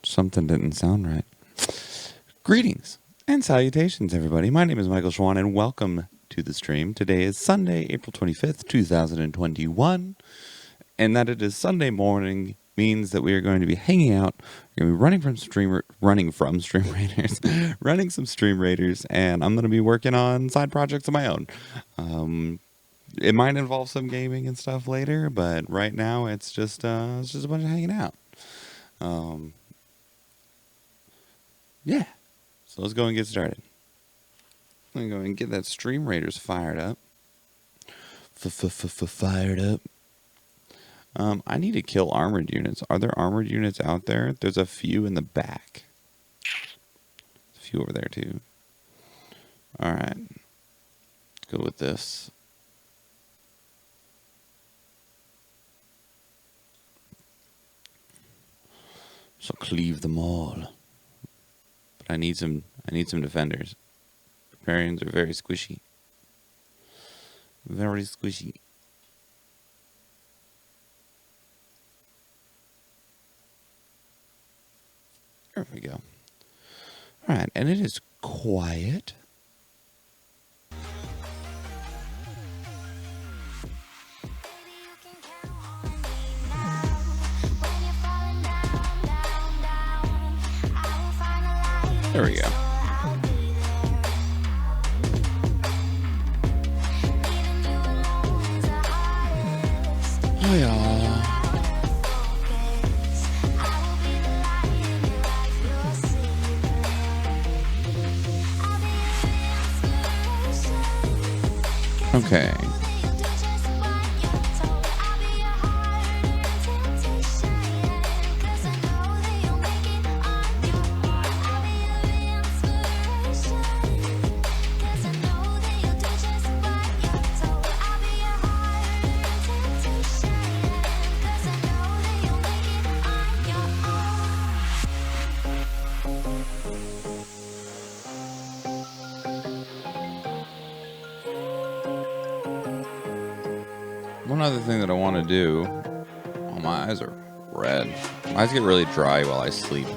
Something didn't sound right. Greetings and salutations, everybody. My name is Michael Schwan, and welcome to the stream. Today is Sunday, April 25th, 2021, and that it is Sunday morning means that we are going to be hanging out. We're going to be running from Stream Raiders, running some Stream Raiders, and I'm going to be working on side projects of my own. It might involve some gaming and stuff later, but right now it's just a bunch of hanging out. Yeah. So let's go and get started. I'm going to go and get that Stream Raiders fired up. Fired up. I need to kill armored units. Are there armored units out there? There's a few in the back. There's a few over there too. Alright. Let's go with this. So cleave them all. But I need some defenders. Barbarians are very squishy. Very squishy. There we go. Alright, and it is quiet. There we go. Oh yeah. Okay. One other thing that I want to do. Oh, my eyes are red. My eyes get really dry while I sleep.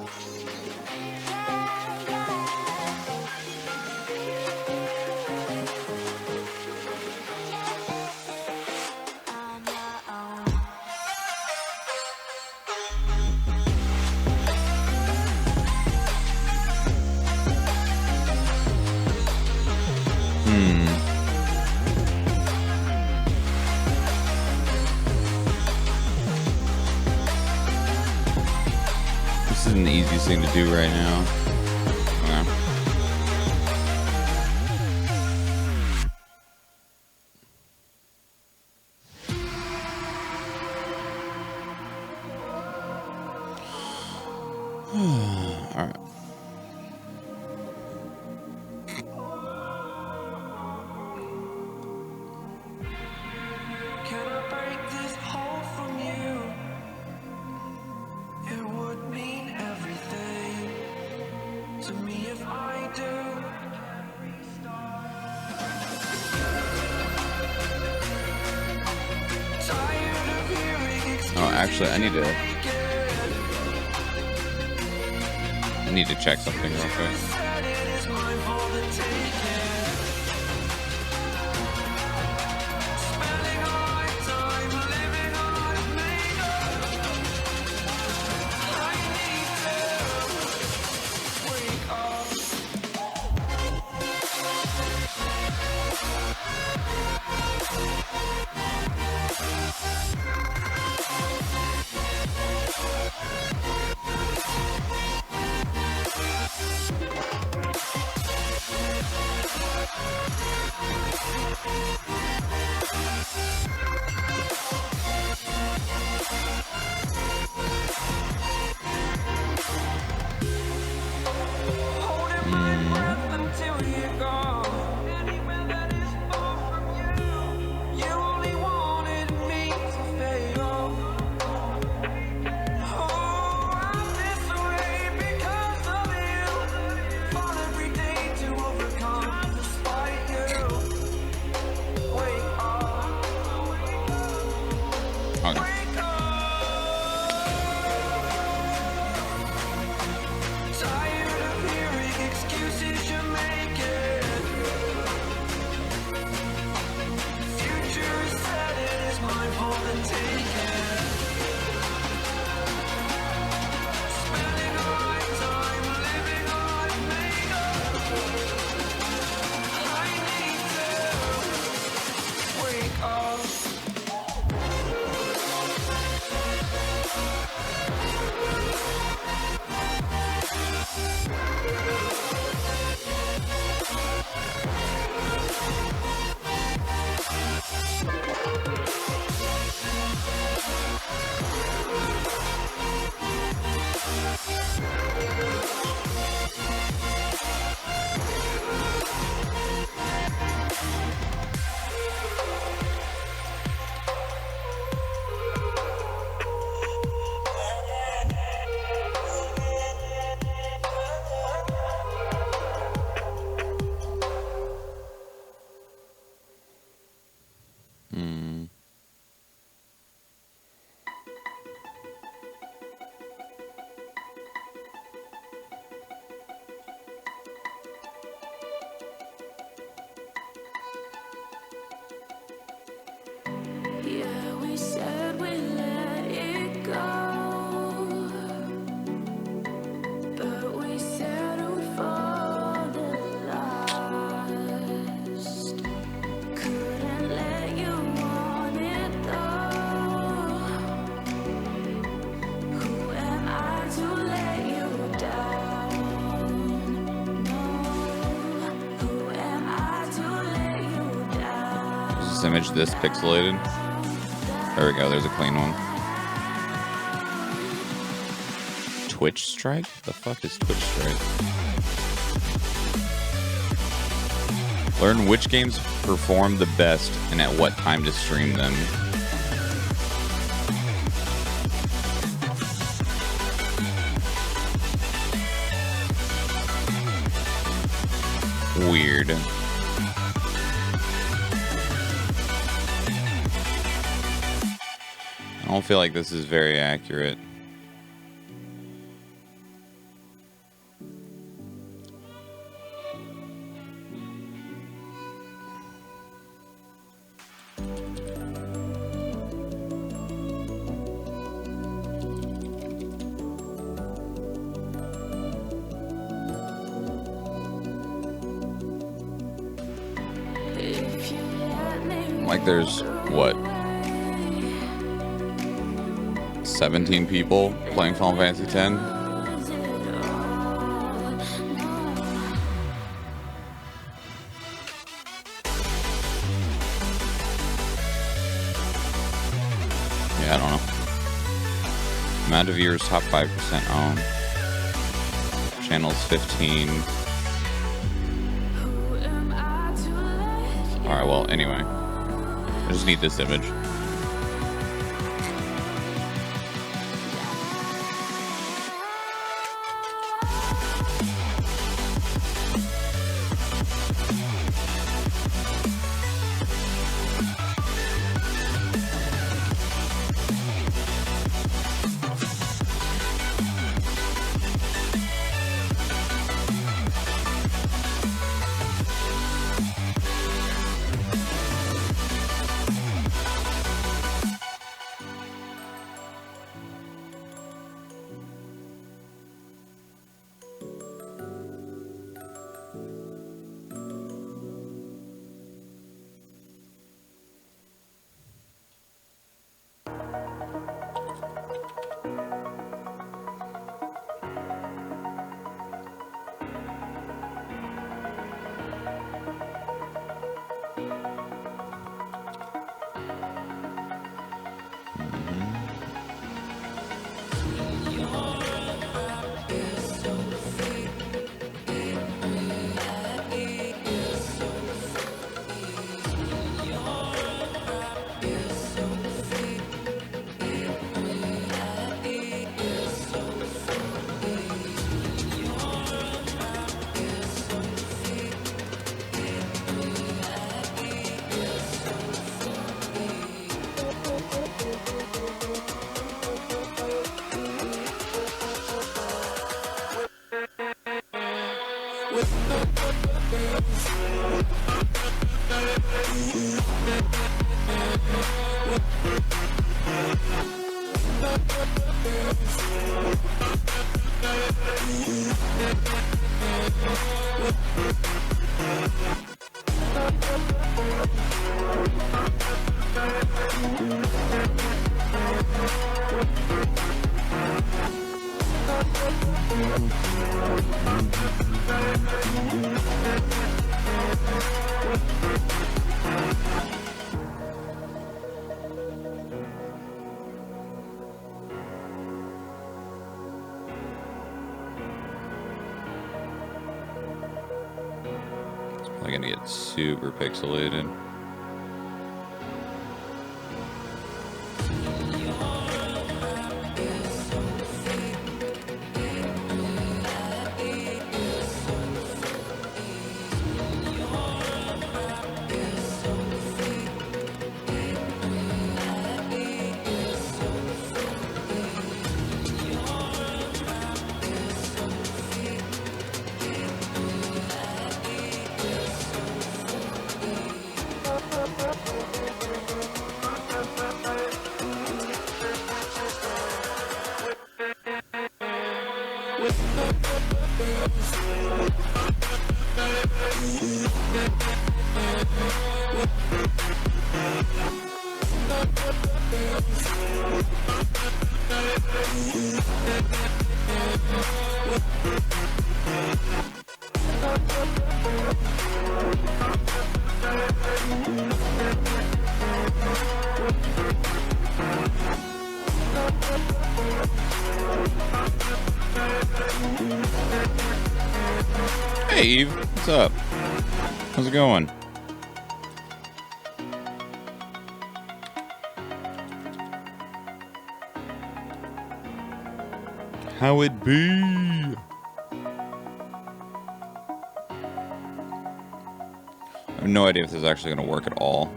This isn't the easiest thing to do right now. Yeah. All right. Oh, actually, I need to check something real quick. this image this pixelated? There we go. There's a clean one. Twitch strike? The fuck is Twitch strike? Learn which games perform the best and at what time to stream them. Weird. I don't feel like this is very accurate. Like there's, what, 17 people playing Final Fantasy X? Yeah, I don't know. Amount of viewers, top 5% own. Channels 15. Alright, well, anyway. I just need this image. I'm gonna get super pixelated. Hey, Eve. What's up? How's it going? How it be? I have no idea if this is actually going to work at all.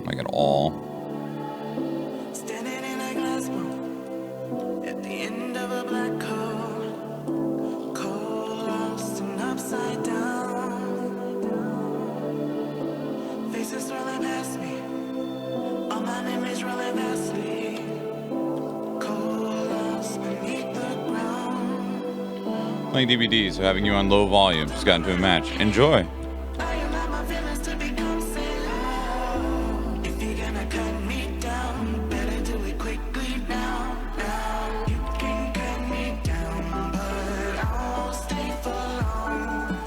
Like at all. Standing in a glass room at the end of a black hole, cold, lost and upside down. Faces swirling past me, all my memories rolling vastly. Cold, lost beneath the ground. Playing DVDs, so having you on low volume. Just got into a match. Enjoy. I allow my feelings to become sin. If you're gonna cut me down, better do it quickly now. Now you can cut me down, but I won't stay for long.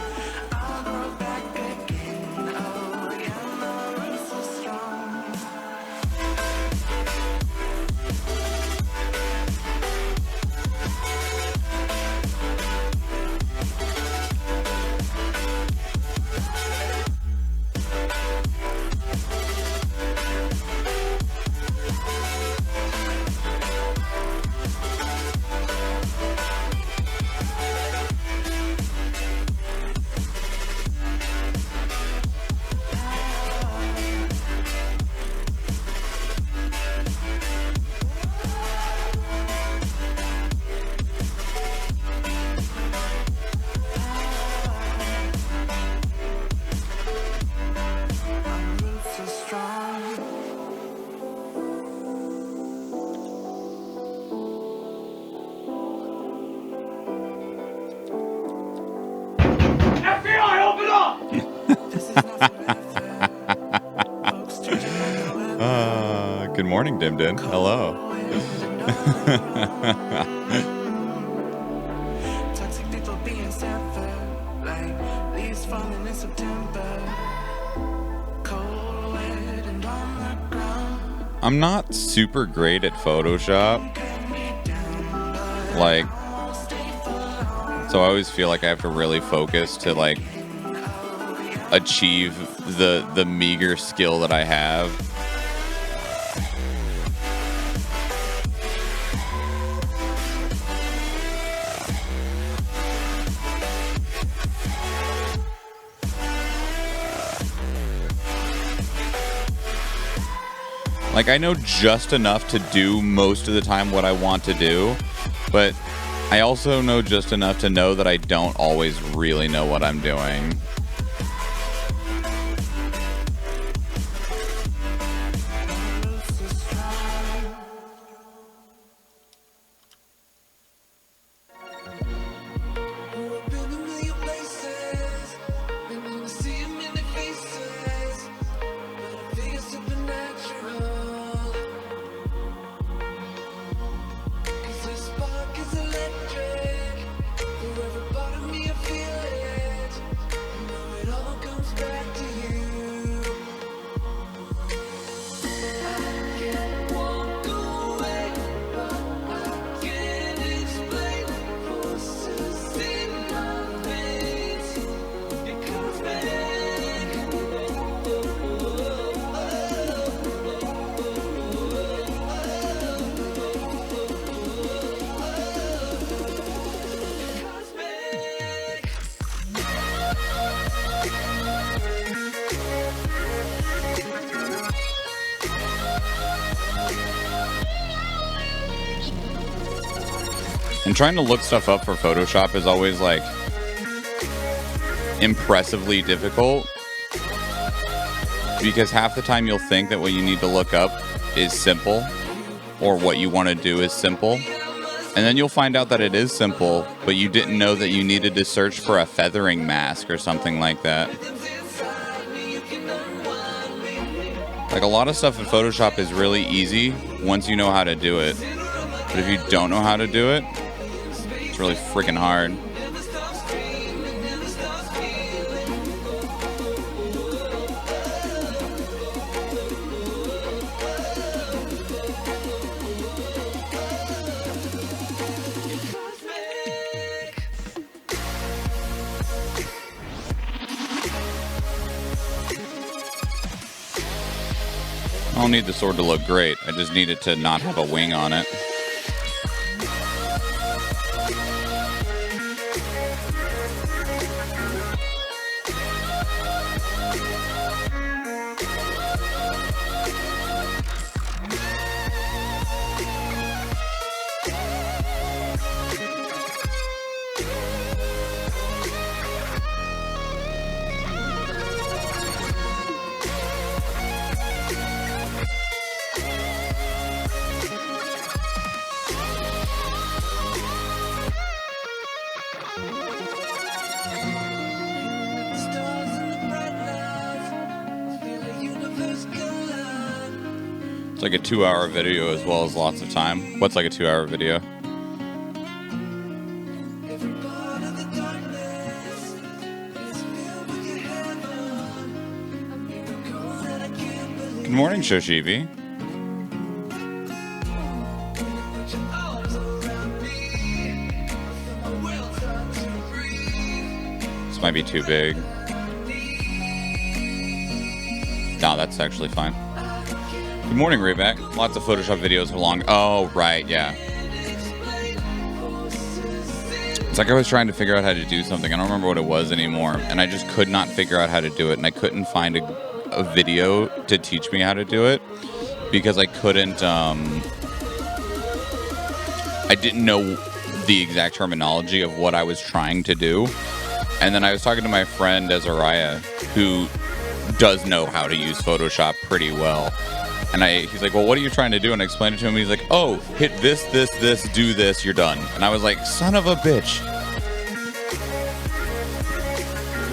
I'll grow back again. Oh yeah, my roots are strong. My roots are strong. This is not forever. Folks treat you like a weapon. Good morning, Dimden. Hello. Toxic people being severed, like leaves falling in September. Cold, wet, and on the ground. I'm not super great at Photoshop. Cut me down, but Like, I won't stay for long. so I always feel like I have to really focus to like achieve the meager skill that I have. Like, I know just enough to do most of the time what I want to do, but I also know just enough to know that I don't always really know what I'm doing. Roots are strong. We've been a million places, and we will see a million faces, but I feel supernatural. 'Cause this spark is electric. For every part of me, I feel it. I know it all comes back to you. I can't walk away, but I can't explain. Forces in my veins, it comes back. And trying to look stuff up for Photoshop is always like impressively difficult, because half the time you'll think that what you need to look up is simple, or what you want to do is simple, and then you'll find out that it is simple, but you didn't know that you needed to search for a feathering mask or something like that. Like, a lot of stuff in Photoshop is really easy once you know how to do it, but if you don't know how to do it, it's really freaking hard. I don't need the sword to look great. I just need it to not have a wing on it. It's like a 2-hour video as well as lots of time. What's like a 2-hour video? Good morning, Shoshivi. This might be too big. No, that's actually fine. Good morning, Rayback. Lots of Photoshop videos are long. Oh, right, yeah. It's like I was trying to figure out how to do something. I don't remember what it was anymore. And I just could not figure out how to do it. And I couldn't find a video to teach me how to do it. Because I couldn't, I didn't know the exact terminology of what I was trying to do. And then I was talking to my friend, Azariah, who does know how to use Photoshop pretty well. And he's like, well, what are you trying to do? And I explained it to him. He's like, oh, hit this, do this, you're done. And I was like, son of a bitch.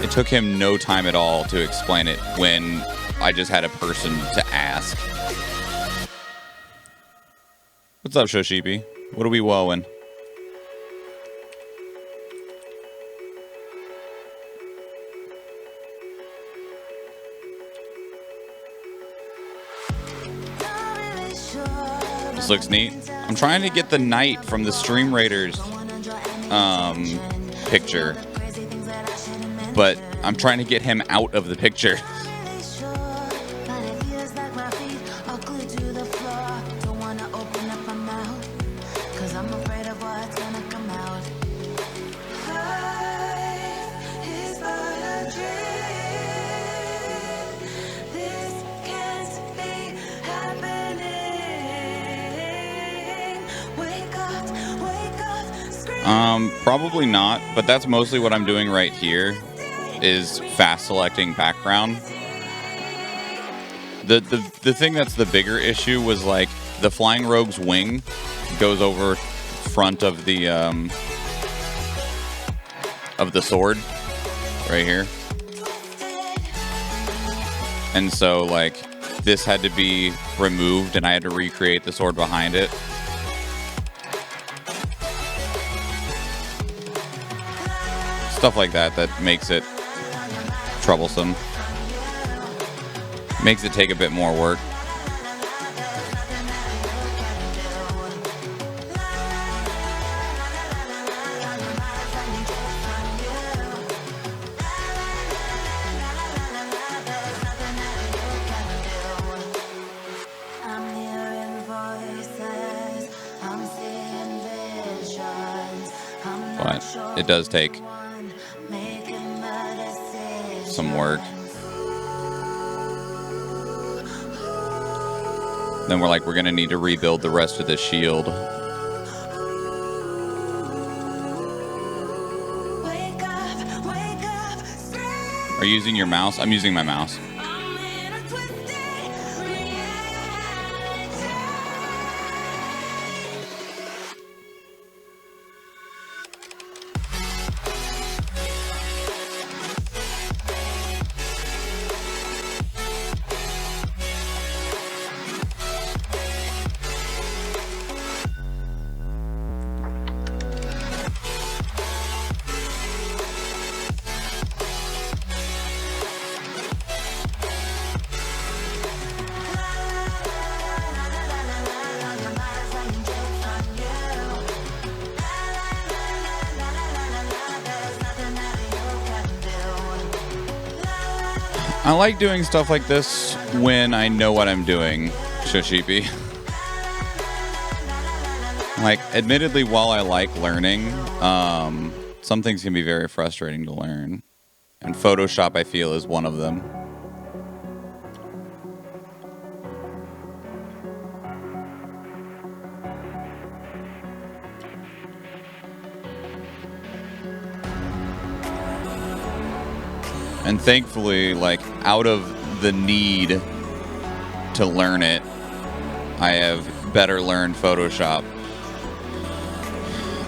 It took him no time at all to explain it when I just had a person to ask. What's up, Shoshibi? What are we woeing? This looks neat. I'm trying to get the knight from the Stream Raiders picture, but I'm trying to get him out of the picture. Probably not, but that's mostly what I'm doing right here, is fast selecting background. The thing that's the bigger issue was like the Flying Rogue's wing goes over front of the sword right here. And so like this had to be removed and I had to recreate the sword behind it. Stuff like that makes it troublesome. Makes it take a bit more work. But it does take some work. Then we're like, we're gonna need to rebuild the rest of the shield. Are you using your mouse? I'm using my mouse. I like doing stuff like this when I know what I'm doing, Shoshipi. Like, admittedly, while I like learning, some things can be very frustrating to learn. And Photoshop, I feel, is one of them. And thankfully, like, out of the need to learn it, I have better learned Photoshop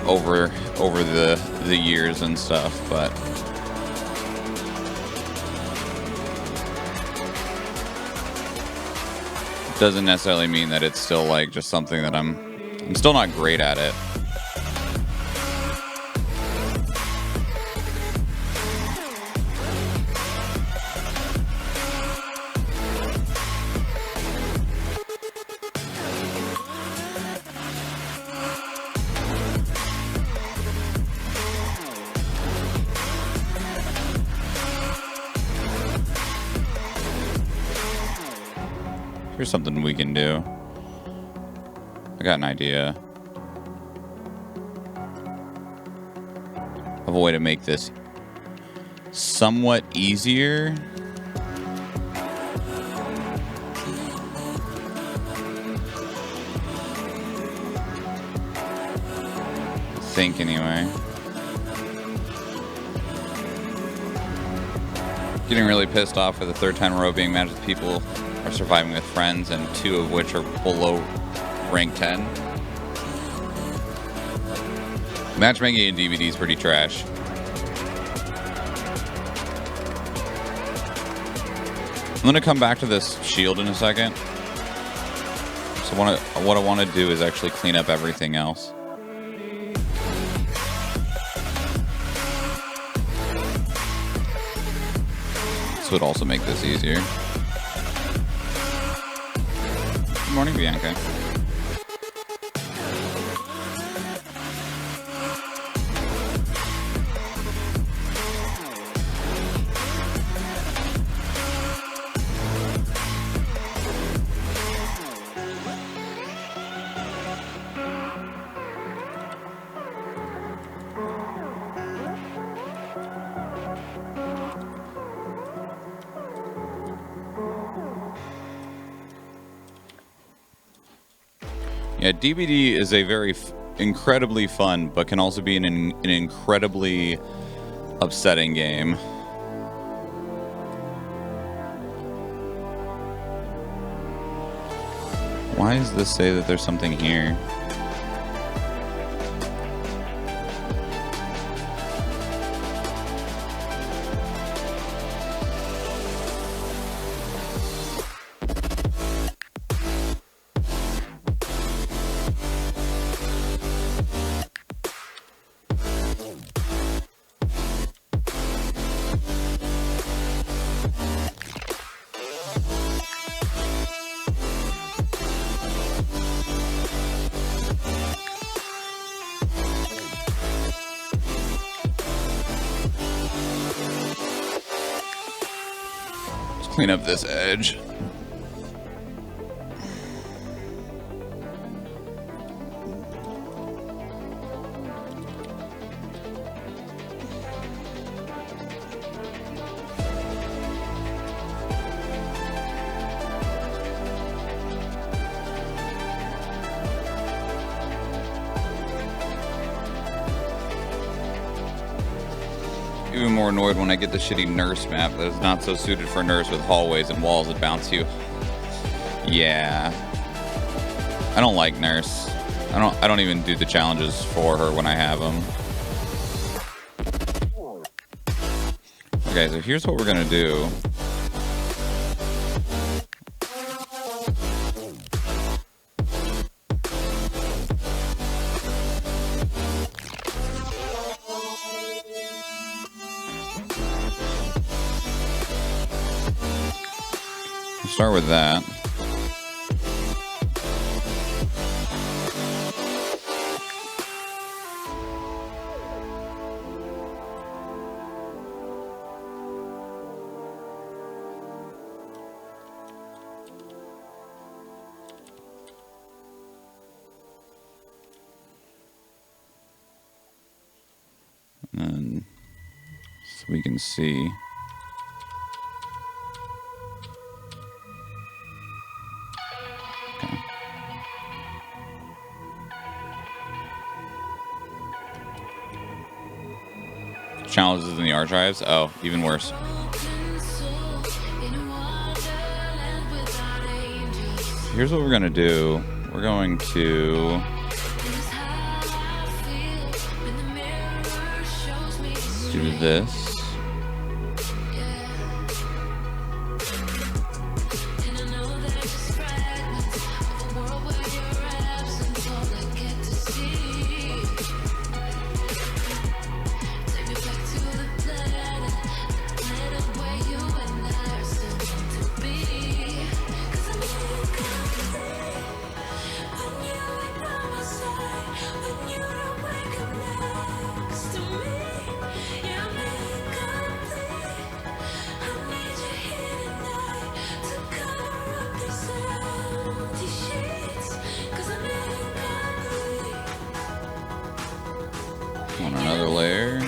over the years and stuff, but doesn't necessarily mean that it's still like just something that I'm still not great at it. Here's something we can do. I got an idea of a way to make this somewhat easier. I think, anyway. Getting really pissed off for the third time in a row being mad at people are surviving with friends, and 2 of which are below rank 10. Matchmaking in DVD is pretty trash. I'm gonna come back to this shield in a second. So what I want to do is actually clean up everything else. This would also make this easier. Good morning, Bianca. Yeah, DBD is a very incredibly fun, but can also be an incredibly upsetting game. Why does this say that there's something here? Clean up this edge. Even more annoyed when I get the shitty nurse map that is not so suited for nurse with hallways and walls that bounce you. Yeah. I don't like nurse. I don't even do the challenges for her when I have them. Okay, so here's what we're gonna do. Start with that. we can see. Okay. Challenges in the archives? Oh, even worse. Here's what we're going to do. We're going to do this. On another layer.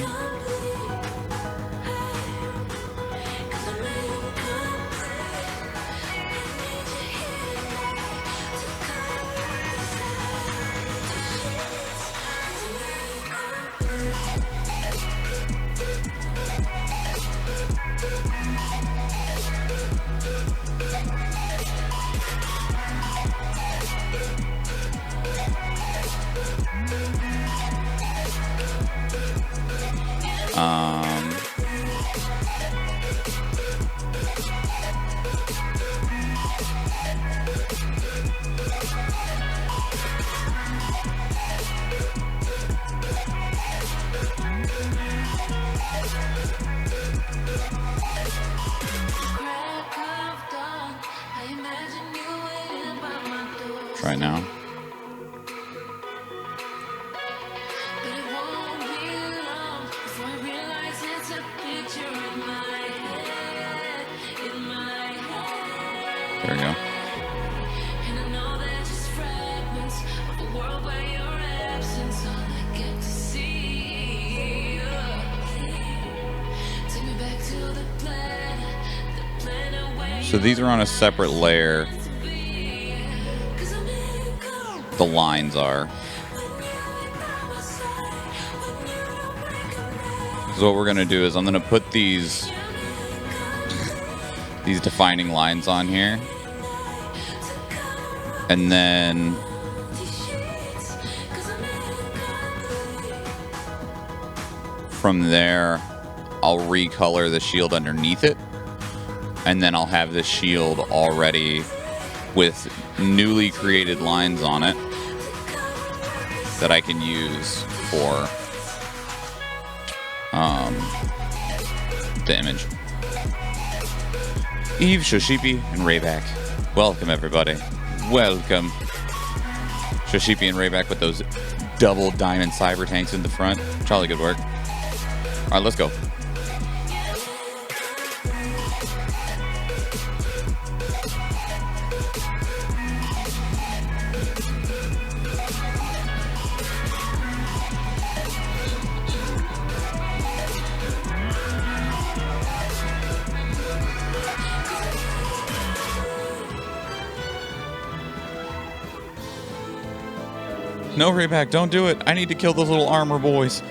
Try now. There we go. So these are on a separate layer. The lines are. So what we're going to do is I'm going to put these defining lines on here. And then from there, I'll recolor the shield underneath it. And then I'll have the shield already with newly created lines on it that I can use for the image. Eve, Shoshipi, and Rayback. Welcome, everybody. Welcome. Shoshipi and Rayback with those double diamond cyber tanks in the front. Jolly good work. All right, let's go. No, Rayback, don't do it. I need to kill those little armor boys.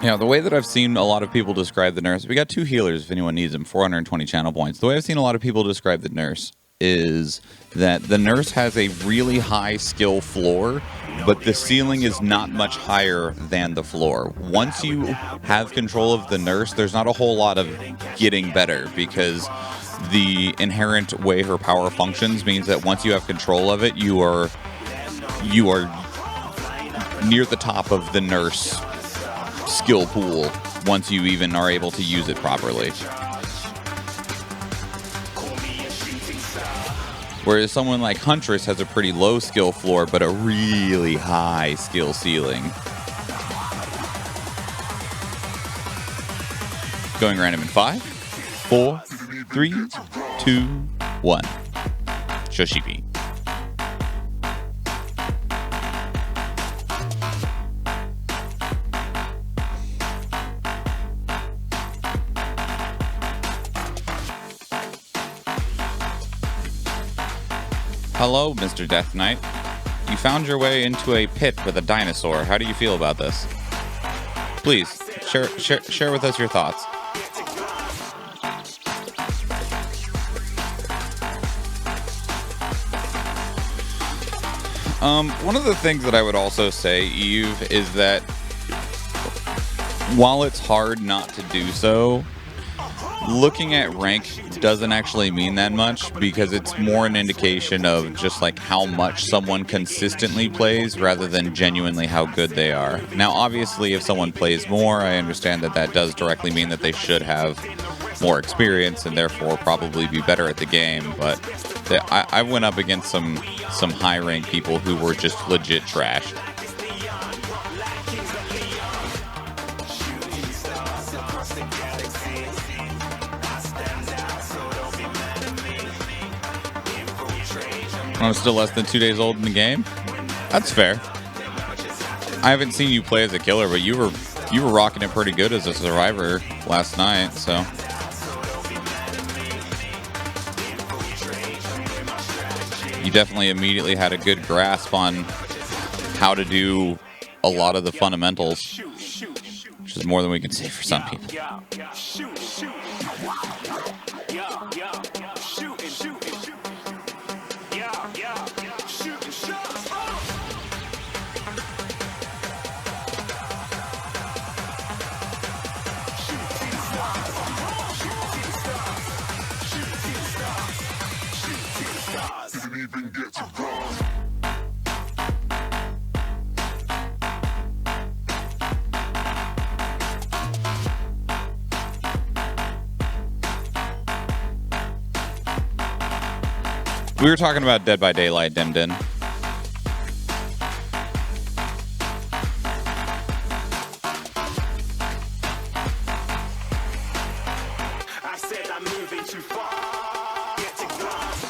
Yeah, the way that I've seen a lot of people describe the nurse, we got 2 healers if anyone needs them, 420 channel points. The way I've seen a lot of people describe the nurse is that the nurse has a really high skill floor, but the ceiling is not much higher than the floor. Once you have control of the nurse, there's not a whole lot of getting better, because the inherent way her power functions means that once you have control of it, you are near the top of the nurse skill pool once you even are able to use it properly. Whereas someone like Huntress has a pretty low skill floor, but a really high skill ceiling. Going random in 5, 4, 3, 2, 1. Shoshipi. Hello, Mr. Death Knight. You found your way into a pit with a dinosaur. How do you feel about this? Please, share with us your thoughts. One of the things that I would also say, Eve, is that while it's hard not to do so, looking at rank doesn't actually mean that much, because it's more an indication of just like how much someone consistently plays rather than genuinely how good they are. Now, obviously, if someone plays more, I understand that that does directly mean that they should have more experience and therefore probably be better at the game, but I went up against some high rank people who were just legit trash. I'm still less than 2 days old in the game. That's fair. I haven't seen you play as a killer, but you were rocking it pretty good as a survivor last night, so. You definitely immediately had a good grasp on how to do a lot of the fundamentals, which is more than we can say for some people. We were talking about Dead by Daylight, Dimden. I said I'm moving too far. Get to glass.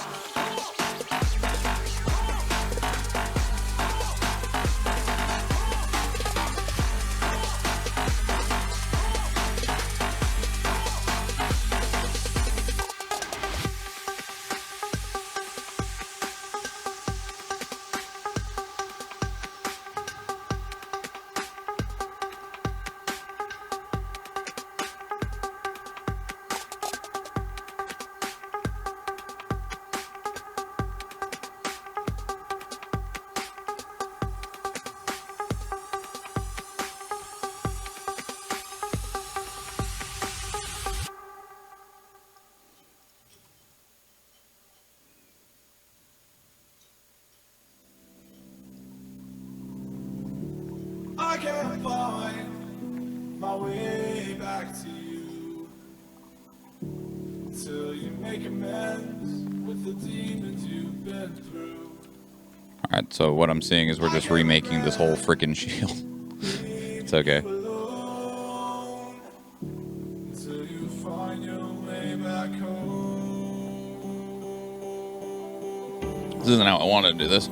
I can't find my way back to you till you make amends with the demons you've been through. Alright, so what I'm seeing is we're just remaking this whole freaking shield. It's okay. Until you find your way back home. This isn't how I wanted to do this.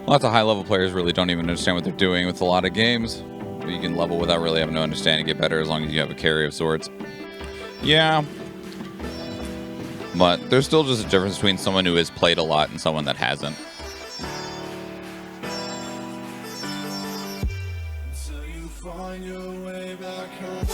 Lots of high-level players really don't even understand what they're doing with a lot of games. You can level without really having no understanding, get better as long as you have a carry of sorts. Yeah. But there's still just a difference between someone who has played a lot and someone that hasn't. Until you find your way back home.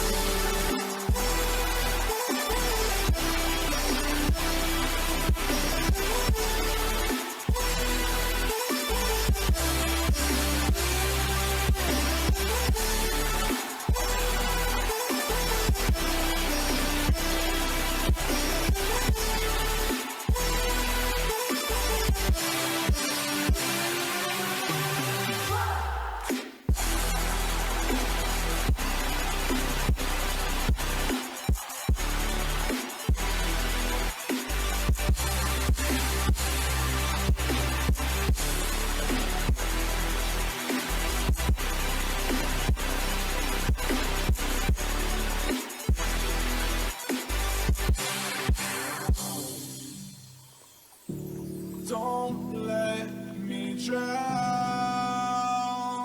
drown.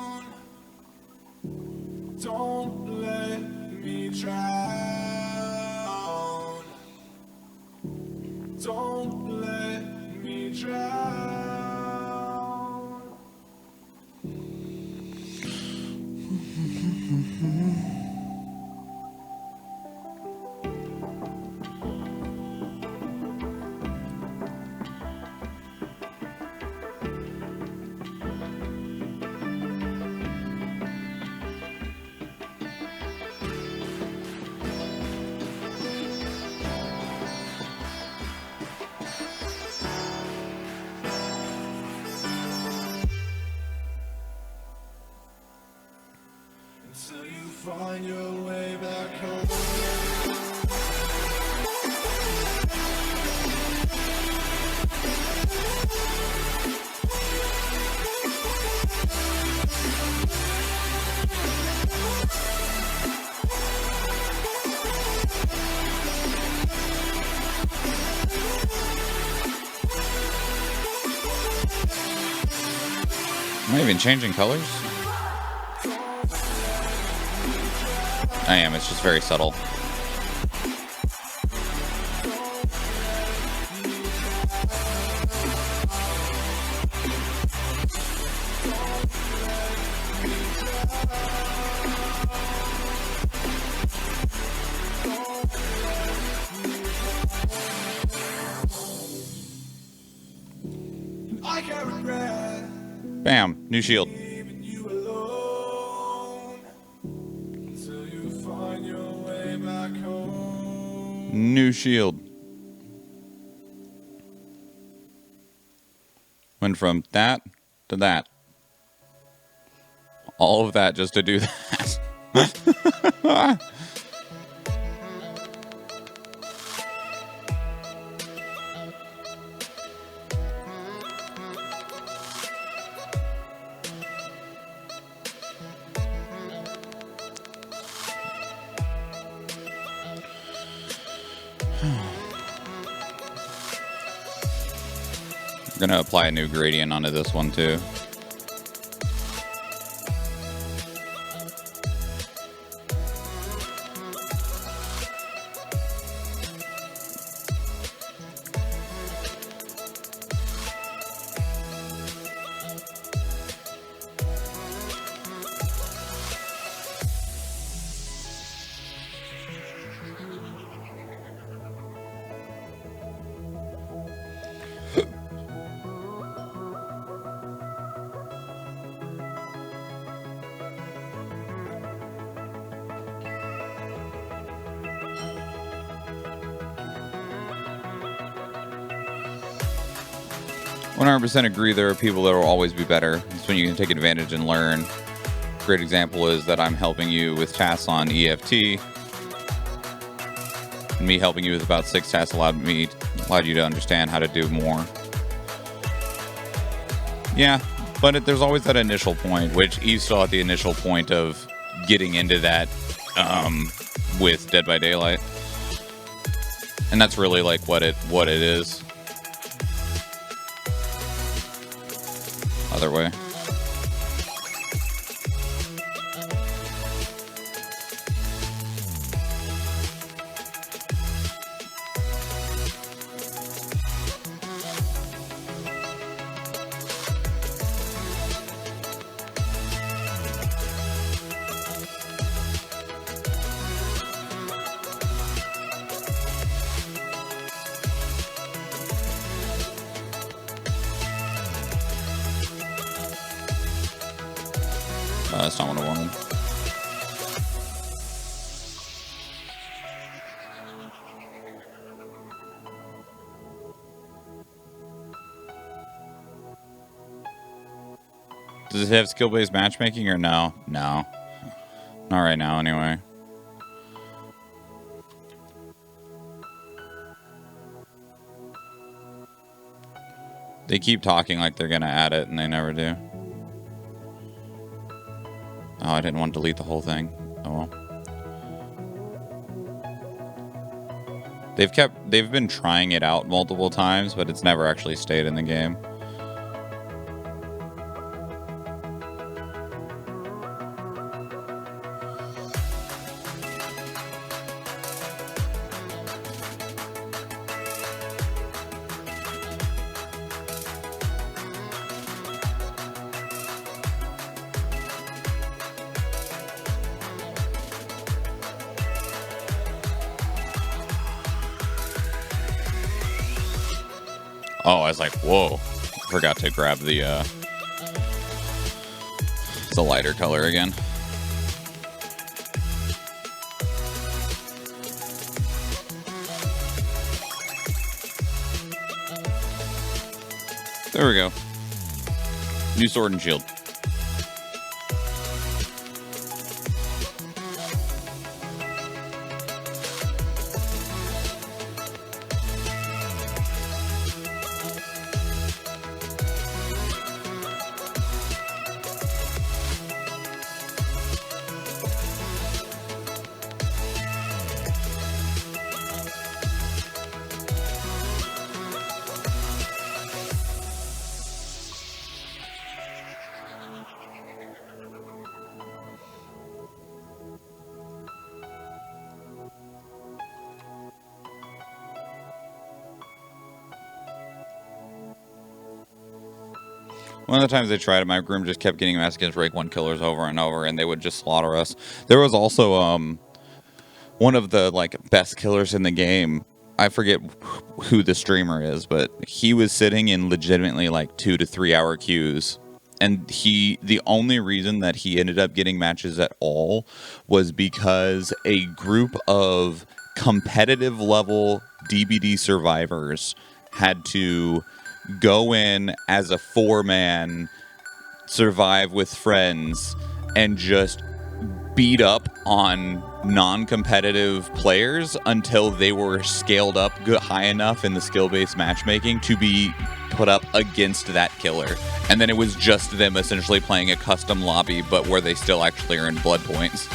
Don't let me drown. Don't let me drown. Until you find your way back home. Am I even changing colors? I am, it's just very subtle. I can't regret Bam, new shield. leaving you alone. Until you find your way back home. New shield. Went from that to that. All of that just to do that. I'm gonna apply a new gradient onto this one too. Agree there are people that will always be better. It's when you can take advantage and learn. Great example is that I'm helping you with tasks on EFT. And me helping you with about 6 tasks allowed you to understand how to do more. Yeah, but there's always that initial point, which Eve's still at the initial point of getting into that with Dead by Daylight. And that's really like what it is. Other way. That's not what I wanted. Does it have skill-based matchmaking or no? No. Not right now, anyway. They keep talking like they're gonna add it, and they never do. Oh, I didn't want to delete the whole thing. Oh well. They've been trying it out multiple times, but it's never actually stayed in the game. Oh, I was like, whoa. Forgot to grab the lighter color again. There we go. New sword and shield. One of the times they tried it, my groom just kept getting mass against rank 1 killers over and over, and they would just slaughter us. There was also one of the like best killers in the game. I forget who the streamer is, but he was sitting in legitimately like 2 to 3 hour queues. And the only reason that he ended up getting matches at all was because a group of competitive level DBD survivors had to go in as a 4-man, survive with friends, and just beat up on non-competitive players until they were scaled up high enough in the skill-based matchmaking to be put up against that killer. And then it was just them essentially playing a custom lobby, but where they still actually earned blood points.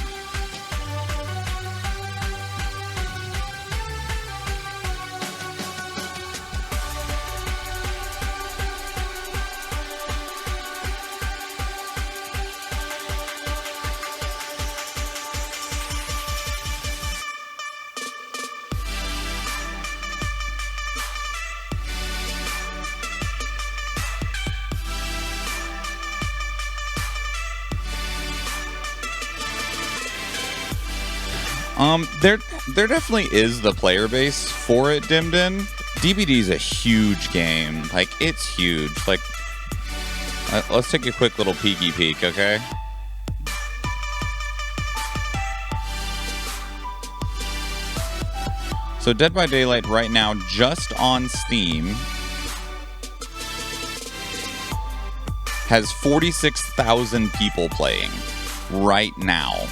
There definitely is the player base for it, Dimden. DBD is a huge game. Like, it's huge. Like, let's take a quick little peeky peek, okay? So Dead by Daylight right now, just on Steam, has 46,000 people playing right now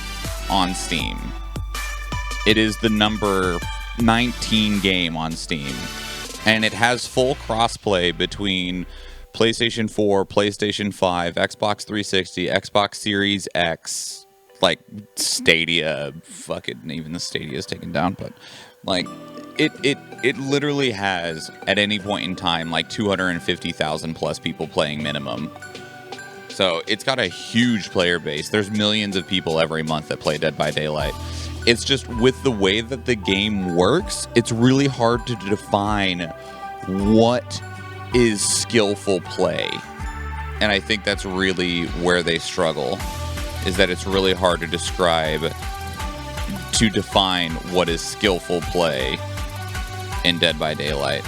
on Steam. It is the number 19 game on Steam, and it has full crossplay between PlayStation 4, PlayStation 5, Xbox 360, Xbox Series X, like Stadia. Fucking even the Stadia is taken down, but like it literally has at any point in time like 250,000 plus people playing minimum. So it's got a huge player base. There's millions of people every month that play Dead by Daylight. It's just with the way that the game works, it's really hard to define what is skillful play. And I think that's really where they struggle, is that it's really hard to define what is skillful play in Dead by Daylight.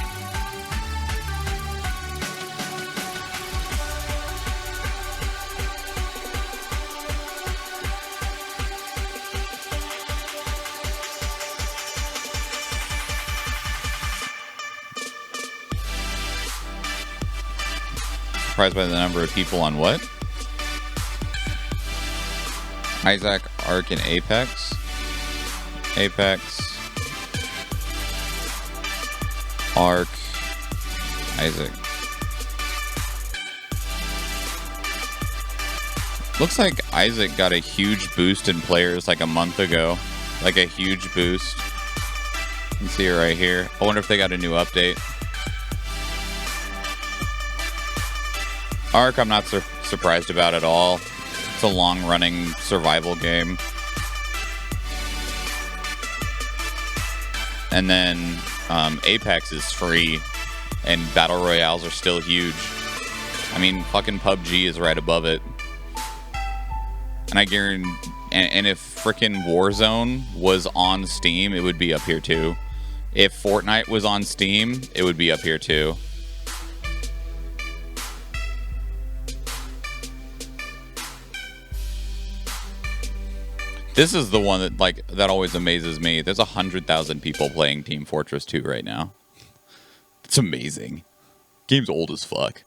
Surprised by the number of people on what? Isaac, Ark, and Apex. Apex. Ark. Isaac. Looks like Isaac got a huge boost in players like a month ago. Like a huge boost. You can see it right here. I wonder if they got a new update. Ark, I'm not surprised about at all. It's a long-running survival game. And then Apex is free, and Battle Royales are still huge. I mean, fucking PUBG is right above it. And I guarantee, and if frickin' Warzone was on Steam, it would be up here too. If Fortnite was on Steam, it would be up here too. This is the one that that always amazes me. There's 100,000 people playing Team Fortress 2 right now. It's amazing. Game's old as fuck.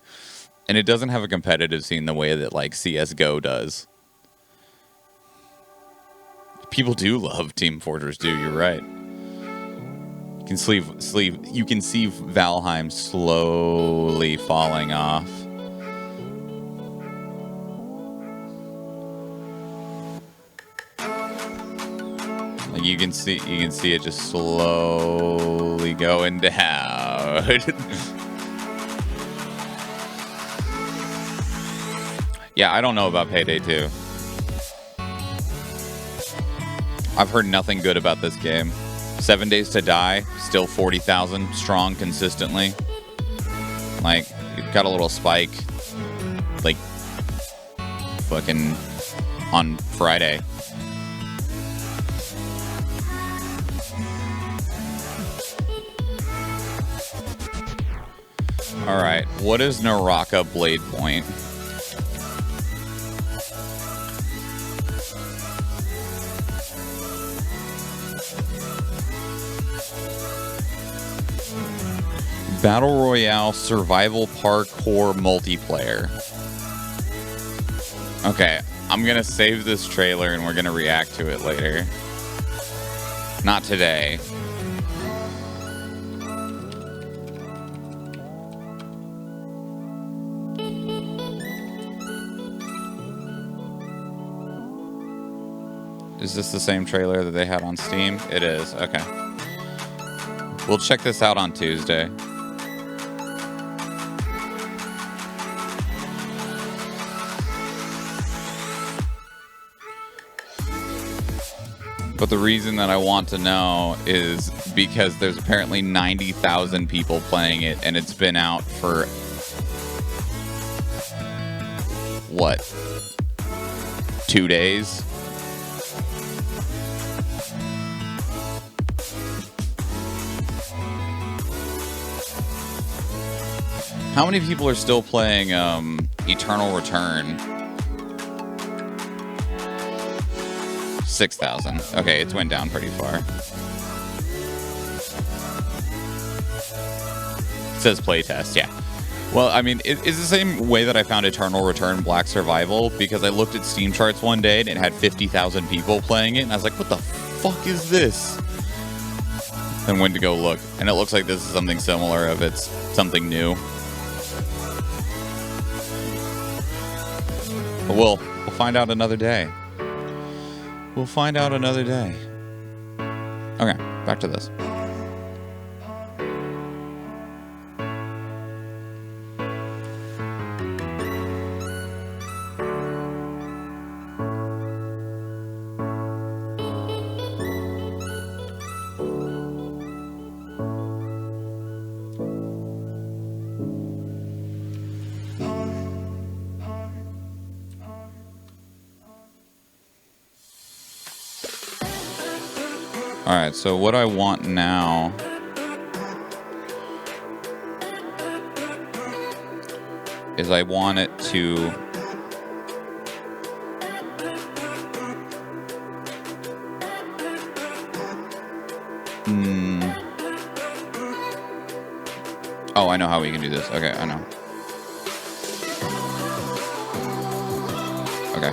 And it doesn't have a competitive scene the way that like CS:GO does. People do love Team Fortress 2, you're right. You can you can see Valheim slowly falling off. Like you can see it just slowly going down. Yeah, I don't know about Payday 2. I've heard nothing good about this game. 7 Days to Die, still 40,000 strong consistently. Like, it got a little spike, like, fucking on Friday. Alright, what is Naraka Blade Point? Battle Royale Survival Parkour Multiplayer. Okay, I'm gonna save this trailer and we're gonna react to it later. Not today. Is this the same trailer that they had on Steam? It is, okay. We'll check this out on Tuesday. But the reason that I want to know is because there's apparently 90,000 people playing it, and it's been out for what? 2 days? How many people are still playing Eternal Return? 6,000. Okay, it's went down pretty far. It says playtest, yeah. Well, I mean, it's the same way that I found Eternal Return Black Survival, because I looked at Steam charts one day and it had 50,000 people playing it, and I was like, what the fuck is this? And went to go look, and it looks like this is something similar, if it's something new. But we'll find out another day. We'll find out another day. Okay, back to this. Alright, so what I want now is I want it to Oh, I know how we can do this. Okay, I know. Okay.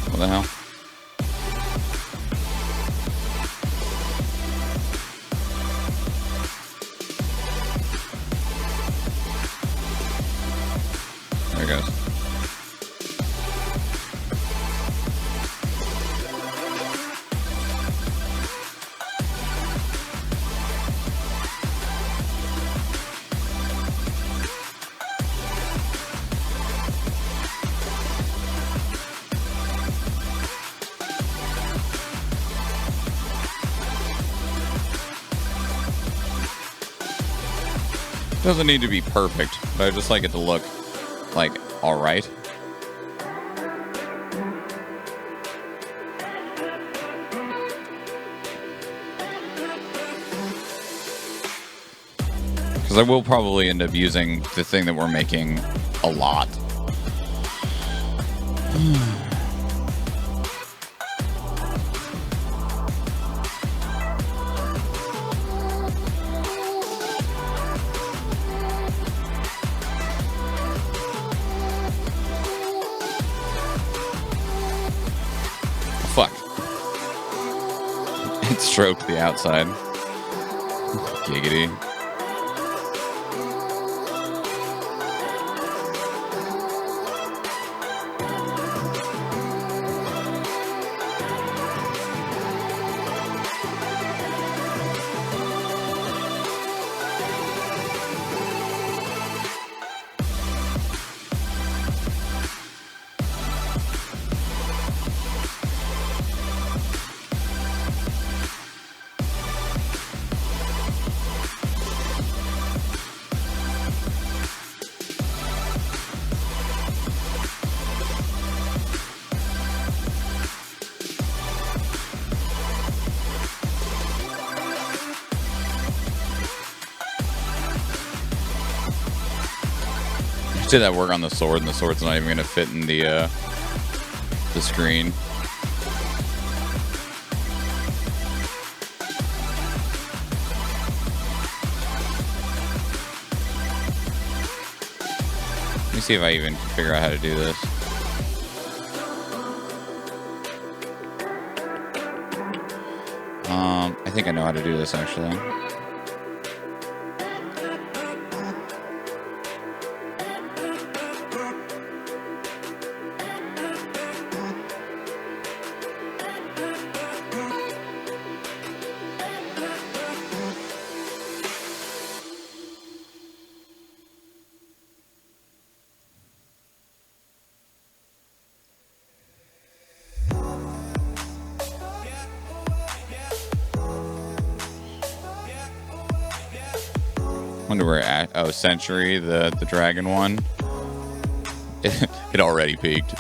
What the hell? There it goes. Doesn't need to be perfect, but I just like it to look like all right. Because I will probably end up using the thing that we're making a lot. Fuck. It stroked the outside. Giggity. Did that work on the sword, and the sword's not even gonna fit in the screen. Let me see if I even can figure out how to do this. I think I know how to do this actually. Wonder where at. Oh, Century, the dragon one. It already peaked.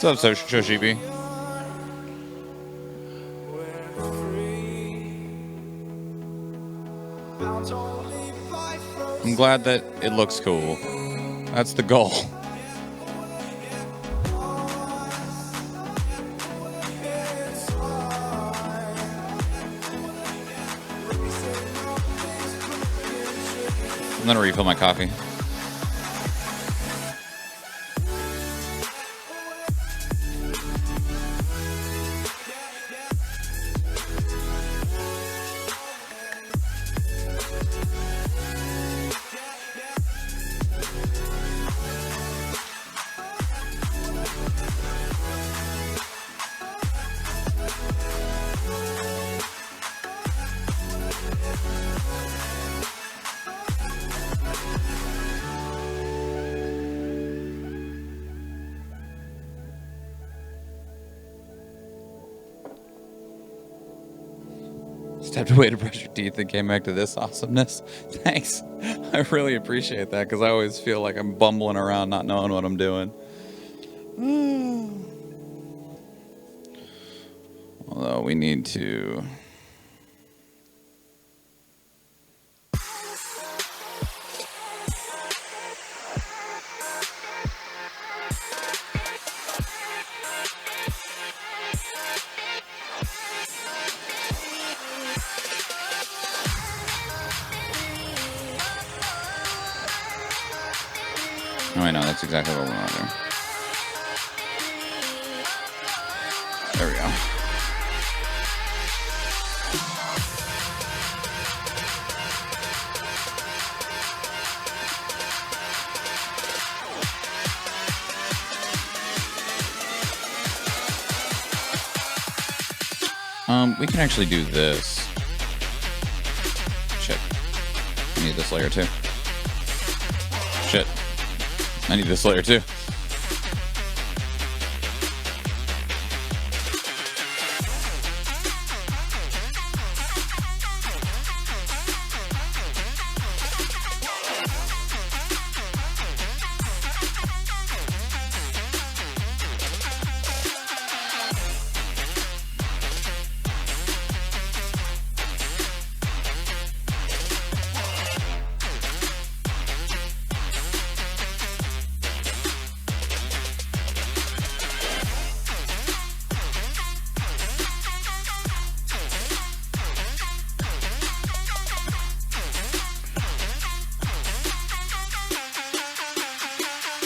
What's up, Shoshibi? I'm glad that it looks cool. That's the goal. I'm gonna refill my coffee. Stepped away to brush your teeth and came back to this awesomeness. Thanks. I really appreciate that because I always feel like I'm bumbling around not knowing what I'm doing. Although we need to... Oh, I know, that's exactly what we want to do. There we go. We can actually do this. Shit. I need this layer too. Shit. I need this layer too.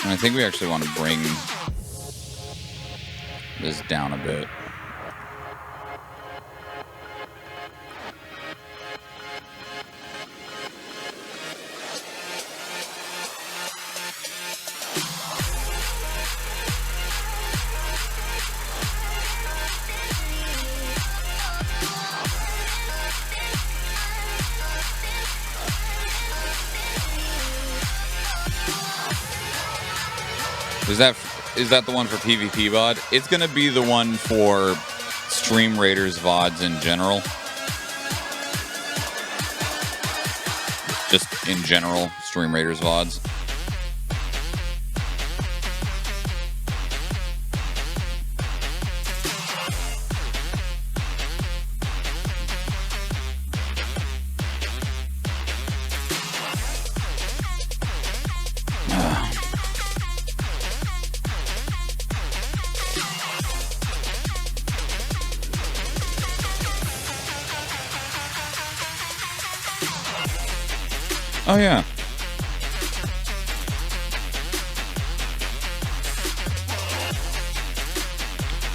And I think we actually want to bring this down a bit. Is that the one for PvP VOD? It's gonna be the one for Stream Raiders VODs in general. Just in general, Stream Raiders VODs. Oh yeah.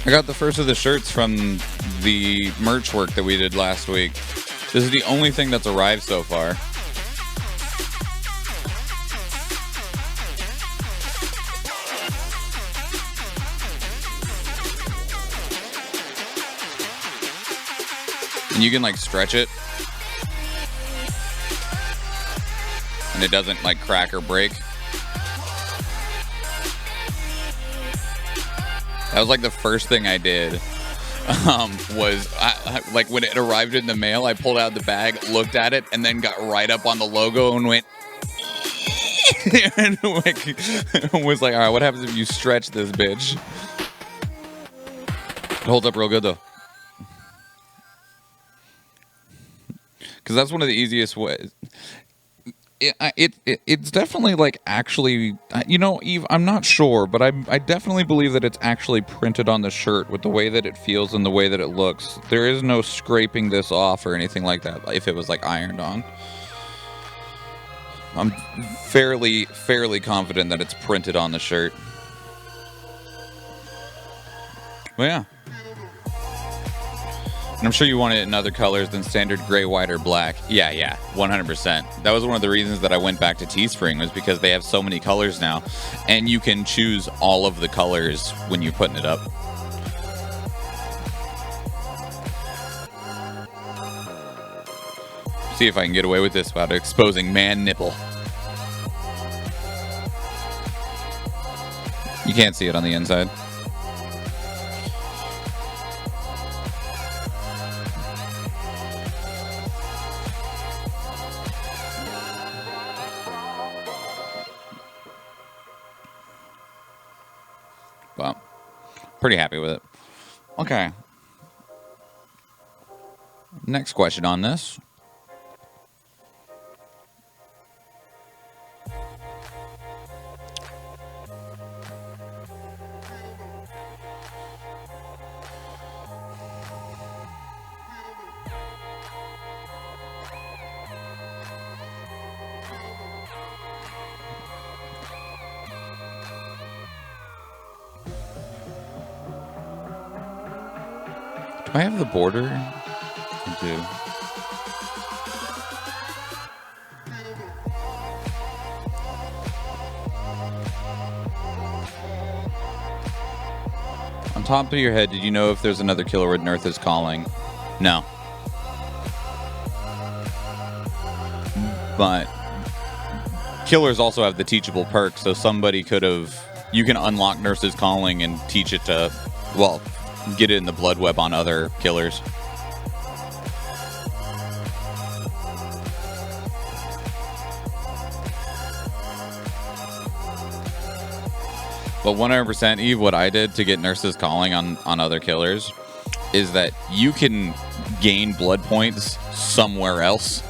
I got the first of the shirts from the merch work that we did last week. This is the only thing that's arrived so far. And you can like stretch it. And it doesn't like crack or break. That was like the first thing I did. Was like when it arrived in the mail, I pulled out the bag, looked at it, and then got right up on the logo and went and was like, all right, what happens if you stretch this bitch? It holds up real good though. Because that's one of the easiest ways. It's definitely like actually, you know, Eve, I'm not sure, but I definitely believe that it's actually printed on the shirt with the way that it feels and the way that it looks. There is no scraping this off or anything like that if it was like ironed on. I'm fairly confident that it's printed on the shirt. Well, yeah. And I'm sure you want it in other colors than standard gray, white, or black. Yeah, 100%. That was one of the reasons that I went back to Teespring, was because they have so many colors now, and you can choose all of the colors when you're putting it up. See if I can get away with this without exposing man nipple. You can't see it on the inside. but pretty happy with it. Okay. Next question on this. Do I have the border? I do. On top of your head, did you know if there's another killer with Nerth is calling? No. But killers also have the teachable perk, so somebody could have... You can unlock Nurse's Calling and teach it to... Well, get it in the blood web on other killers. But 100%, Eve, what I did to get Nurse's Calling on other killers is that you can gain blood points somewhere else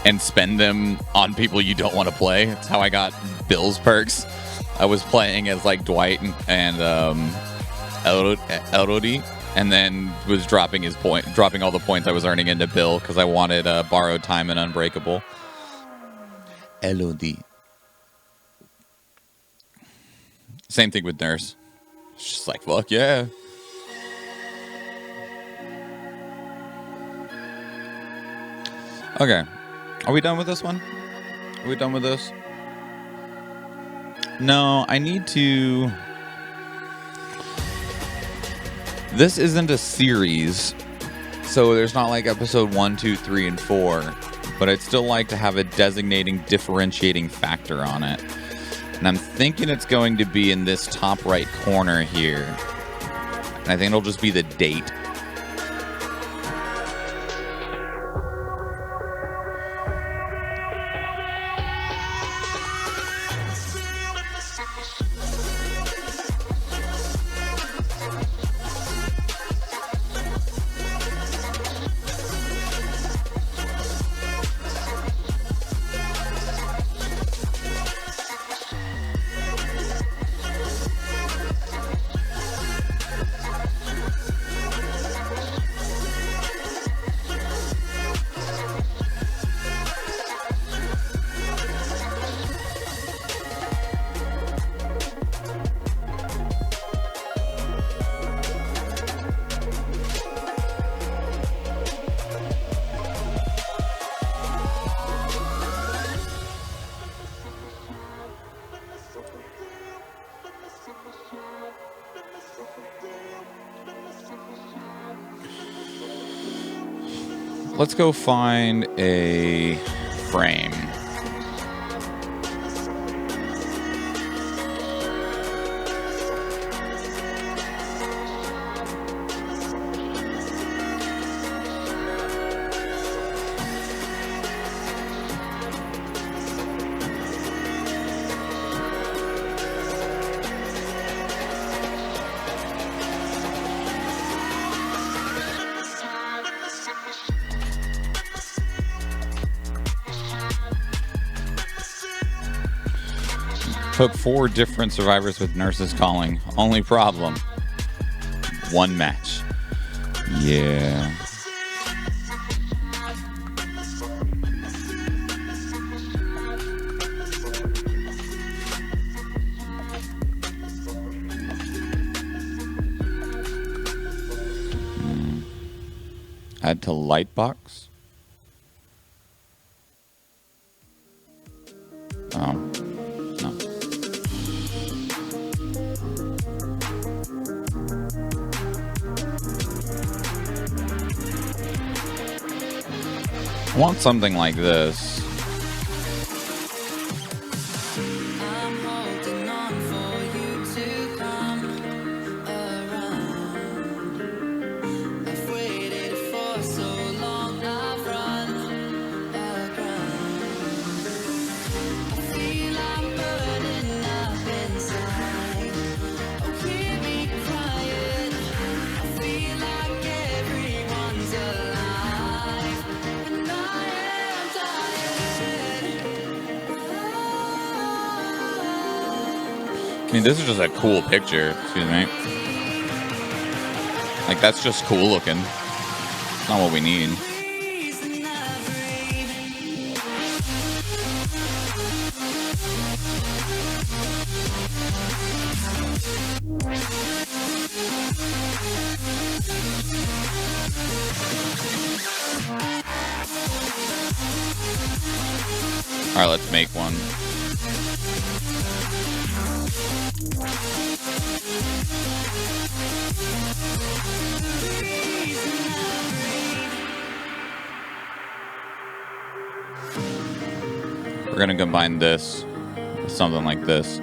and spend them on people you don't want to play. That's how I got Bill's perks. I was playing as like Dwight and Elodie, and then was dropping all the points I was earning into Bill because I wanted borrowed time and Unbreakable. Elodie. Same thing with Nurse. It's just like, fuck yeah. Okay. Are we done with this one? Are we done with this? No, I need to... This isn't a series, so there's not like episode 1, 2, 3, and 4, but I'd still like to have a designating, differentiating factor on it. And I'm thinking it's going to be in this top right corner here. And I think it'll just be the date. Let's go find a frame. Took 4 different survivors with Nurse's Calling. Only problem, 1 match. Yeah. Add to Lightbox. Oh. No. I want something like this. I'm holding on for you to come around. I've waited for so long, I've run aground. I feel I'm burning up inside. Oh, we're I mean, this is just a cool picture. Excuse me. Like, that's just cool looking. It's not what we need. All right, let's make one. We're gonna combine this with something like this.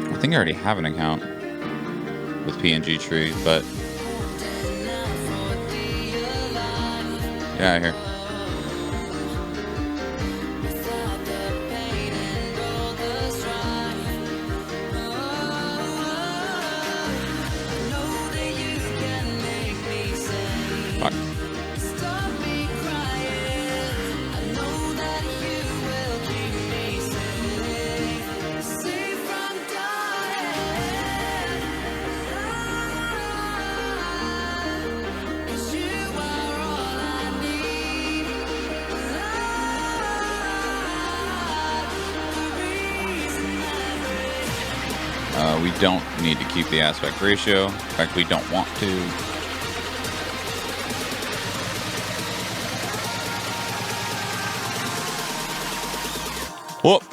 I think I already have an account with PNG Tree, but yeah, here. Fuck. We don't need to keep the aspect ratio. In fact, we don't want to. Whoop.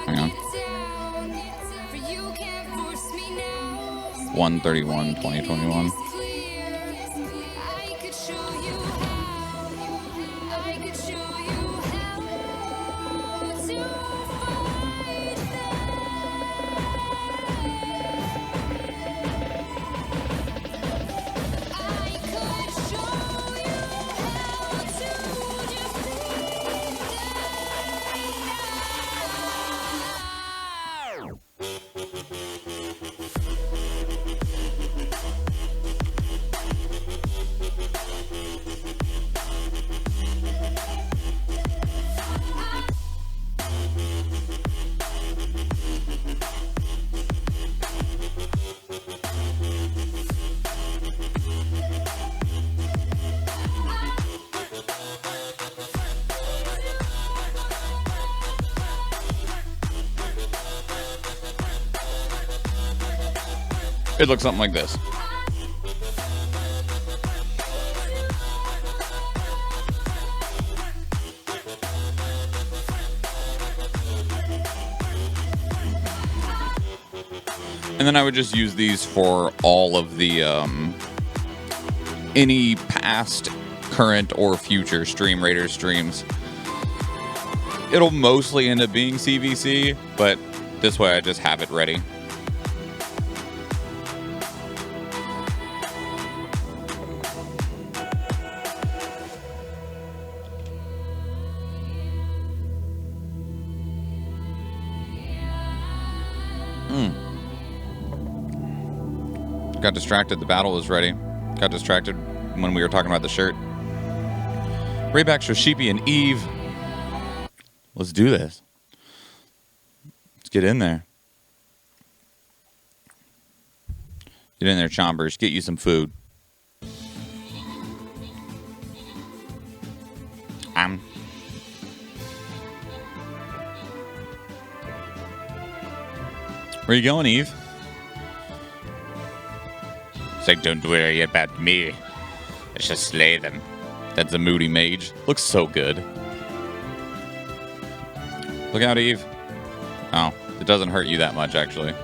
Hang on. 1/31/2021. It looks something like this. And then I would just use these for all of the any past, current, or future Stream Raider streams. It'll mostly end up being CVC, but this way I just have it ready. Got distracted. The battle was ready. Got distracted when we were talking about the shirt. Rayback, Shoshipi, and Eve. Let's do this. Let's get in there. Get in there, Chombers. Get you some food. Where you going, Eve? It's like, don't worry about me. Let's just slay them. That's a moody mage. Looks so good. Look out, Eve. Oh, it doesn't hurt you that much, actually.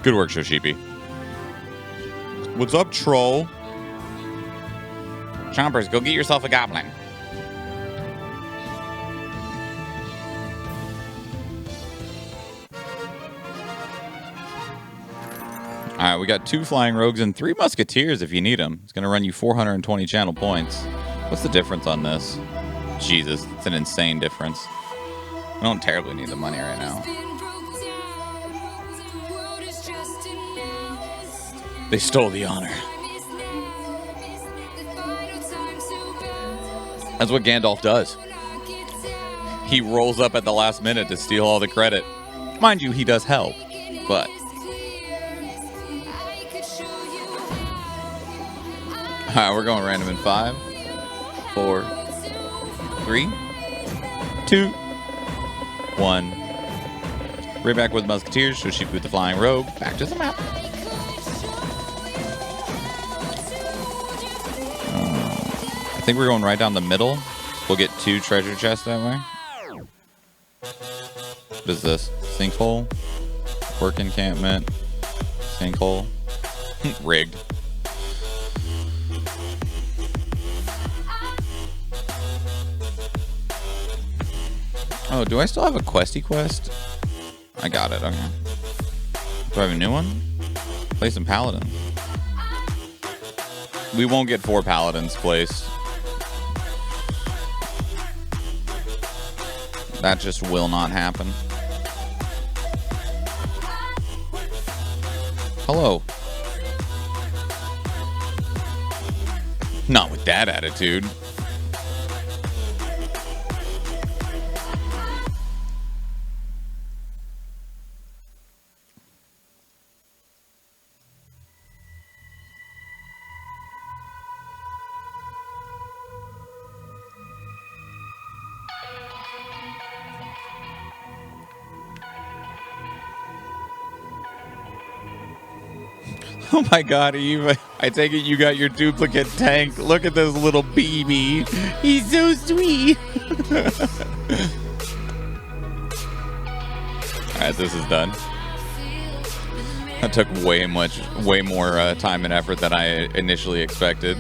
Good work, Shoshipi. What's up, troll? Chompers, go get yourself a goblin. Alright, we got 2 flying rogues and 3 musketeers if you need them. It's going to run you 420 channel points. What's the difference on this? Jesus, it's an insane difference. I don't terribly need the money right now. They stole the honor. That's what Gandalf does. He rolls up at the last minute to steal all the credit. Mind you, he does help, but... Alright, we're going random in 5, 4, 3, 2, 1. Rayback with Musketeers, Shoshipi with the Flying Rogue. Back to the map. I think we're going right down the middle. We'll get 2 treasure chests that way. What is this? Sinkhole? Work encampment? Sinkhole? Rigged. Oh, do I still have a questy quest? I got it, okay. Do I have a new one? Play some paladins. We won't get 4 paladins placed. That just will not happen. Hello. Not with that attitude. Oh my god, Eve. I take it you got your duplicate tank. Look at this little baby. He's so sweet. Alright, this is done. That took way more time and effort than I initially expected.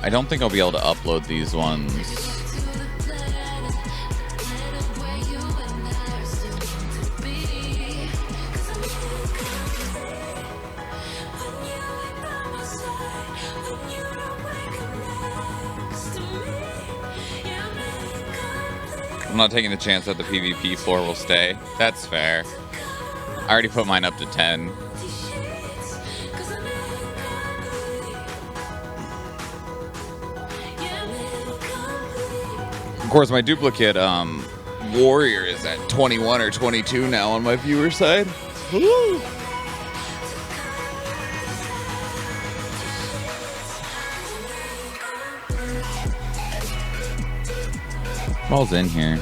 I don't think I'll be able to upload these ones. I'm not taking the chance that the PvP floor will stay. That's fair. I already put mine up to 10. Of course, my duplicate warrior is at 21 or 22 now on my viewer side. Woo! All's in here.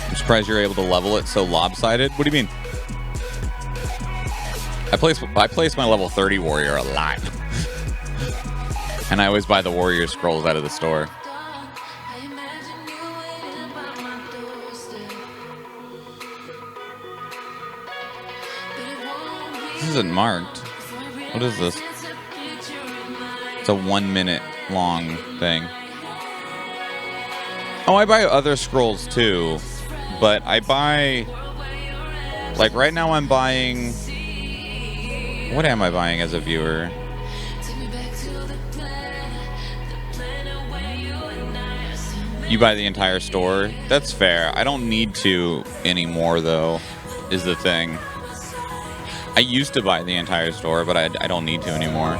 I'm surprised you're able to level it so lopsided. What do you mean? I placed my level 30 warrior a lot. And I always buy the Warrior Scrolls out of the store. This isn't marked. What is this? It's a 1 minute long thing. Oh, I buy other scrolls too, but I buy, like right now I'm buying, what am I buying as a viewer? You buy the entire store? That's fair. I don't need to anymore though, is the thing. I used to buy the entire store, but I don't need to anymore.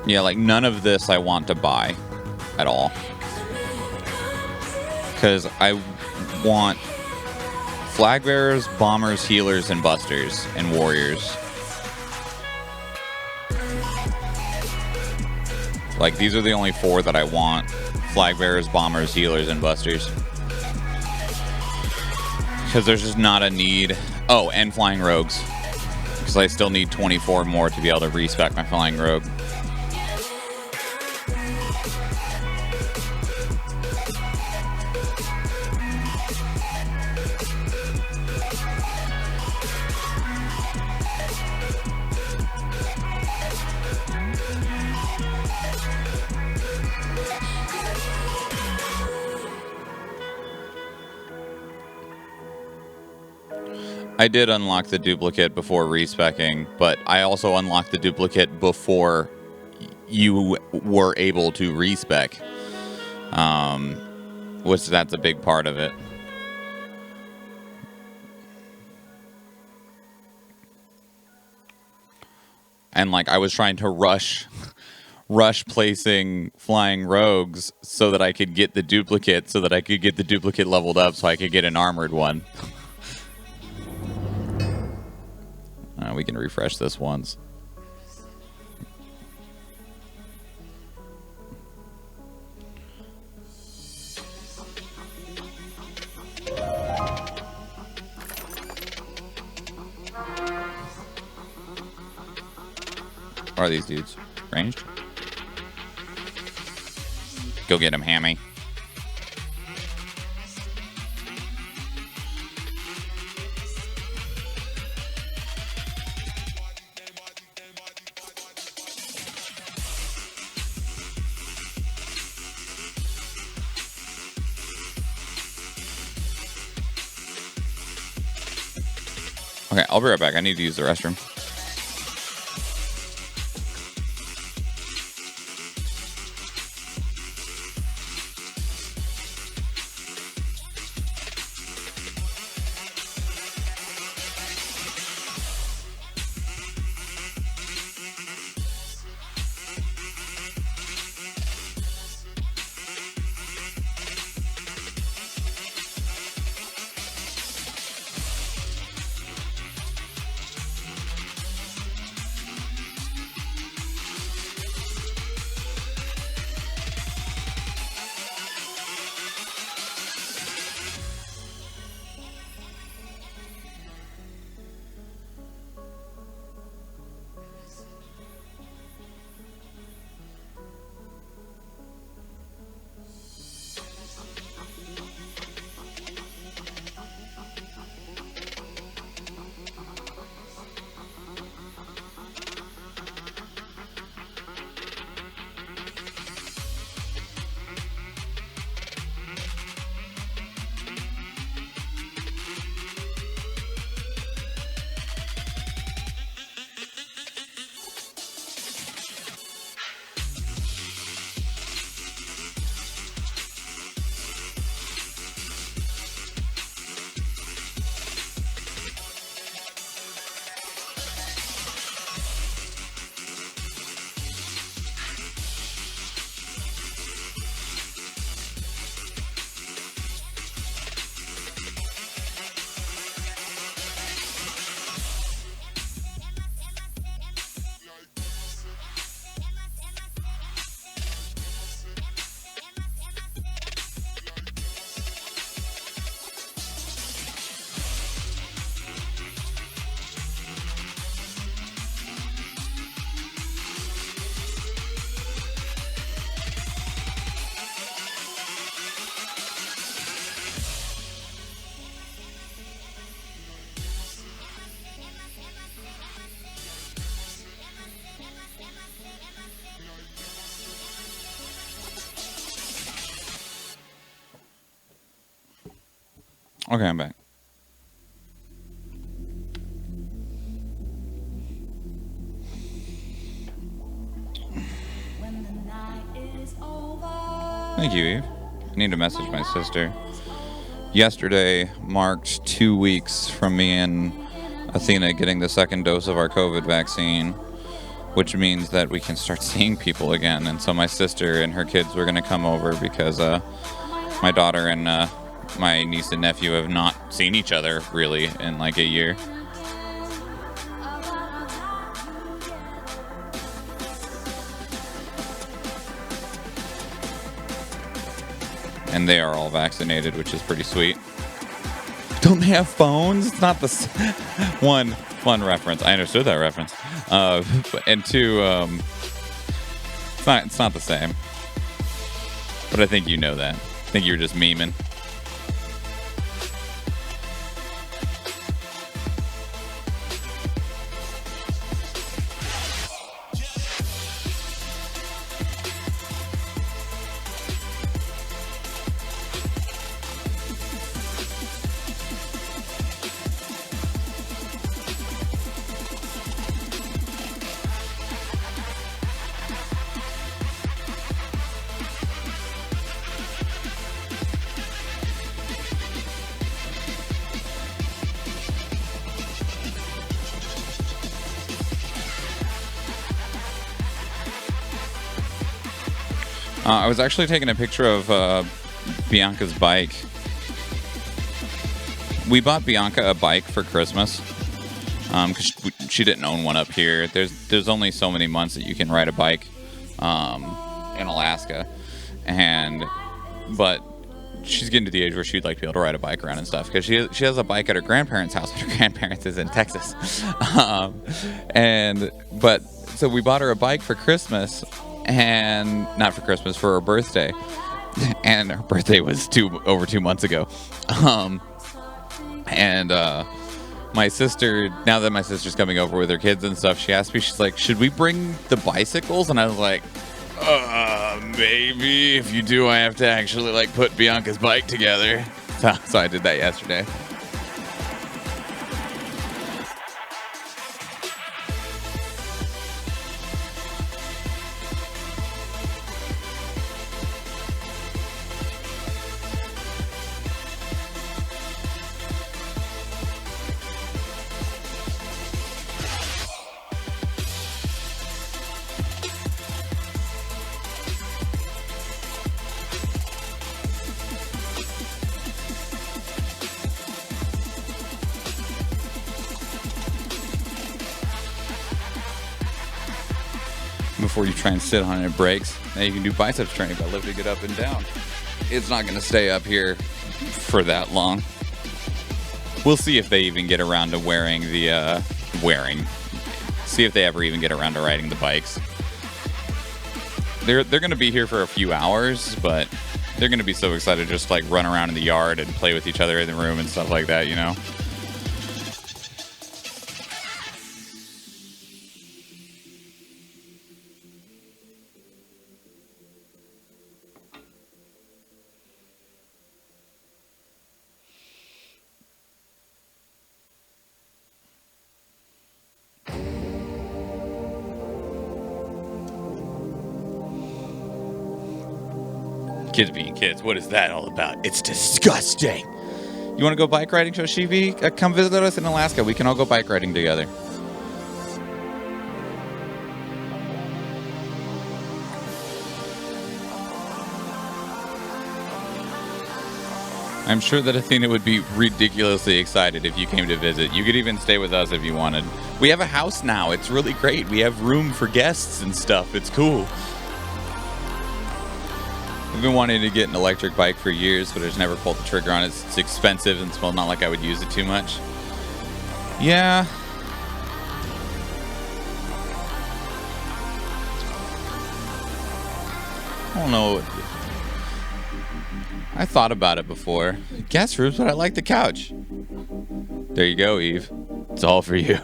Yeah, like none of this I want to buy at all. Because I want flag bearers, bombers, healers, and busters, and warriors. Like, these are the only 4 that I want. Flag bearers, bombers, healers, and busters. Because there's just not a need. Oh, and flying rogues. Because I still need 24 more to be able to respec my flying rogue. I did unlock the duplicate before respecking, but I also unlocked the duplicate before you were able to respec, which that's a big part of it. And like I was trying to rush placing flying rogues so that I could get the duplicate, so that I could get the duplicate leveled up, so I could get an armored one. We can refresh this once. What are these dudes? Ranged? Go get him, Hammy. Okay, I'll be right back. I need to use the restroom. Okay, I'm back. Thank you, Eve. I need to message my sister. Yesterday marked 2 weeks from me and Athena getting the second dose of our COVID vaccine, which means that we can start seeing people again. And so my sister and her kids were going to come over because my daughter and my niece and nephew have not seen each other really in like a year. And they are all vaccinated, which is pretty sweet. Don't they have phones? It's not the one fun reference. I understood that reference. And two, it's not the same. But I think you know that. I think you're just memeing. I was actually taking a picture of Bianca's bike. We bought Bianca a bike for Christmas because she didn't own one up here. There's only so many months that you can ride a bike in Alaska, but she's getting to the age where she'd like to be able to ride a bike around and stuff because she has a bike at her grandparents' house. Her grandparents is in Texas, so we bought her a bike for Christmas. And not for Christmas, for her birthday, and her birthday was over 2 months ago. My sister, now that my sister's coming over with her kids and stuff, she asked me, she's like, should we bring the bicycles? And I was like, maybe. If you do, I have to actually like put Bianca's bike together. So I did that yesterday. Before you try and sit on it, it breaks. Now you can do biceps training by lifting it up and down. It's not going to stay up here for that long. We'll see if they even get around to see if they ever even get around to riding the bikes. They're going to be here for a few hours, but they're going to be so excited to just like run around in the yard and play with each other in the room and stuff like that, you know? Kids being kids, what is that all about? It's disgusting. You want to go bike riding, Shoshivi? Come visit us in Alaska. We can all go bike riding together. I'm sure that Athena would be ridiculously excited if you came to visit. You could even stay with us if you wanted. We have a house now. It's really great. We have room for guests and stuff. It's cool. I've been wanting to get an electric bike for years, but I just never pulled the trigger on it. It's expensive and it's not like I would use it too much. Yeah. I don't know. I thought about it before. Guest rooms, but I like the couch. There you go, Eve. It's all for you.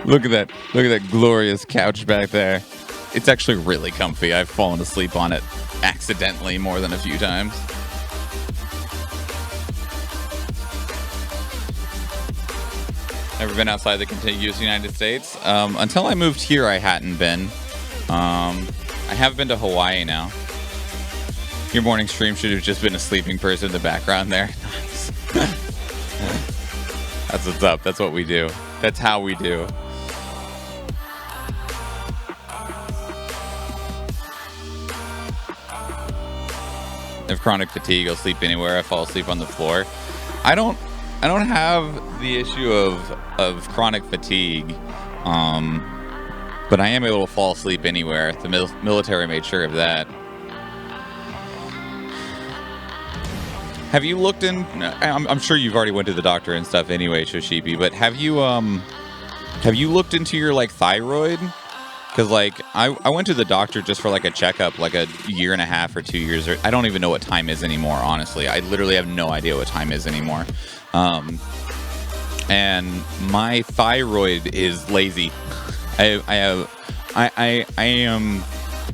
Look at that. Look at that glorious couch back there. It's actually really comfy. I've fallen asleep on it accidentally more than a few times. Never been outside the contiguous United States. Until I moved here, I hadn't been. I have been to Hawaii now. Your morning stream should have just been a sleeping person in the background there. Nice. That's what's up. That's what we do. That's how we do. If chronic fatigue, I'll sleep anywhere. I fall asleep on the floor. I don't have the issue of chronic fatigue, but I am able to fall asleep anywhere. The military made sure of that. Have you looked in? I'm sure you've already went to the doctor and stuff anyway, Shoshipi. But have you looked into your like thyroid? Because like I went to the doctor just for like a checkup like a year and a half or 2 years. I don't even know what time is anymore. Honestly, I literally have no idea what time is anymore. And my thyroid is lazy. I am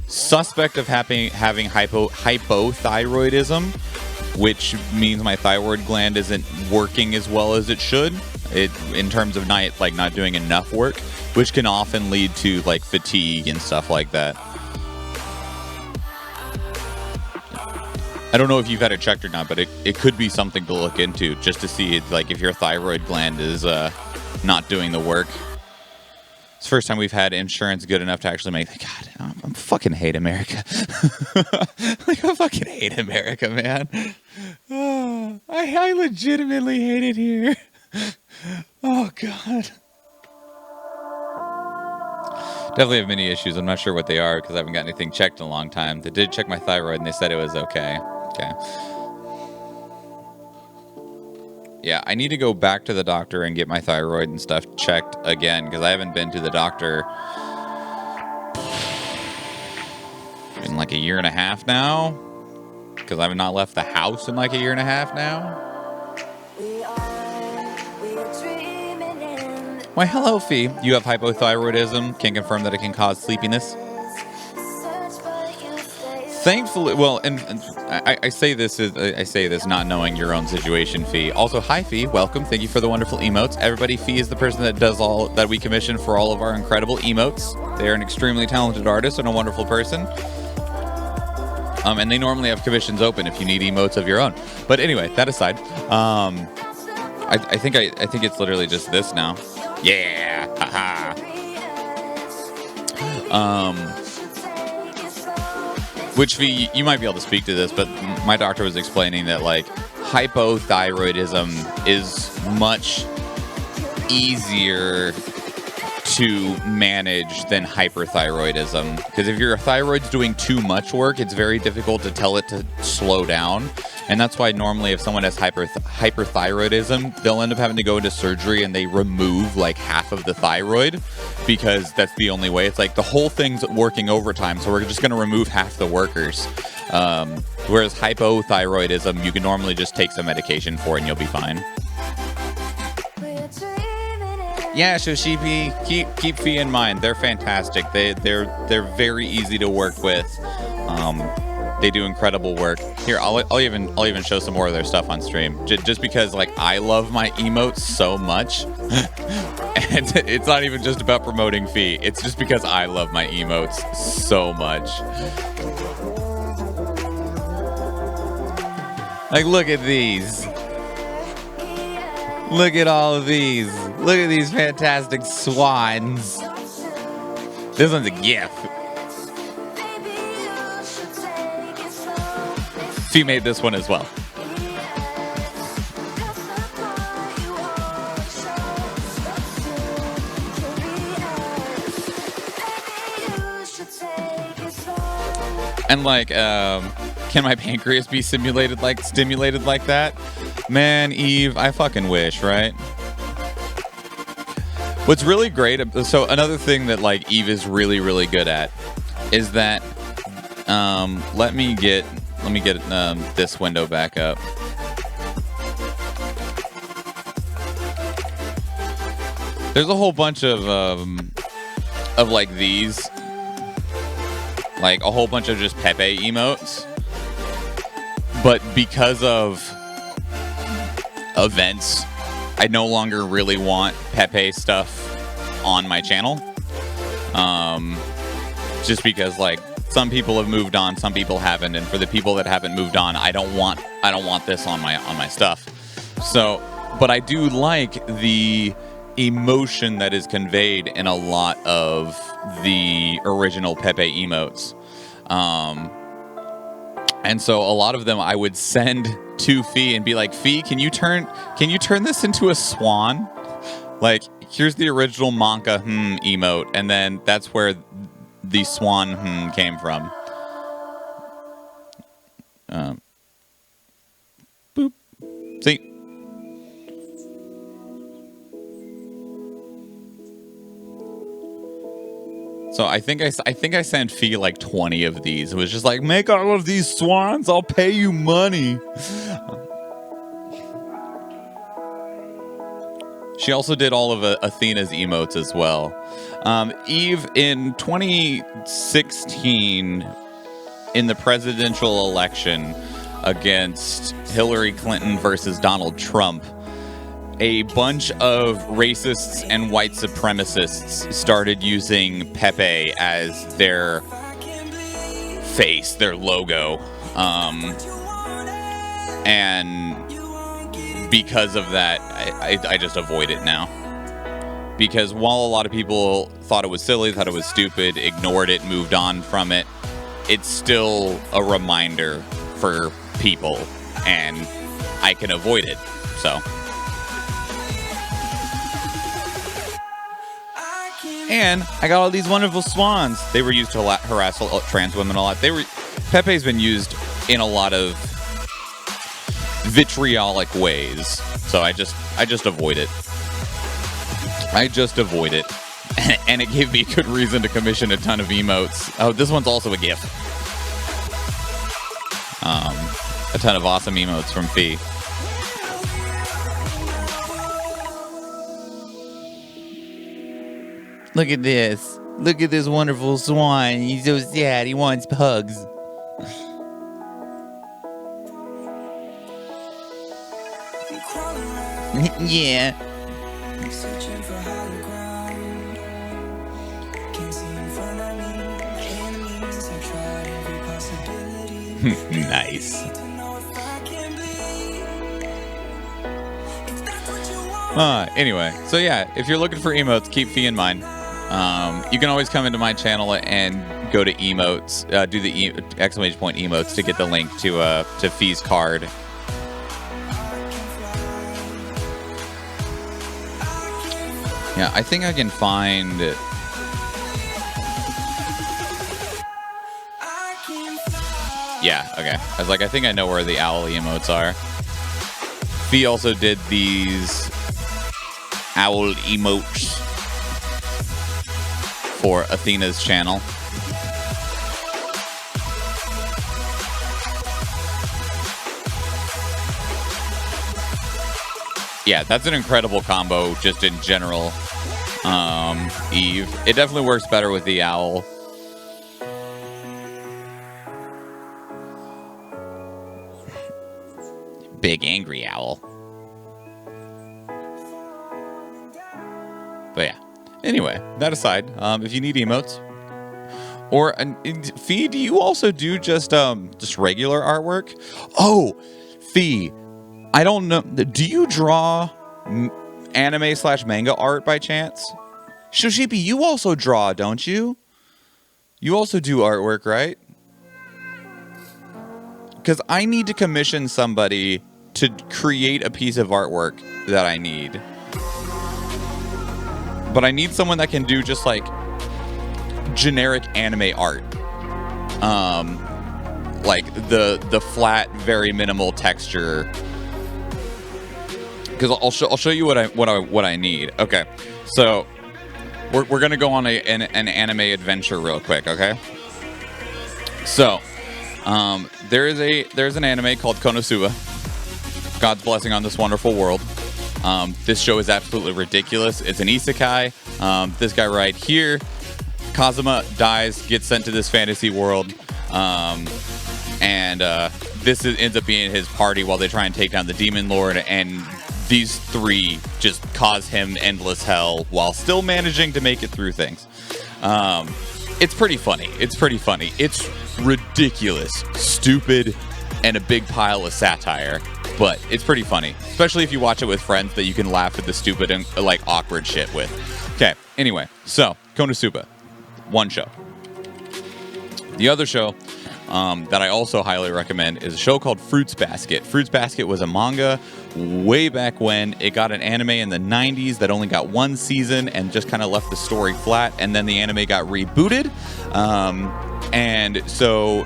suspect of having hypothyroidism, which means my thyroid gland isn't working as well as it should. In terms of not doing enough work, which can often lead to like fatigue and stuff like that. I don't know if you've had it checked or not, but it could be something to look into just to see like if your thyroid gland is not doing the work. It's the first time we've had insurance good enough to actually make. God, I fucking hate America. Like I fucking hate America, man. Oh, I legitimately hate it here. Oh God. Definitely have many issues. I'm not sure what they are because I haven't got anything checked in a long time. They did check my thyroid and they said it was okay. Okay. Yeah, I need to go back to the doctor and get my thyroid and stuff checked again because I haven't been to the doctor in like a year and a half now. Because I've not left the house in like a year and a half now. Why, hello, Fee. You have hypothyroidism. Can confirm that it can cause sleepiness. Thankfully, well, and I say this not knowing your own situation, Fee. Also, hi, Fee. Welcome. Thank you for the wonderful emotes. Everybody, Fee is the person that does all that we commission for all of our incredible emotes. They are an extremely talented artist and a wonderful person. And they normally have commissions open if you need emotes of your own. But anyway, that aside, I think it's literally just this now. Yeah, haha. Which you might be able to speak to this, but my doctor was explaining that like hypothyroidism is much easier to manage than hyperthyroidism, because if your thyroid's doing too much work, it's very difficult to tell it to slow down. And that's why normally if someone has hyperthyroidism, they'll end up having to go into surgery and they remove like half of the thyroid because that's the only way. It's like the whole thing's working overtime, so we're just going to remove half the workers. Whereas hypothyroidism, you can normally just take some medication for it and you'll be fine. Yeah, Shoshipi, keep Fee in mind. They're fantastic. They're very easy to work with. They do incredible work. Here, I'll even show some more of their stuff on stream. Just because like I love my emotes so much. And it's not even just about promoting Fee. It's just because I love my emotes so much. Like, look at these. Look at all of these. Look at these fantastic swans. This one's a GIF. Fee made this one as well. And like, can my pancreas be stimulated like that? Man, Eve, I fucking wish, right? What's really great, so another thing that like Eve is really, really good at is that, let me get this window back up. There's a whole bunch of like these, like a whole bunch of just Pepe emotes, but because of events I no longer really want Pepe stuff on my channel. Just because like some people have moved on, some people haven't, and for the people that haven't moved on, I don't want this on my stuff. So, but I do like the emotion that is conveyed in a lot of the original Pepe emotes. And so a lot of them I would send to Fee and be like, Fee, can you turn this into a swan? Like, here's the original Monka emote, and then that's where the swan came from. Boop. See? So I think I sent Fee like 20 of these. It was just like, make all of these swans, I'll pay you money. She also did all of Athena's emotes as well. Eve, in 2016, in the presidential election against Hillary Clinton versus Donald Trump, a bunch of racists and white supremacists started using Pepe as their face, their logo. And because of that, I just avoid it now. Because while a lot of people thought it was silly, thought it was stupid, ignored it, moved on from it, it's still a reminder for people, and I can avoid it. So. And I got all these wonderful swans. They were used to harass trans women a lot. Pepe's been used in a lot of vitriolic ways. So I just avoid it. I just avoid it. And it gave me good reason to commission a ton of emotes. Oh, this one's also a GIF. A ton of awesome emotes from Fee. Look at this. Look at this wonderful swan. He's so sad. He wants hugs. Yeah. Nice. Anyway, so yeah, if you're looking for emotes, keep Fee in mind. You can always come into my channel and go to emotes, do the exclamation point emotes to get the link to Fee's card. Yeah, I think I can find. Yeah, okay. I was like, I think I know where the owl emotes are. Fee also did these owl emotes for Athena's channel. Yeah, that's an incredible combo just in general, Eve. It definitely works better with the owl. Big angry owl. But yeah. Anyway, that aside, if you need emotes, or Fee, do you also do just regular artwork? Oh, Fee, I don't know. Do you draw anime/manga art by chance? Shoshipi, you also draw, don't you? You also do artwork, right? Because I need to commission somebody to create a piece of artwork that I need. But I need someone that can do just like generic anime art. Like the flat, very minimal texture. Because I'll show you what I need. Okay, so we're gonna go on an anime adventure real quick. Okay, so there's an anime called Konosuba. God's blessing on this wonderful world. This show is absolutely ridiculous. It's an isekai. This guy right here, Kazuma, dies, gets sent to this fantasy world, and this ends up being his party while they try and take down the demon lord. And these three just cause him endless hell while still managing to make it through things. It's pretty funny. It's ridiculous, stupid, and a big pile of satire, but it's pretty funny, especially if you watch it with friends that you can laugh at the stupid and like awkward shit with. Okay, anyway, so Konosuba, one show. The other show that I also highly recommend is a show called Fruits Basket. Fruits Basket was a manga way back when. It got an anime in the 90s that only got one season and just kind of left the story flat, and then the anime got rebooted. And so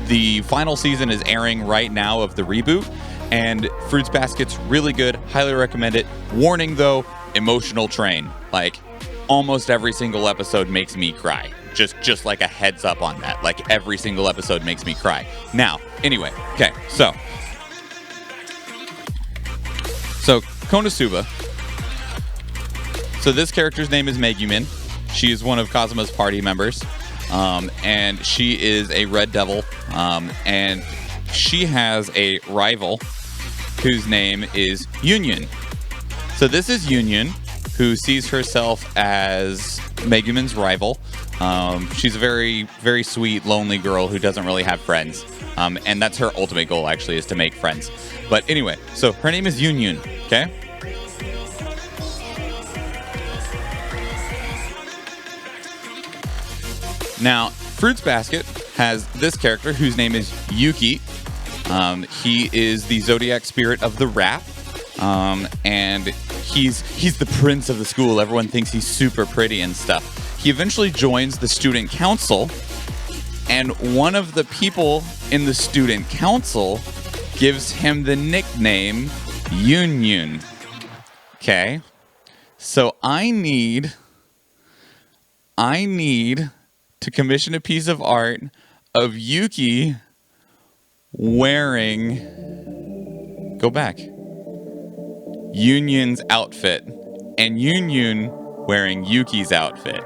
the final season is airing right now of the reboot, and Fruits Basket's really good. Highly recommend it. Warning though, emotional train. Like almost every single episode makes me cry. Just like a heads up on that. Like every single episode makes me cry. Now, anyway, okay, so Konosuba. So this character's name is Megumin. She is one of Kazuma's party members. And she is a red devil. And she has a rival whose name is Yunyun. So this is Yunyun, who sees herself as Megumin's rival. She's a very, very sweet, lonely girl who doesn't really have friends. And that's her ultimate goal, actually, is to make friends. But anyway, so her name is Yunyun, okay? Now, Fruits Basket has this character whose name is Yuki. He is the zodiac spirit of the rap. And he's the prince of the school. Everyone thinks he's super pretty and stuff. He eventually joins the student council, and one of the people in the student council gives him the nickname Yunyun. Okay, so I need to commission a piece of art of Yuki wearing, go back, Yunyun's outfit, and Yunyun wearing Yuki's outfit.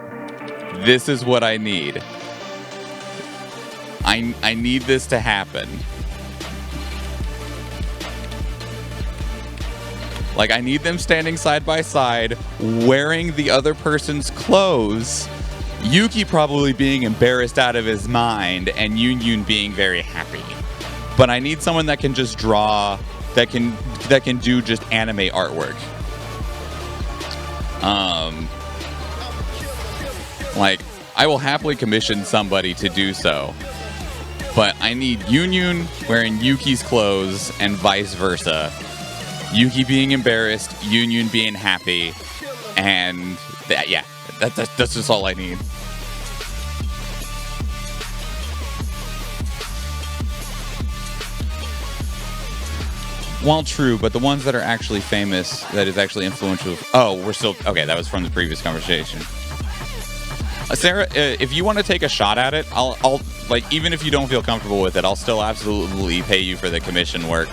This is what I need. I need this to happen. Like, I need them standing side by side, wearing the other person's clothes, Yuki probably being embarrassed out of his mind, and Yunyun being very happy. But I need someone that can just draw, that can do just anime artwork. Like, I will happily commission somebody to do so, but I need Yunyun wearing Yuki's clothes and vice versa. Yuki being embarrassed, Yunyun being happy, and that's just all I need. While true, but the ones that are actually famous, that is actually influential. Oh, we're still okay. That was from the previous conversation. Sarah, if you want to take a shot at it, I'll like, even if you don't feel comfortable with it, I'll still absolutely pay you for the commission work.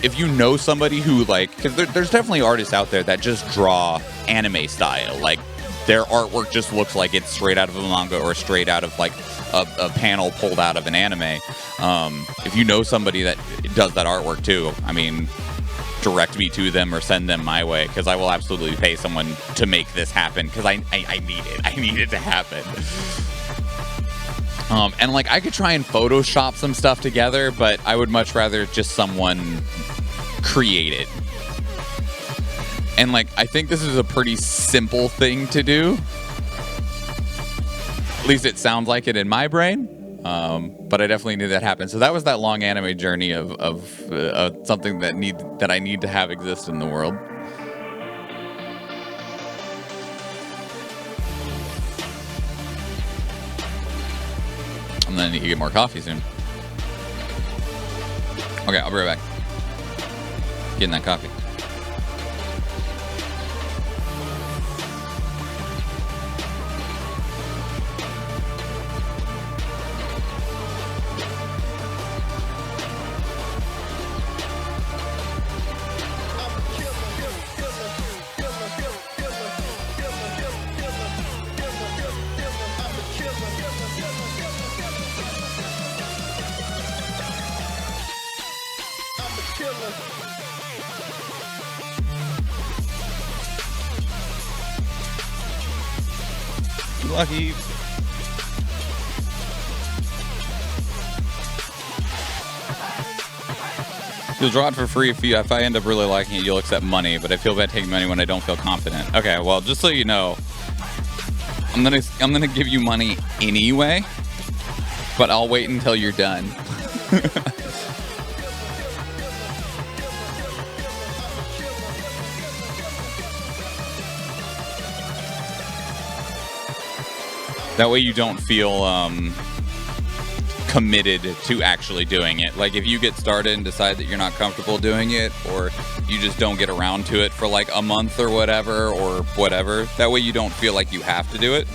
If you know somebody who, like, because there's definitely artists out there that just draw anime style, like their artwork just looks like it's straight out of a manga or straight out of like a panel pulled out of an anime. If you know somebody that does that artwork too, I mean, direct me to them or send them my way, because I will absolutely pay someone to make this happen, because I need it. I need it to happen. And like, I could try and Photoshop some stuff together, but I would much rather just someone create it. And like, I think this is a pretty simple thing to do. At least it sounds like it in my brain. But I definitely knew that happened. So that was that long anime journey of something that I need to have exist in the world. And then I need to get more coffee soon. Okay, I'll be right back. Getting that coffee. Lucky. You'll draw it for free if I end up really liking it, you'll accept money, but I feel bad taking money when I don't feel confident. Okay, well, just so you know, I'm gonna give you money anyway, but I'll wait until you're done. That way you don't feel committed to actually doing it. Like if you get started and decide that you're not comfortable doing it, or you just don't get around to it for like a month or whatever, that way you don't feel like you have to do it.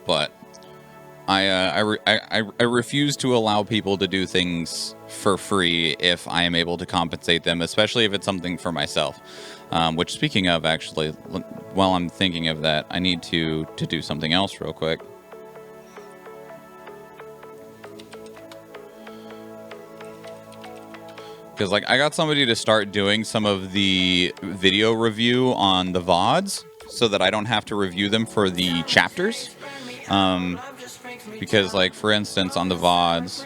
But I refuse to allow people to do things for free if I am able to compensate them, especially if it's something for myself. Which, speaking of, actually, while I'm thinking of that, I need to do something else real quick. Because, like, I got somebody to start doing some of the video review on the Vods so that I don't have to review them for the chapters. Because, like, for instance, on the Vods,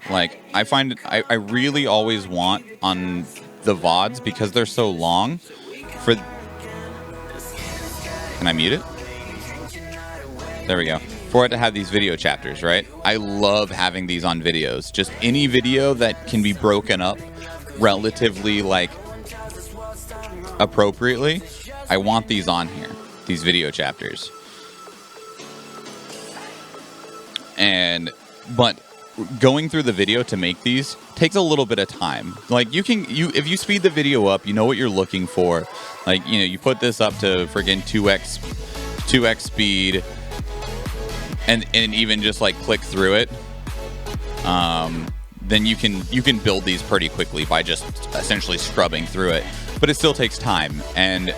like, I find I really always want on the Vods, because they're so long, for... Can I mute it? There we go. For it to have these video chapters, right? I love having these on videos. Just any video that can be broken up relatively, like, appropriately. I want these on here. These video chapters. But going through the video to make these takes a little bit of time. Like if you speed the video up, you know what you're looking for. Like, you know, you put this up to friggin' 2x speed, and even just like click through it. Then you can build these pretty quickly by just essentially scrubbing through it. But it still takes time, and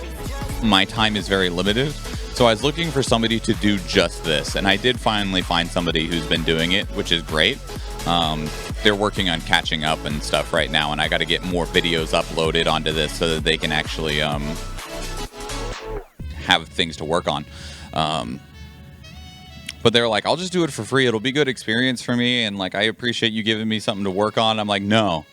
my time is very limited. So I was looking for somebody to do just this, and I did finally find somebody who's been doing it, which is great. They're working on catching up and stuff right now, and I got to get more videos uploaded onto this so that they can actually have things to work on. But they're like, I'll just do it for free. It'll be good experience for me, and like, I appreciate you giving me something to work on. I'm like, no,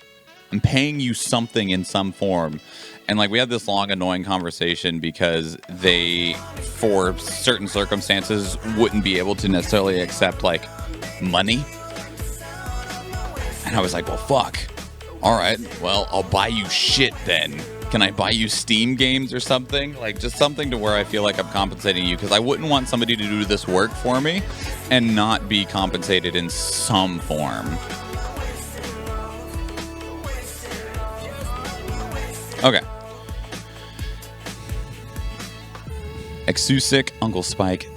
I'm paying you something in some form. And like, we had this long, annoying conversation because they, for certain circumstances, wouldn't be able to necessarily accept like money. And I was like, well, fuck. All right, well, I'll buy you shit then. Can I buy you Steam games or something? Like, just something to where I feel like I'm compensating you, because I wouldn't want somebody to do this work for me and not be compensated in some form. Okay. Exusik, Uncle Spike,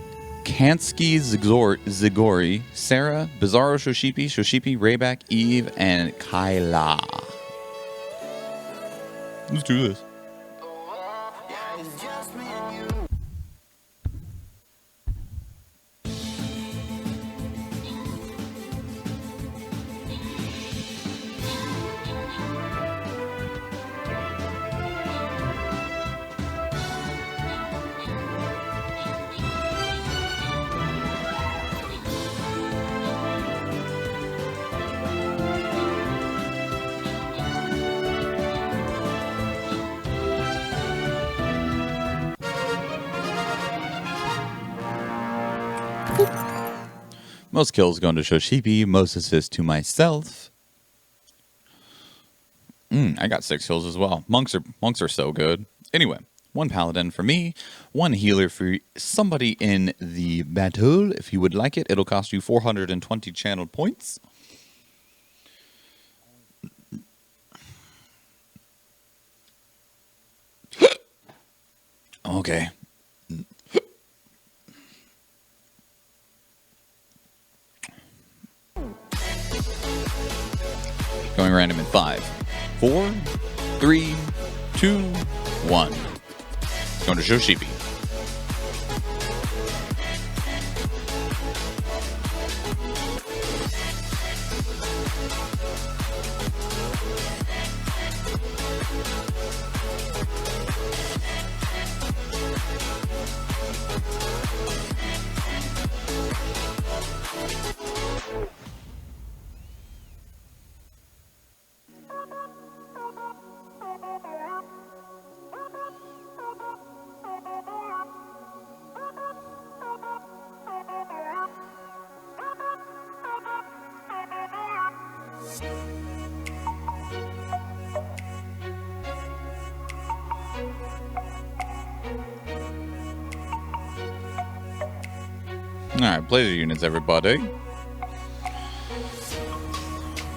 Kansky, Zigori, Sarah, Bizarro, Shoshipi, Rayback, Eve, and Kyla. Let's do this. Most kills going to Shoshipi, most assists to myself. I got 6 kills as well. Monks are so good. Anyway, 1 paladin for me, 1 healer for somebody in the battle. If you would like it, it'll cost you 420 channel points. Okay. Going random in 5, 4, 3, 2, 1. Going to Shoshibi. Alright, pleasure units, everybody.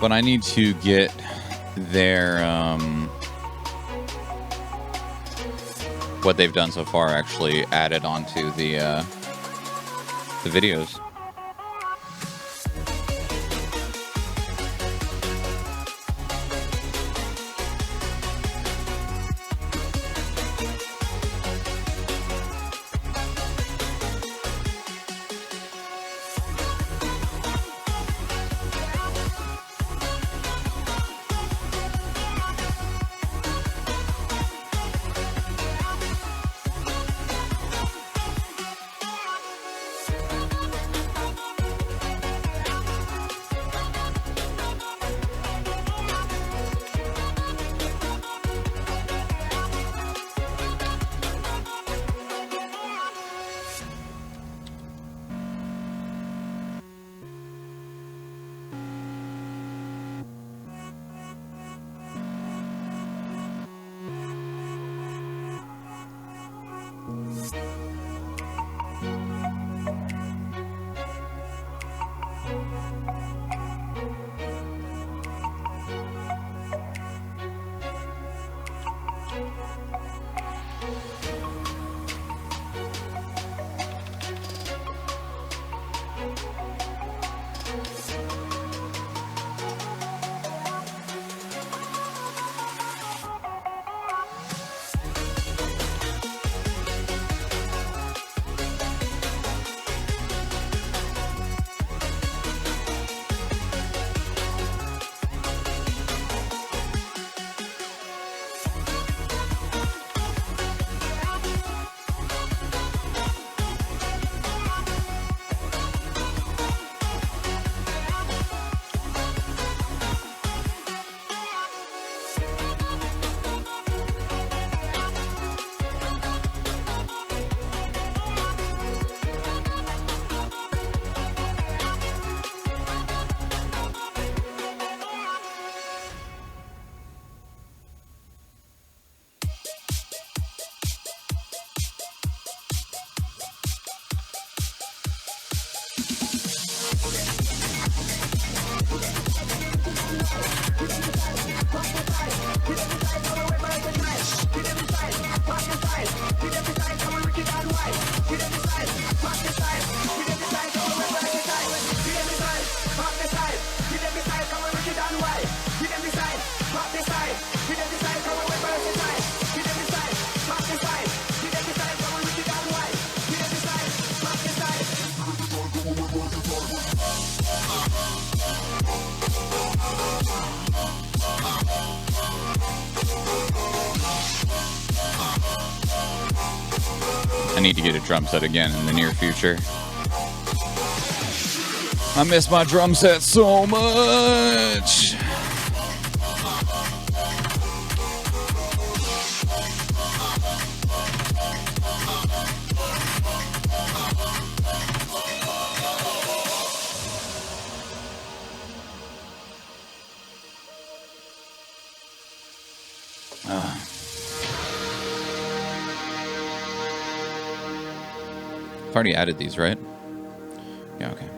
But I need to get their, what they've done so far actually added onto the videos. I need to get a drum set again in the near future. I miss my drum set so much. I've already added these, right? Yeah, okay.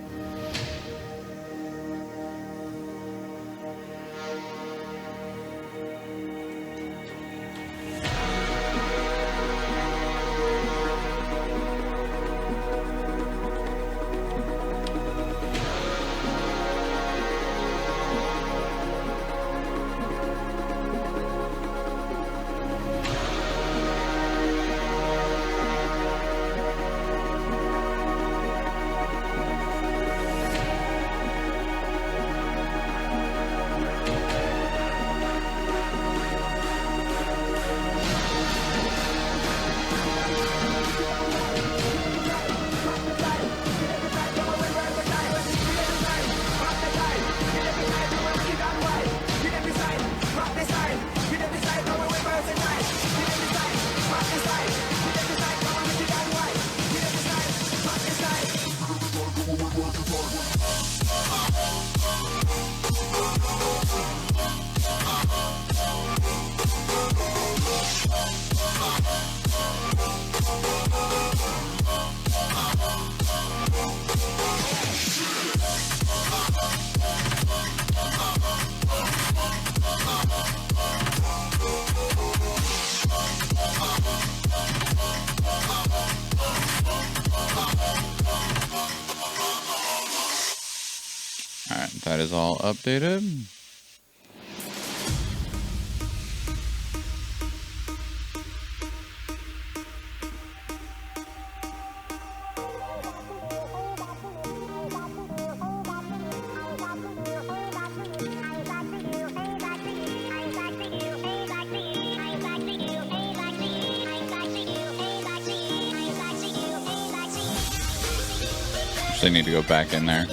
side is all updated. Actually need to go back in there.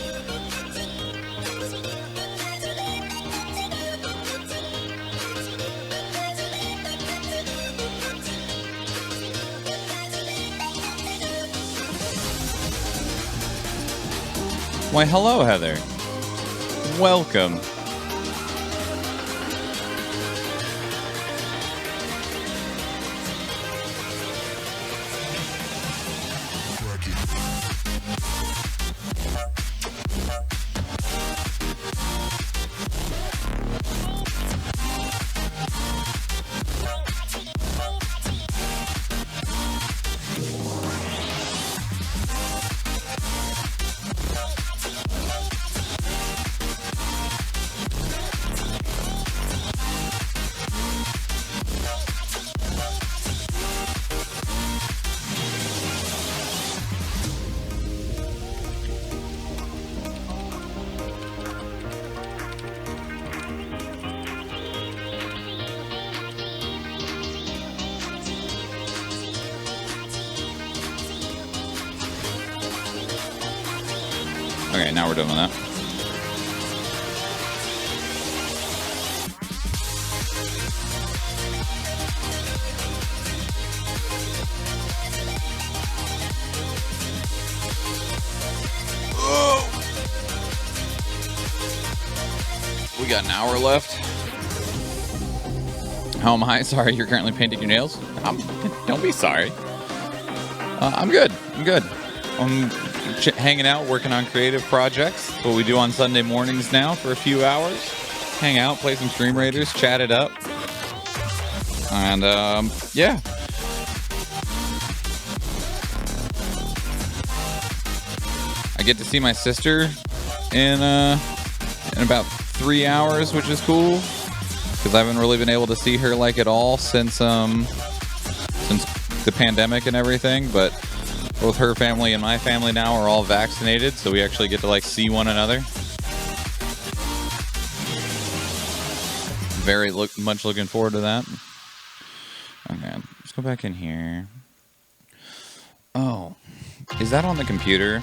Why, hello, Heather. Welcome. Okay, now we're doing that. Oh! We got an hour left. How am I? Sorry, you're currently painting your nails? Don't be sorry. I'm good. I'm good. I'm hanging out, working on creative projects. That's what we do on Sunday mornings now for a few hours. Hang out, play some Stream Raiders, chat it up. And, yeah. I get to see my sister in about 3 hours, which is cool. Because I haven't really been able to see her like at all since the pandemic and everything, but both her family and my family now are all vaccinated, so we actually get to like see one another. Very much looking forward to that. Okay, let's go back in here. Oh, is that on the computer?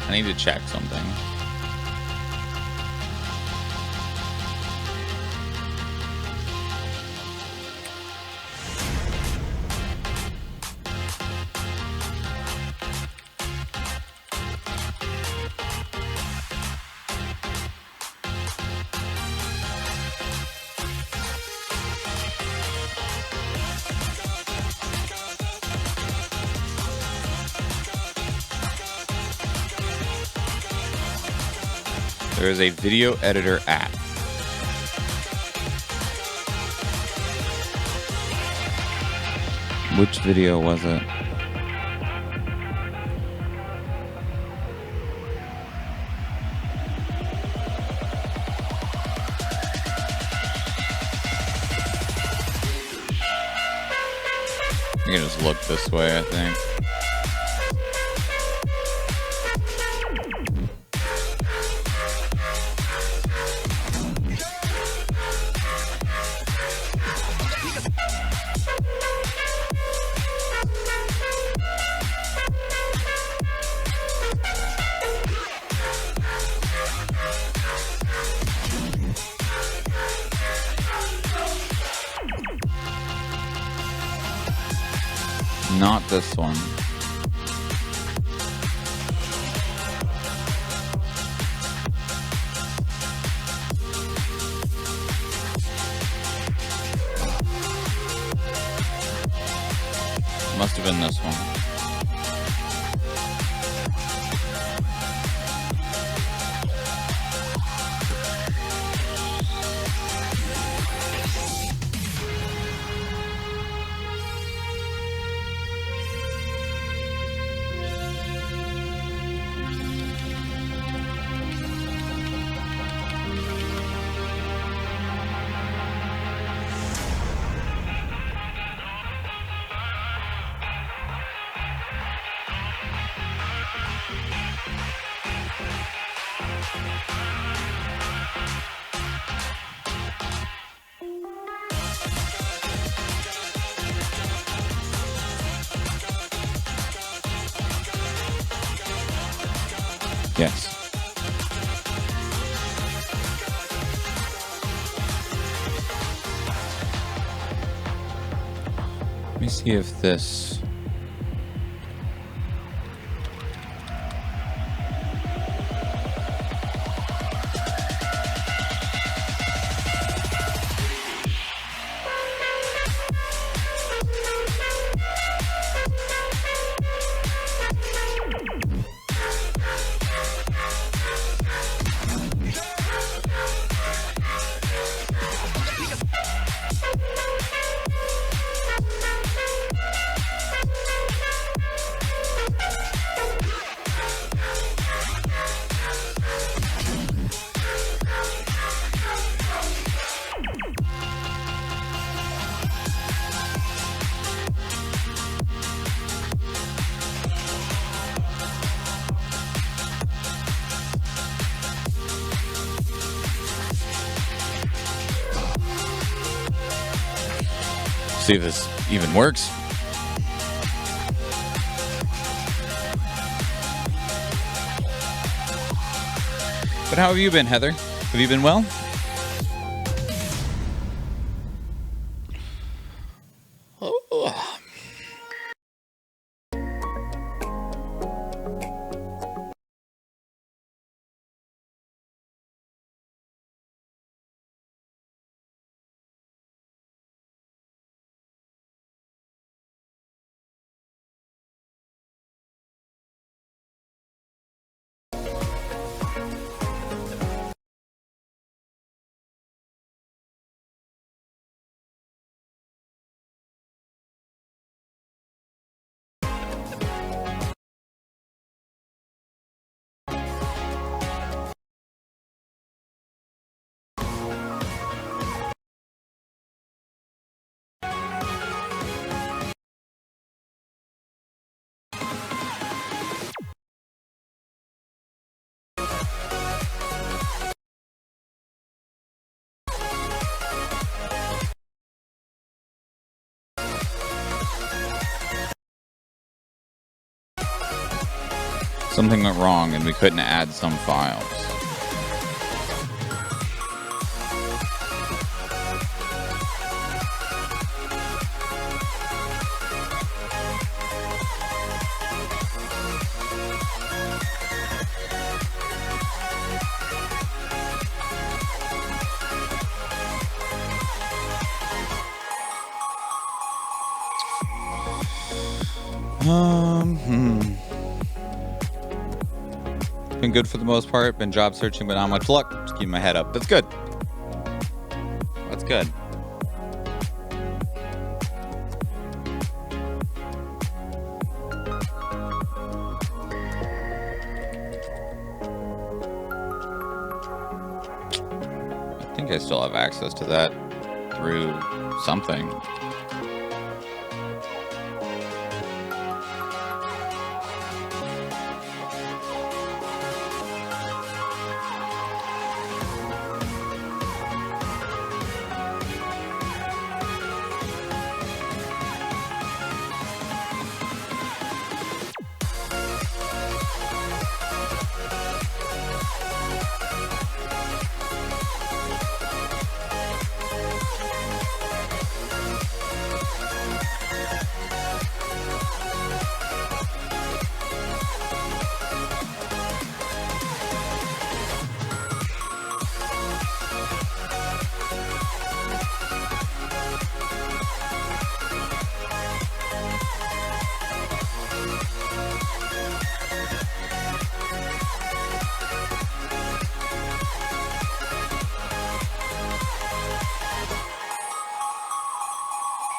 I need to check something. There is a video editor app. Which video was it? You can just look this way, I think. Not this one. Must have been this one. Yes. Let me see if this... See if this even works. But how have you been, Heather? Have you been well? Something went wrong and we couldn't add some files. Been good for the most part. Been job searching, but not much luck. Just keeping my head up. That's good. That's good. I think I still have access to that through something.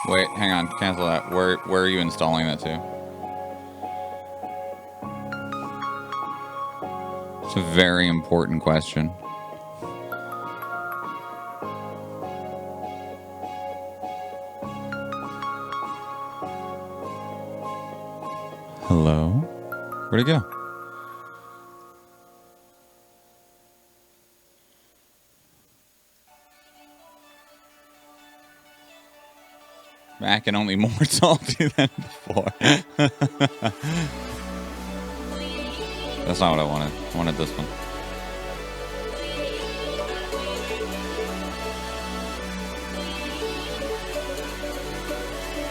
Wait, hang on. Cancel that. Where are you installing that to? It's a very important question. Hello? Where'd it go? Back and only more salty than before. That's not what I wanted. I wanted this one.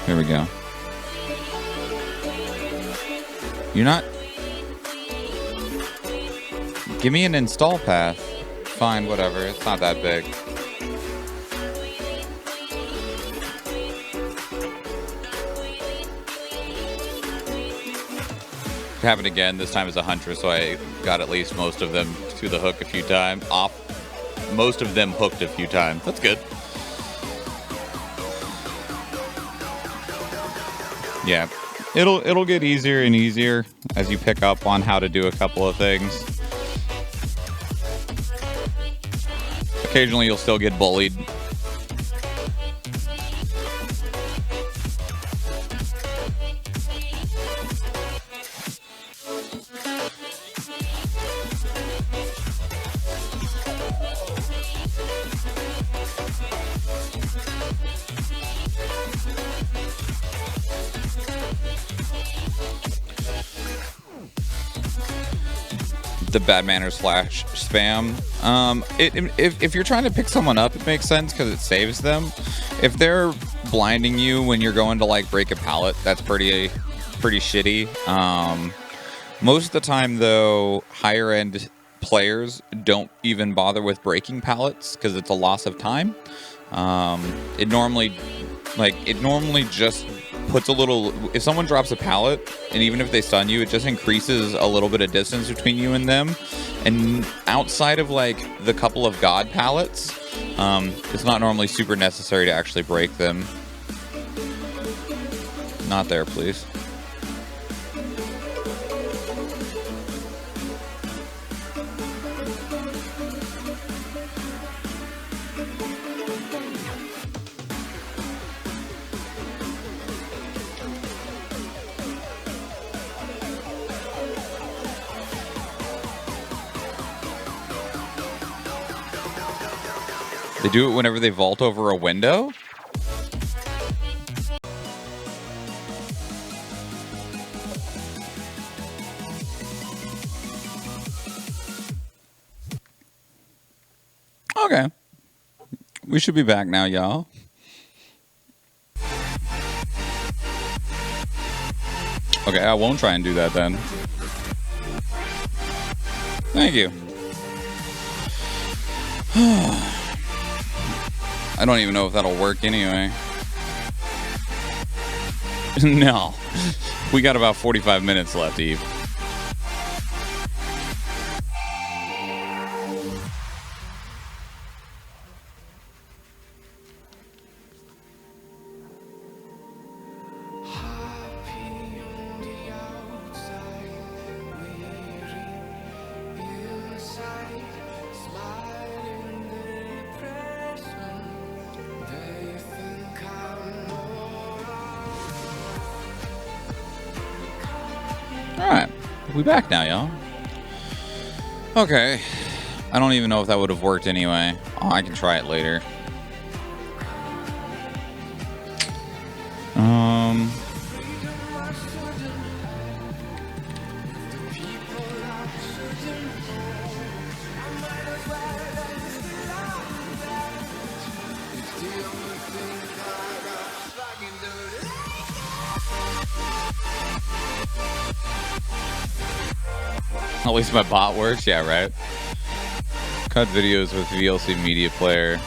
Here we go. You're not... Give me an install path. Fine, whatever. It's not that big. It happened again. This time as a hunter, so I got at least most of them through the hook a few times. Most of them hooked a few times. That's good. Yeah, it'll get easier and easier as you pick up on how to do a couple of things. Occasionally you'll still get bullied. The bad manners / spam. If you're trying to pick someone up, it makes sense because it saves them. If they're blinding you when you're going to like break a pallet, that's pretty shitty. Most of the time, though, higher end players don't even bother with breaking pallets because it's a loss of time. It normally just puts a little... If someone drops a pallet, and even if they stun you, it just increases a little bit of distance between you and them. And outside of, like, the couple of god pallets, it's not normally super necessary to actually break them. Not there, please. They do it whenever they vault over a window? Okay. We should be back now, y'all. Okay, I won't try and do that then. Thank you. I don't even know if that'll work anyway. No. We got about 45 minutes left, Eve. Alright, we back now, y'all. Okay. I don't even know if that would have worked anyway. Oh, I can try it later. At least my bot works, yeah, right? Cut videos with VLC Media Player.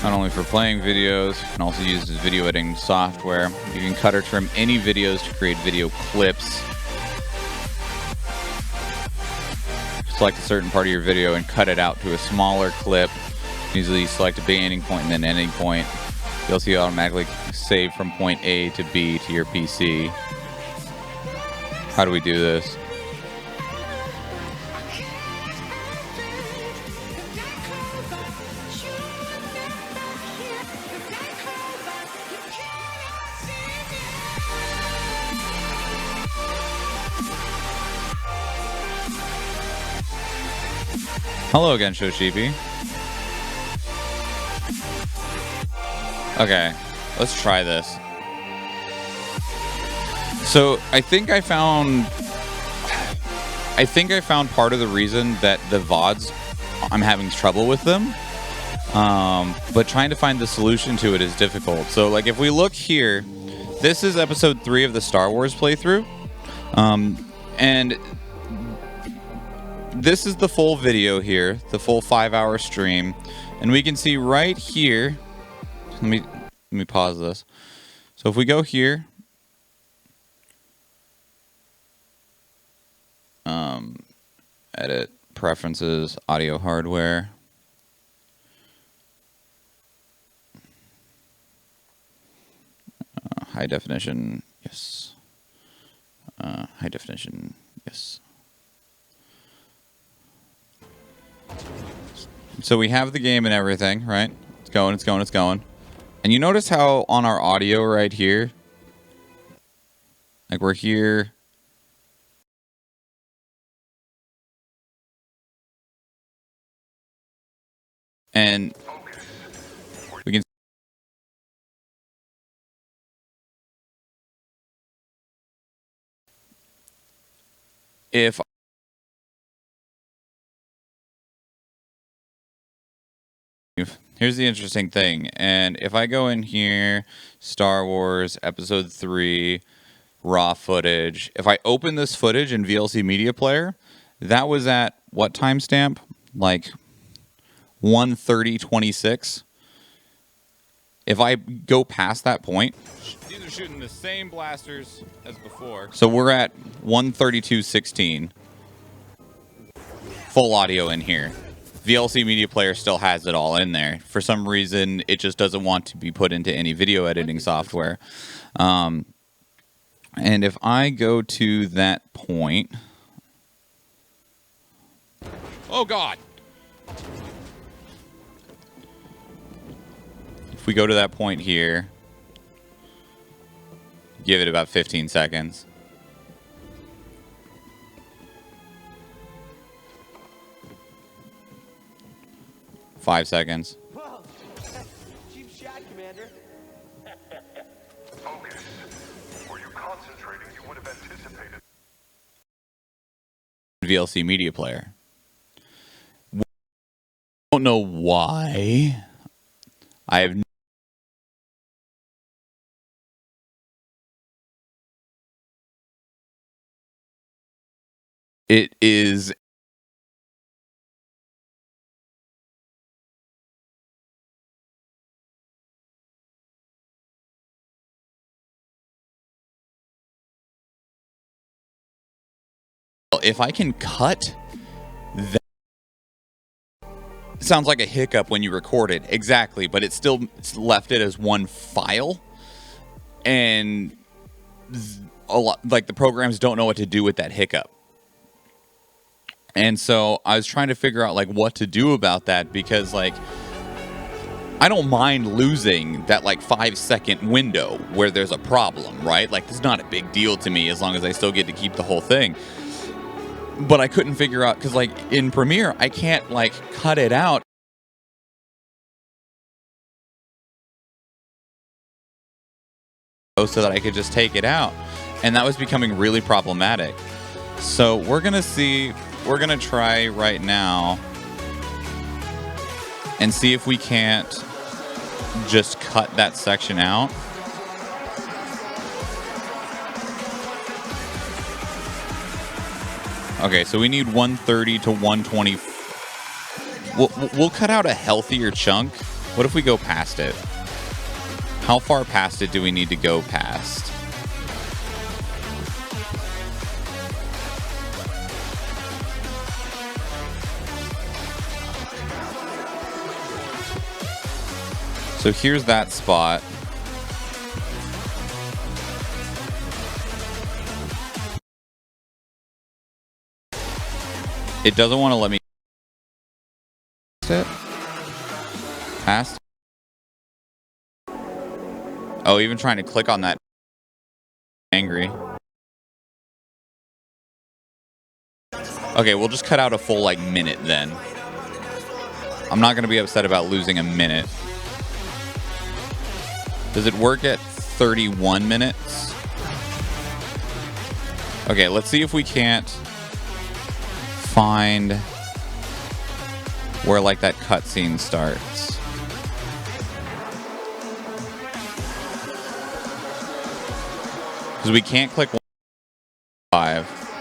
Not only for playing videos, you can also use this video editing software. You can cut or trim any videos to create video clips. Select a certain part of your video and cut it out to a smaller clip. Usually select a beginning point and then ending point. You'll see it automatically save from point A to B to your PC. How do we do this? Hello again, Shoshibi. Okay, let's try this. So, I think I found... I think I found part of the reason that the VODs, I'm having trouble with them. But trying to find the solution to it is difficult. So, like, if we look here, this is episode 3 of the Star Wars playthrough. And this is the full video here, the full 5-hour stream. And we can see right here, let me pause this. So if we go here, edit, preferences, audio hardware. High definition, yes. High definition, yes. So we have the game and everything, right? It's going, it's going, it's going. And you notice how on our audio right here, like we're here. And we can. If here's the interesting thing, and if I go in here, Star Wars Episode 3, raw footage, if I open this footage in VLC Media Player, that was at what timestamp? Like 1:30:26. If I go past that point, these are shooting the same blasters as before. So we're at 1:32:16. Full audio in here. VLC Media Player still has it all in there. For some reason, it just doesn't want to be put into any video editing software. And if I go to that point... Oh, God! If we go to that point here, give it about 15 seconds. Five seconds. Whoa! Cheap shot, Commander. Focus. Were you concentrating, you would have anticipated. VLC Media Player. I don't know why. I have it is if I can cut that. It sounds like a hiccup when you record it, exactly, but it's left it as one file, and a lot, like, the programs don't know what to do with that hiccup. And so I was trying to figure out, like, what to do about that, because, like, I don't mind losing that, like, 5-second window where there's a problem, right? Like, it's not a big deal to me as long as I still get to keep the whole thing. But I couldn't figure out, because, like, in Premiere, I can't, like, cut it out. So that I could just take it out. And that was becoming really problematic. So we're going to try right now and see if we can't just cut that section out. Okay, so we need 130 to 120. We'll cut out a healthier chunk. What if we go past it? How far past it do we need to go past? So here's that spot. It doesn't want to let me past. Oh, even trying to click on that. Angry. Okay, we'll just cut out a full, like, minute then. I'm not going to be upset about losing a minute. Does it work at 31 minutes? Okay, let's see if we can't find where like that cutscene starts. Because we can't click 5.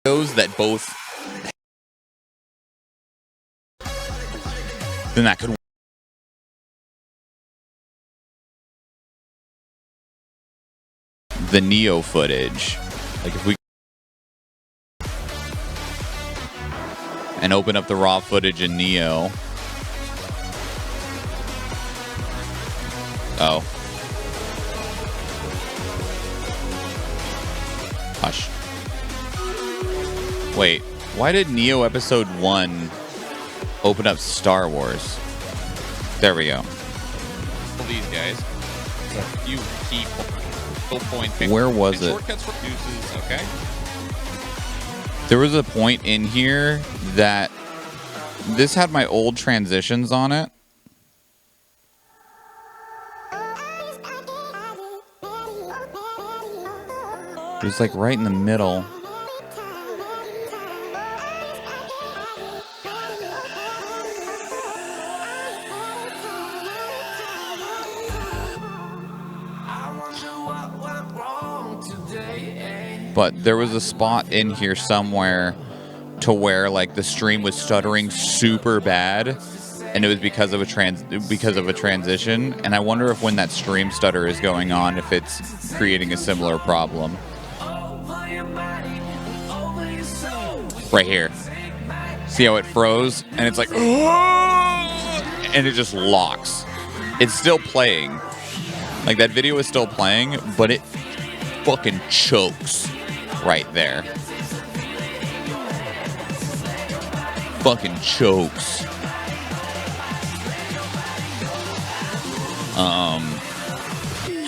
Those that both, then that could the Neo footage. Like if we and open up the raw footage in Neo. Oh. Hush. Wait, why did Neo Episode 1 open up Star Wars? There we go. These guys. A few key point. Where was it? Shortcuts for uses, okay. There was a point in here that this had my old transitions on it. It was like right in the middle. But there was a spot in here somewhere to where like the stream was stuttering super bad, and it was because of a transition. And I wonder if when that stream stutter is going on, if it's creating a similar problem. Right here. See how it froze? And it's like, and it just locks. It's still playing. Like that video is still playing, but it fucking chokes right there. Fucking chokes.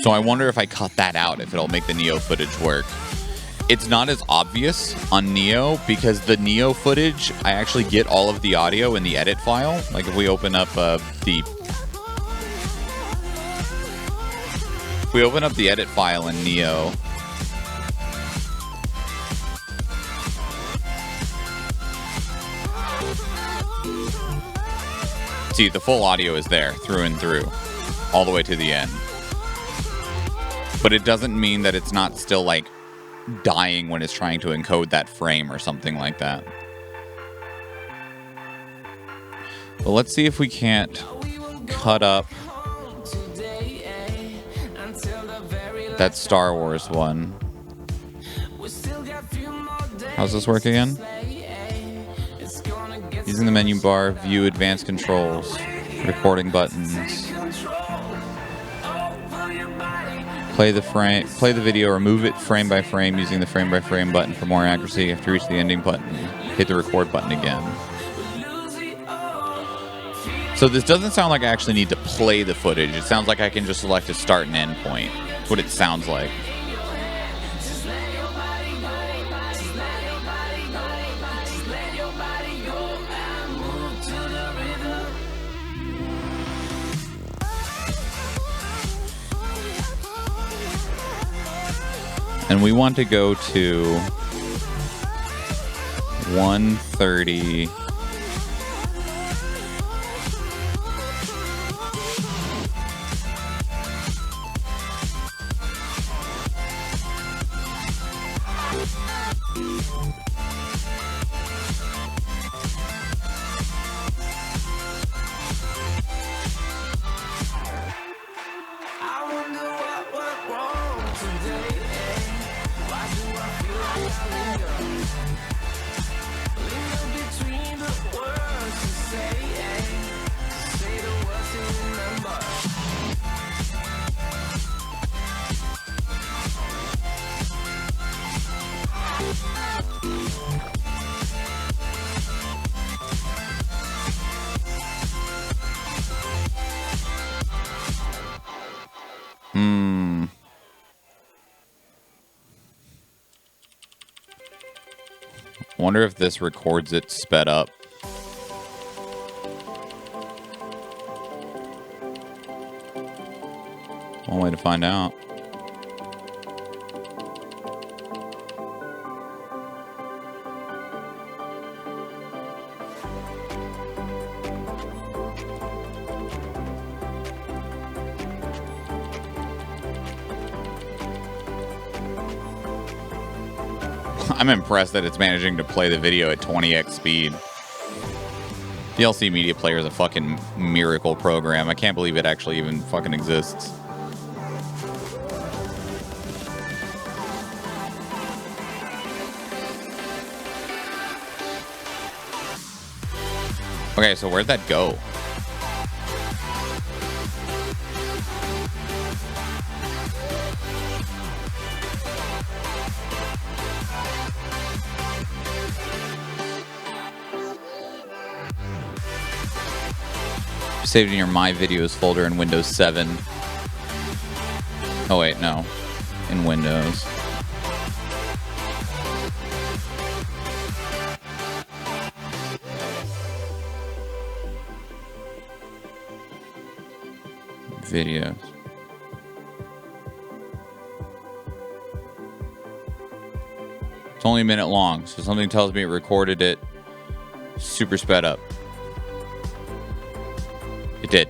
So I wonder if I cut that out, if it'll make the Neo footage work. It's not as obvious on Neo because the Neo footage, I actually get all of the audio in the edit file. Like if we open up the edit file in Neo, see the full audio is there through and through, all the way to the end. But it doesn't mean that it's not still like dying when it's trying to encode that frame or something like that. But let's see if we can't cut up that Star Wars one. How's this work again? Using the menu bar, view advanced controls, recording buttons. Play the video or move it frame by frame using the frame by frame button for more accuracy. After you reach the ending button, hit the record button again. So this doesn't sound like I actually need to play the footage. It sounds like I can just select a start and end point. That's what it sounds like. And we want to go to 130. Wonder if this records it sped up. One way to find out. I'm impressed that it's managing to play the video at 20x speed. VLC Media Player is a fucking miracle program. I can't believe it actually even fucking exists. Okay, so where'd that go? Saved in your My Videos folder in Windows 7. Oh wait, no. In Windows. Videos. It's only a minute long, so something tells me it recorded it super sped up. It did.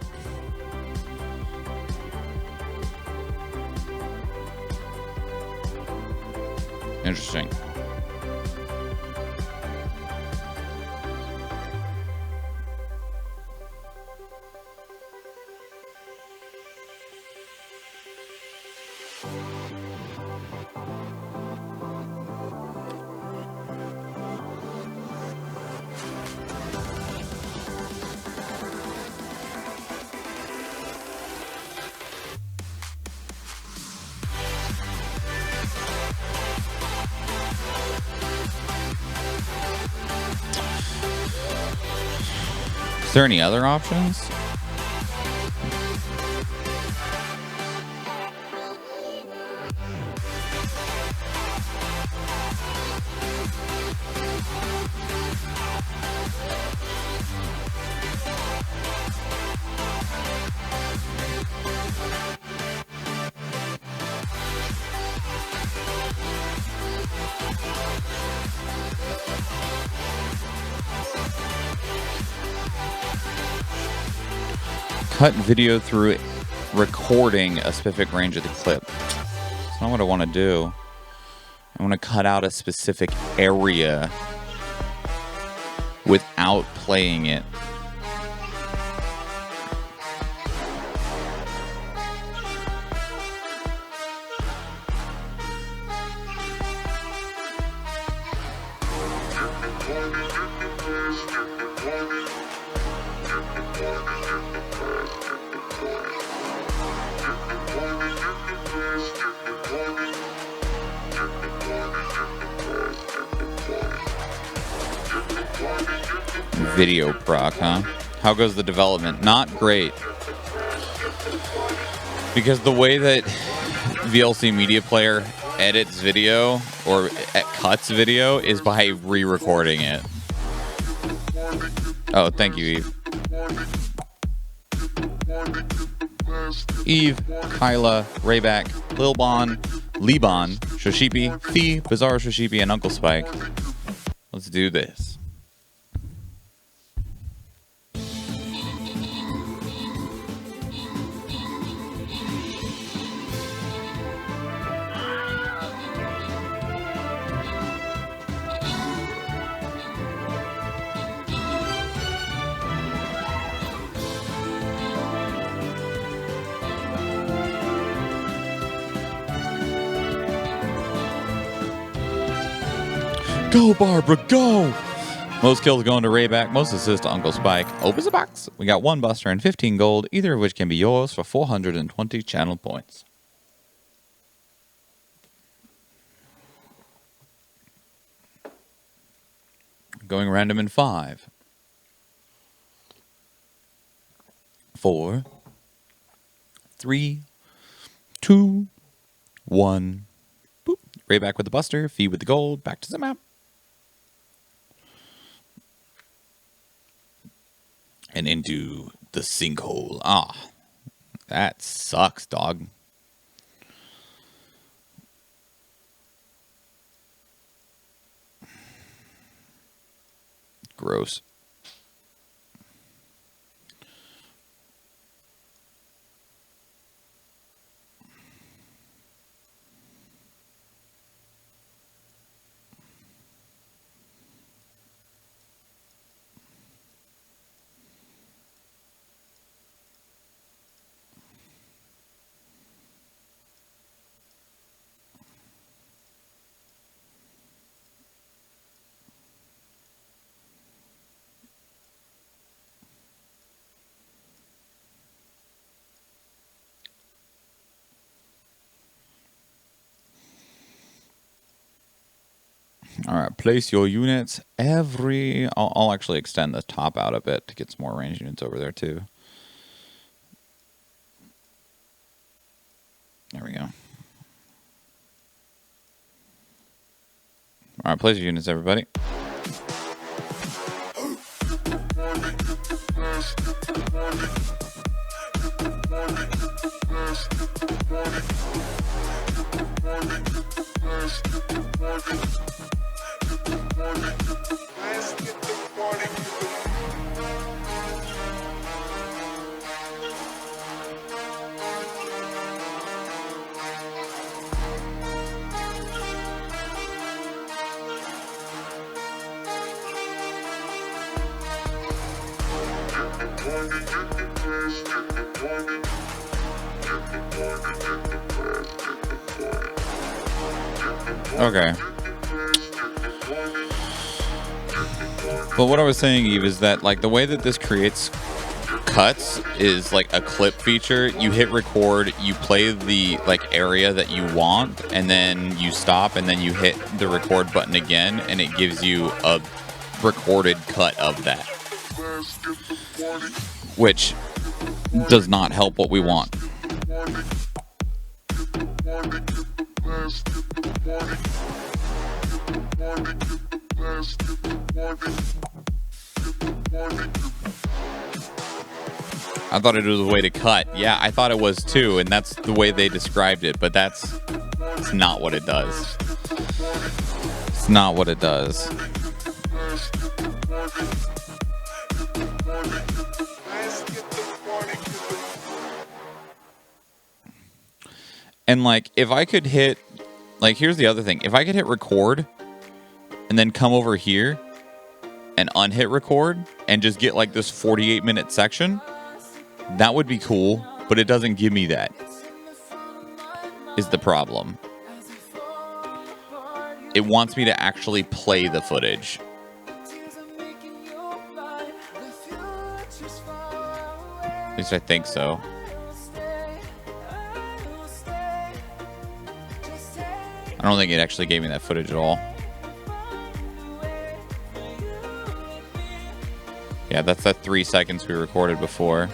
Interesting. Is there any other options? Cut video through recording a specific range of the clip. That's not what I want to do. I want to cut out a specific area without playing it. Video proc, huh? How goes the development? Not great. Because the way that VLC Media Player edits video or cuts video is by re-recording it. Oh, thank you, Eve. Eve, Kyla, Rayback, Lil Bon, Lebon, Shoshipi, Fee, Bizarre Shoshipi, and Uncle Spike. Let's do this. Go, Barbara, go! Most kills going to Rayback, most assists to Uncle Spike. Opens the box. We got 1 buster and 15 gold, either of which can be yours for 420 channel points. Going random in 5. 4. 3. 2. 1. Boop. Rayback with the buster, Fee with the gold, back to the map. And into the sinkhole. Ah, that sucks, dog. Gross. All right, place your units every... I'll actually extend the top out a bit to get some more range units over there, too. There we go. All right, place your units, everybody. Okay. But what I was saying, Eve, is that like the way that this creates cuts is like a clip feature. You hit record, you play the like area that you want, and then you stop, and then you hit the record button again, and it gives you a recorded cut of that, which does not help what we want. I thought it was a way to cut. Yeah, I thought it was too, and that's the way they described it, but it's not what it does. It's not what it does. And like, if I could hit, like, here's the other thing. If I could hit record and then come over here and unhit record and just get like this 48-minute section, that would be cool, but it doesn't give me that, is the problem. It wants me to actually play the footage. At least I think so. I don't think it actually gave me that footage at all. Yeah, that's that 3 seconds we recorded before.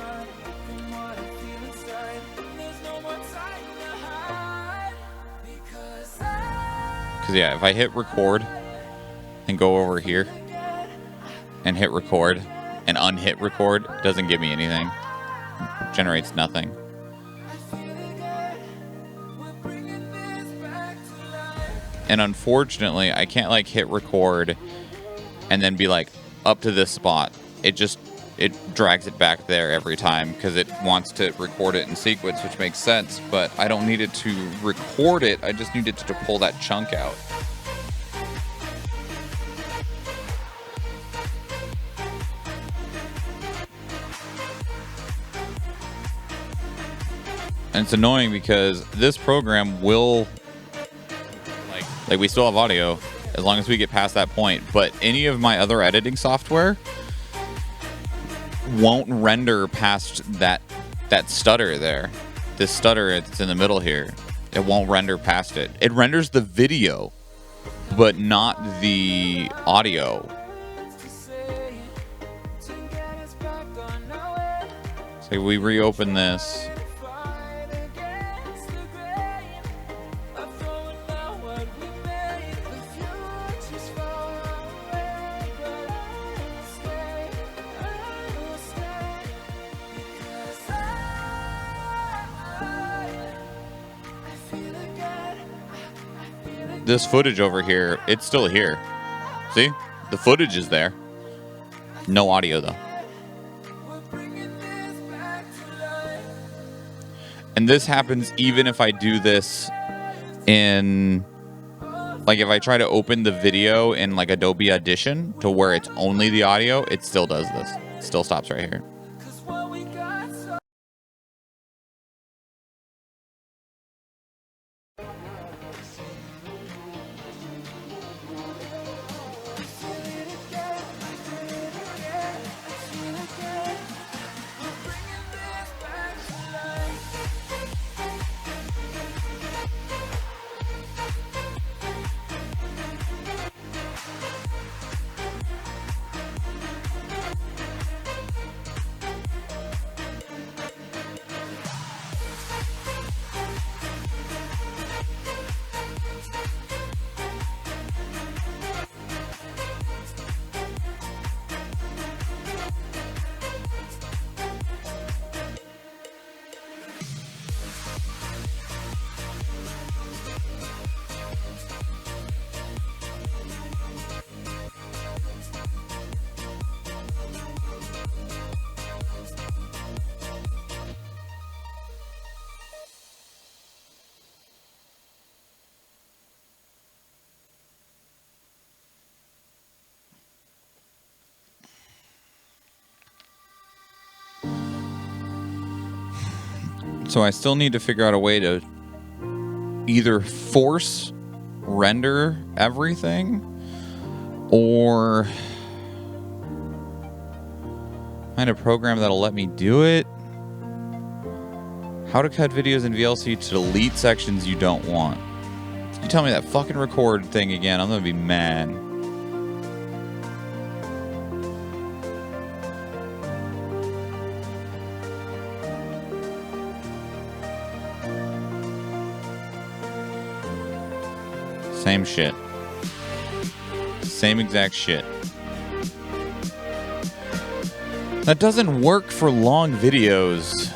Because, yeah, if I hit record and go over here and hit record and unhit record, it doesn't give me anything. It generates nothing. And unfortunately, I can't like hit record and then be like up to this spot. It drags it back there every time because it wants to record it in sequence, which makes sense, but I don't need it to record it. I just need it to pull that chunk out. And it's annoying because this program will, like we still have audio as long as we get past that point, but any of my other editing software won't render past that stutter there. This stutter that's in the middle here, it won't render past it. It renders the video, but not the audio. So we reopen this. This footage over here, it's still here. See? The footage is there. No audio, though. And this happens even if I do this in... Like, if I try to open the video in, like, Adobe Audition to where it's only the audio, it still does this. It still stops right here. So I still need to figure out a way to either force render everything or find a program that'll let me do it. How to cut videos in VLC to delete sections you don't want. You tell me that fucking record thing again, I'm gonna be mad. Same shit. Same exact shit. That doesn't work for long videos.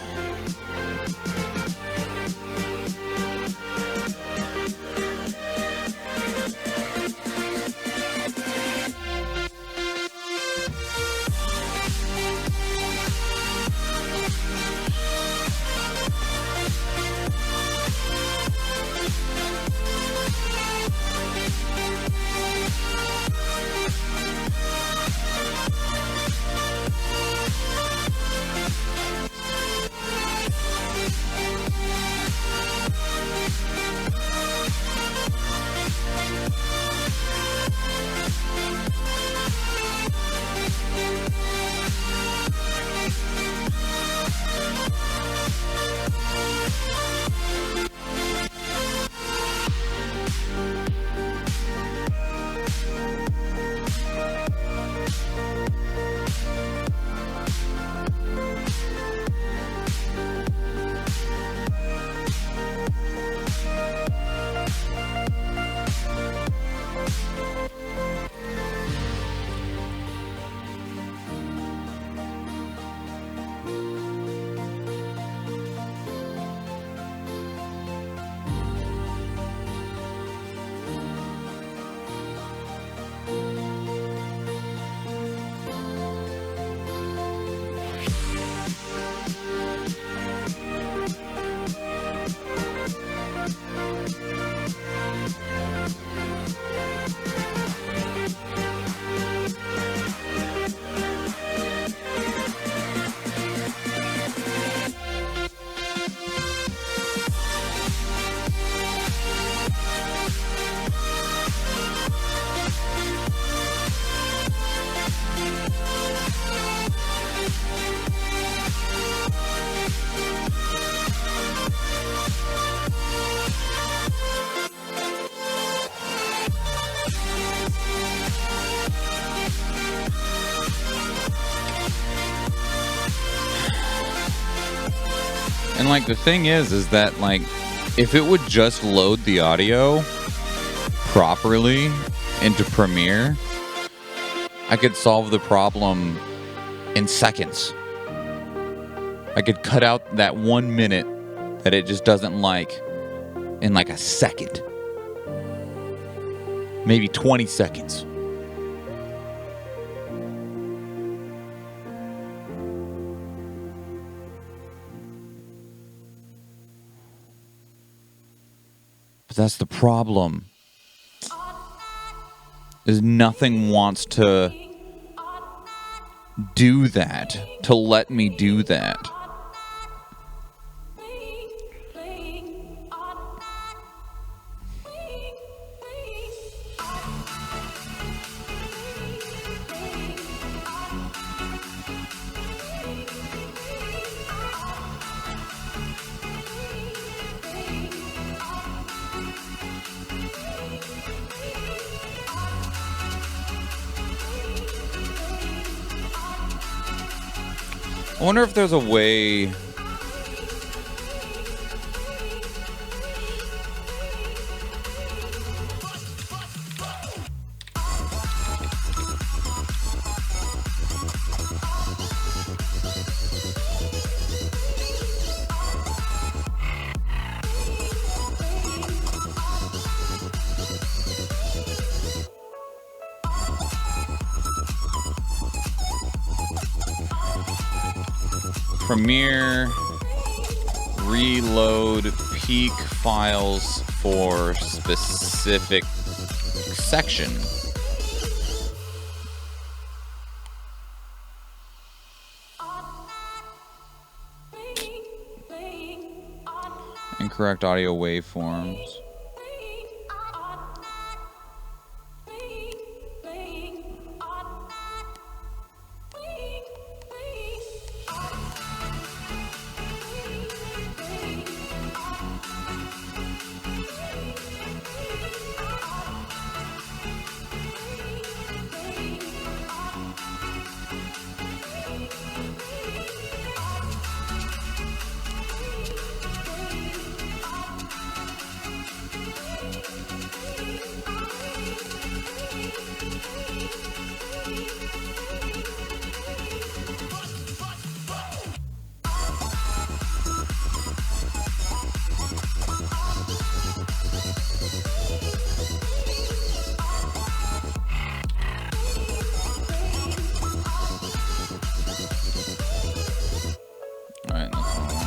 And like the thing is that like if it would just load the audio properly into Premiere, I could solve the problem in seconds. I could cut out that 1 minute that it just doesn't like in like a second. Maybe 20 seconds. But that's the problem. Is nothing wants to do that, to let me do that. I wonder if there's a way. Premiere, reload peak files for specific section. Incorrect audio waveforms. Alright, that's what I want.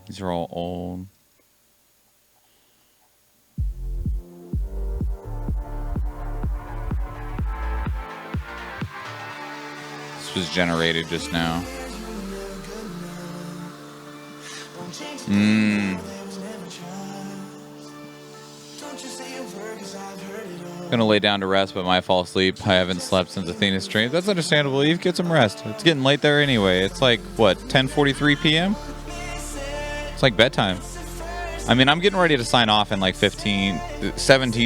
These are all old. This was generated just now. Gonna lay down to rest, but might fall asleep. I haven't slept since Athena's stream. That's understandable. Eve, get some rest. It's getting late there anyway. It's like, what, 10:43 p.m.? It's like bedtime. I mean, I'm getting ready to sign off in like 17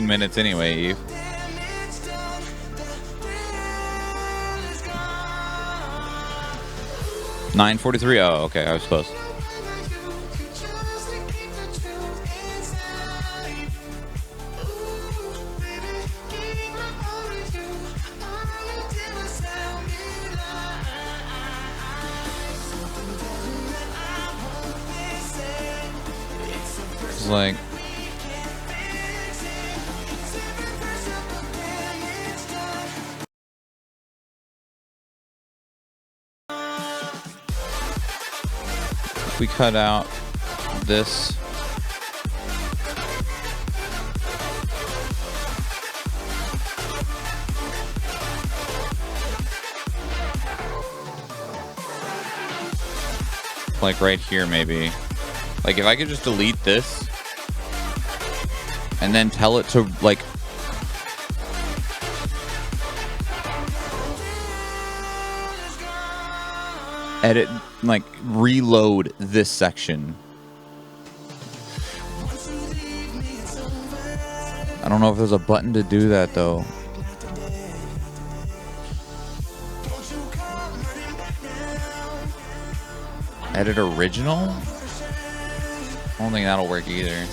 minutes anyway, Eve. $9:43. Oh, okay. I was close. It's like, if we cut out this, like right here maybe, like if I could just delete this and then tell it to like edit, like reload this section. I don't know if there's a button to do that though. Edit original? I don't think that'll work either.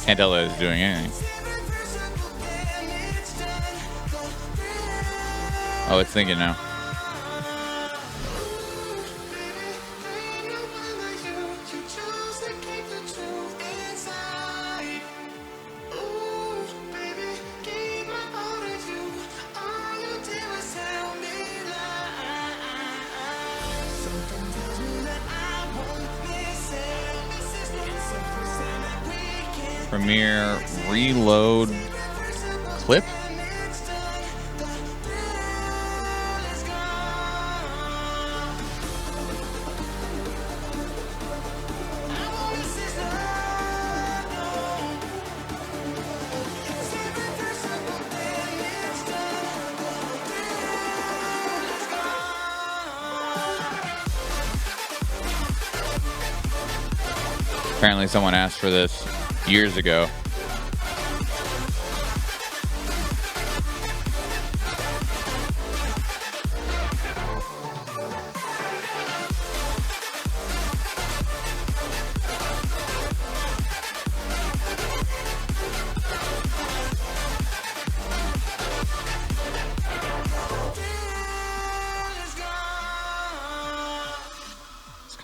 Can't tell that it's doing anything. Oh, it's thinking now. Premiere reload clip. Apparently someone asked for this years ago.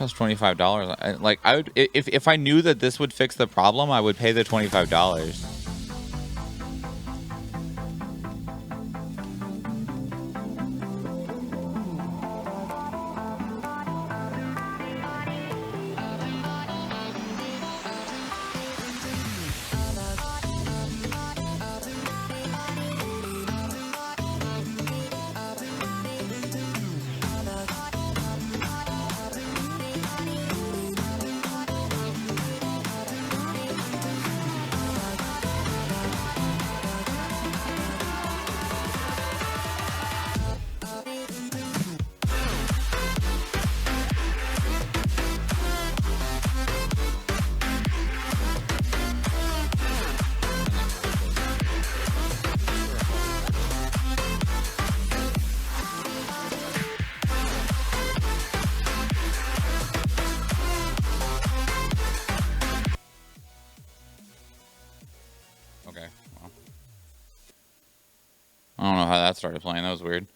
Costs $25. I would if I knew that this would fix the problem, I would pay the $25. Okay. Well. I don't know how that started playing. That was weird.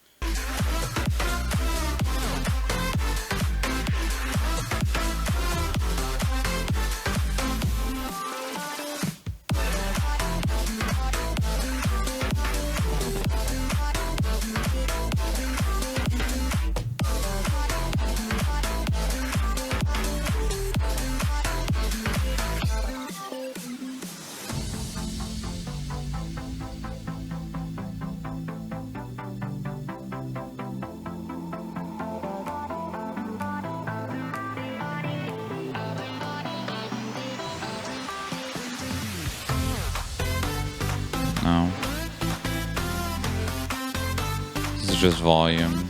No. This is just volume.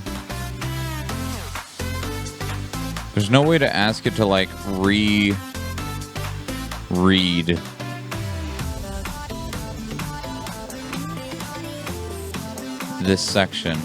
There's no way to ask it to like read this section.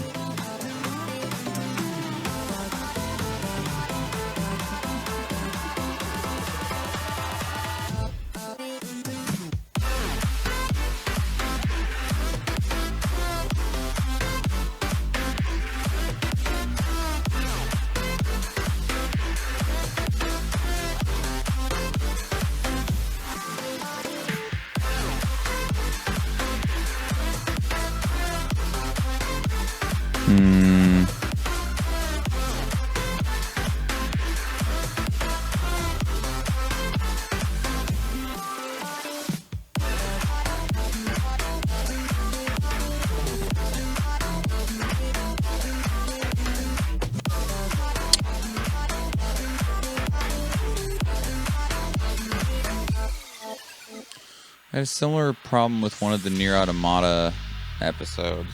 I had a similar problem with one of the Nier Automata episodes.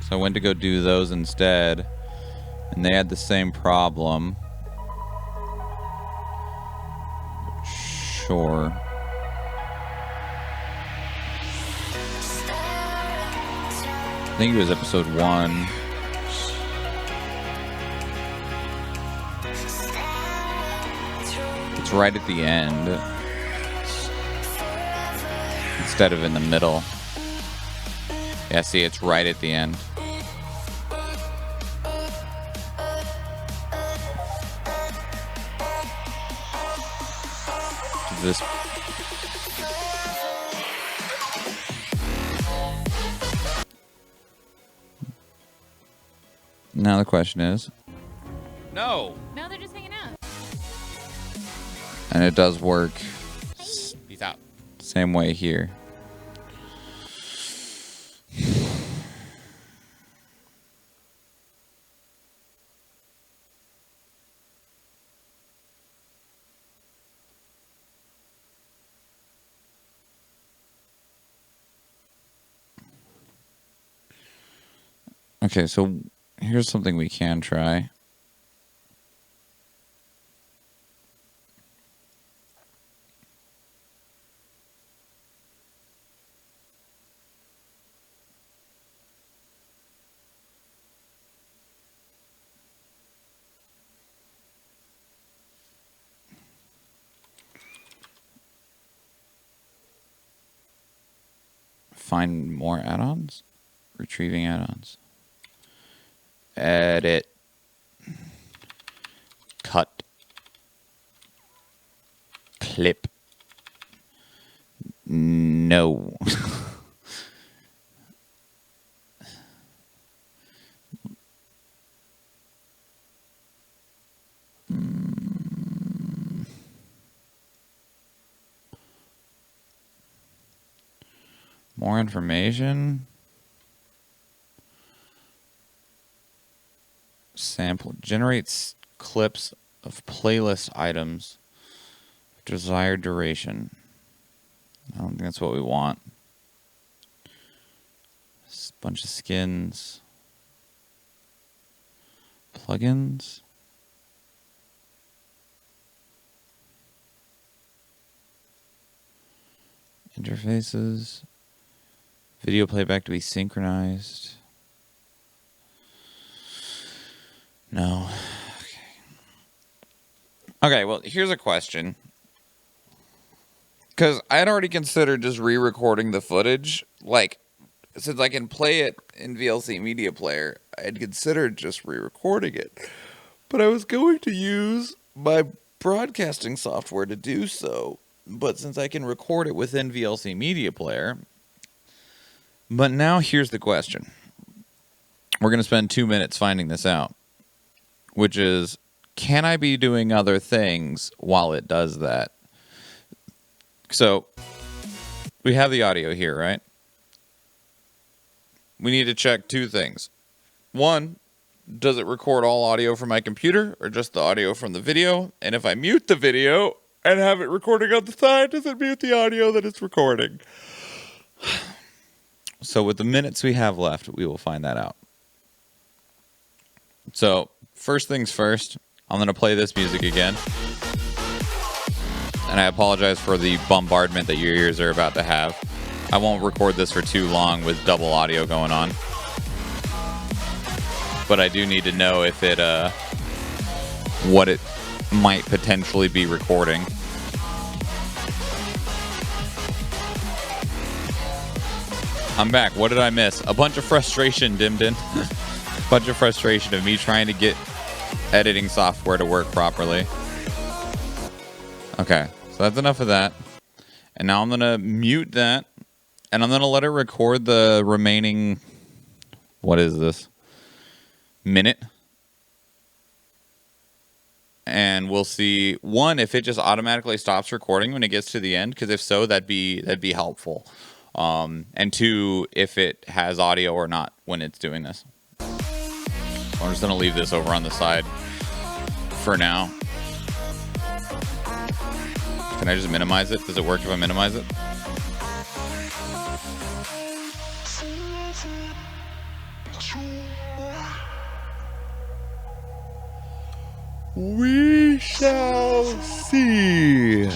So I went to go do those instead, and they had the same problem. Sure. I think it was episode 1. It's right at the end. Instead of in the middle. Yeah, see, it's right at the end. This. Now the question is. No! No, they're just hanging out. And it does work. Peace out. Same way here. Okay, so here's something we can try. Find more add-ons? Retrieving add-ons. Edit. Cut. clip. No. More information. Sample generates clips of playlist items. Desired duration. I don't think that's what we want. Just a bunch of skins. Plugins. Interfaces. Video playback to be synchronized. No. Okay, well, here's a question. Because I had already considered just re-recording the footage. Like, since I can play it in VLC Media Player, I had considered just re-recording it. But I was going to use my broadcasting software to do so. But since I can record it within VLC Media Player... But now here's the question. We're going to spend 2 minutes finding this out. Which is, can I be doing other things while it does that? So, we have the audio here, right? We need to check 2 things. One, does it record all audio from my computer or just the audio from the video? And if I mute the video and have it recording on the side, does it mute the audio that it's recording? So with the minutes we have left, we will find that out. So, first things first, I'm going to play this music again. And I apologize for the bombardment that your ears are about to have. I won't record this for too long with double audio going on. But I do need to know if it, what it might potentially be recording. I'm back. What did I miss? A bunch of frustration, Dimden. A bunch of frustration of me trying to get editing software to work properly. Okay, so that's enough of that. And now I'm going to mute that. And I'm going to let it record the remaining... What is this? Minute. And we'll see, one, if it just automatically stops recording when it gets to the end. Because if so, that'd be helpful. And 2, if it has audio or not when it's doing this. So I'm just going to leave this over on the side for now. Can I just minimize it? Does it work if I minimize it? We shall see.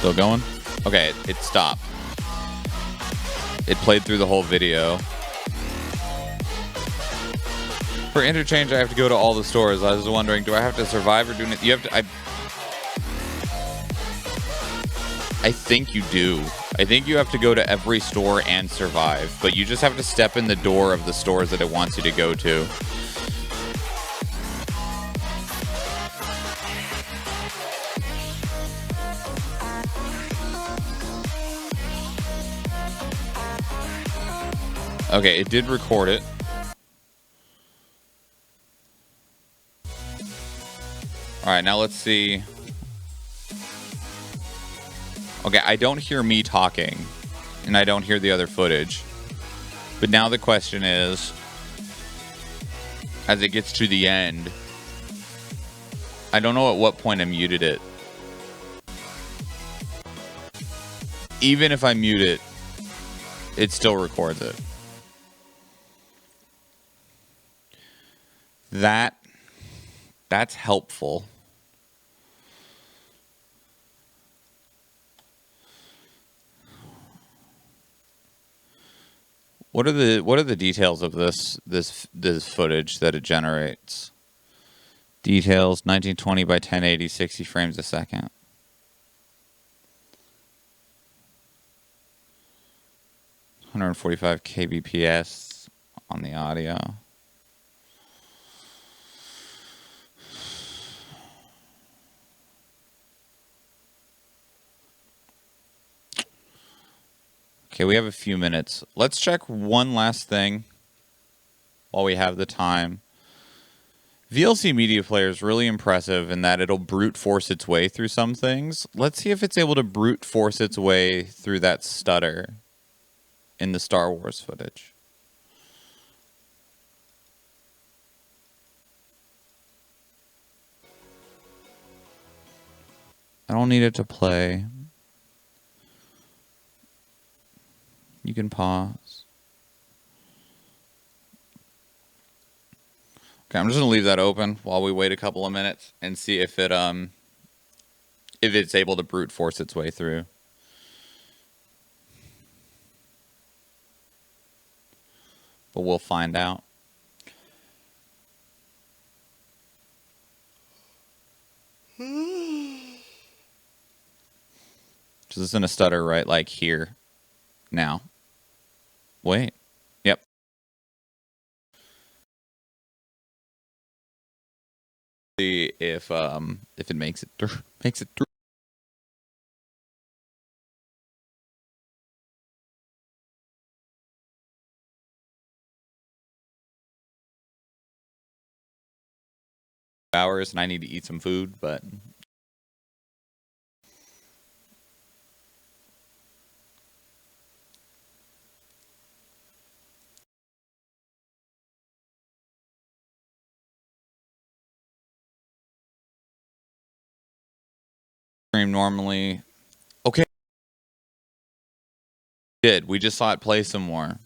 Still going? Okay, it stopped. It played through the whole video. For interchange, I have to go to all the stores. I was wondering, do I have to survive or do you have to? I think you do. I think you have to go to every store and survive, but you just have to step in the door of the stores that it wants you to go to. Okay, it did record it. Alright, now let's see. Okay, I don't hear me talking, and I don't hear the other footage. But now the question is, as it gets to the end, I don't know at what point I muted it. Even if I mute it, it still records it. That's helpful. What are the details of this footage that it generates? Details 1920 by 1080, 60 frames a second. (145 kbps) on the audio. Okay, we have a few minutes. Let's check one last thing while we have the time. VLC Media Player is really impressive in that it'll brute force its way through some things. Let's see if it's able to brute force its way through that stutter in the Star Wars footage. I don't need it to play. You can pause. Okay, I'm just gonna leave that open while we wait a couple of minutes and see if it's able to brute force its way through. But we'll find out. So this is in a stutter right like here. Now. Wait. Yep. See if it makes it through. Hours and I need to eat some food, but stream normally. Okay. We just saw it play some more.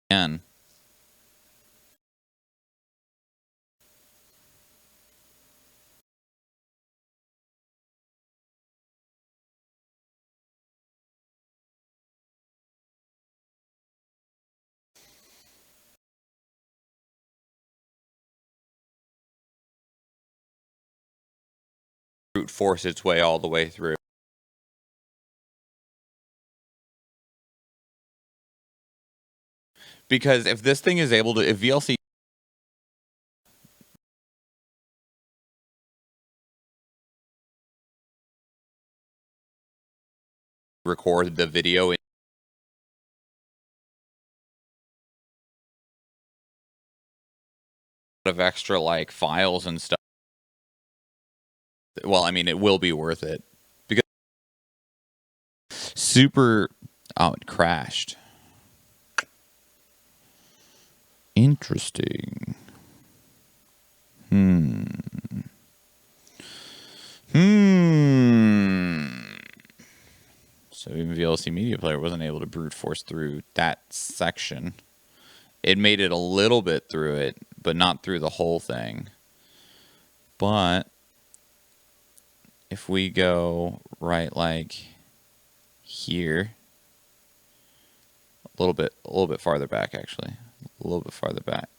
Again. Brute force its way all the way through. Because if this thing is able to, if VLC record the video in of extra like files and stuff, well, I mean, it will be worth it because super. Oh, it crashed. Interesting. So even VLC Media Player wasn't able to brute force through that section. It made it a little bit through it, but not through the whole thing. But if we go right like here, a little bit farther back actually. A little bit farther back.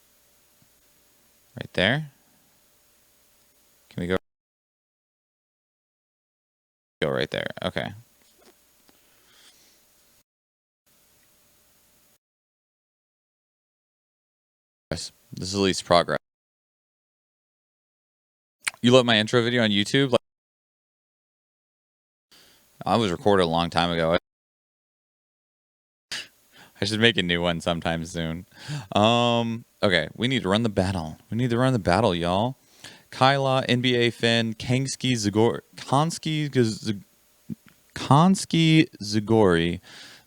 Right there. Can we go right there? Okay. This is at least progress. You love my intro video on YouTube? I was recorded a long time ago. I should make a new one sometime soon. Okay, we need to run the battle. Y'all. Kyla, NBA Finn, Konski Zagori,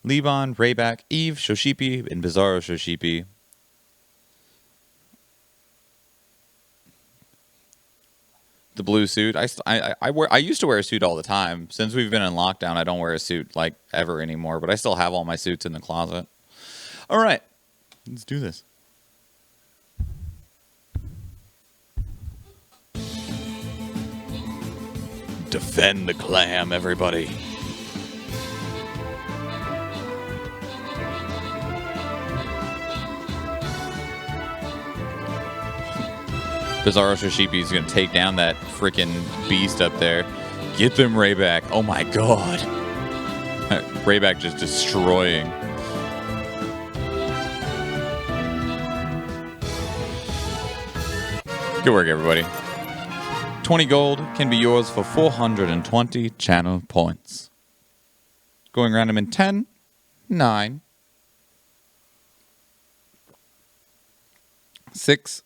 Liban, Rayback, Eve, Shoshipi, and Bizarro Shoshipi. The blue suit. I used to wear a suit all the time. Since we've been in lockdown, I don't wear a suit like ever anymore, but I still have all my suits in the closet. All right, let's do this. Defend the clam, everybody. Bizarro Shashipi is going to take down that freaking beast up there. Get them, Rayback. Oh my god. Rayback just destroying. Good work, everybody. 20 gold can be yours for 420 channel points. Going random in 10, 9, 6,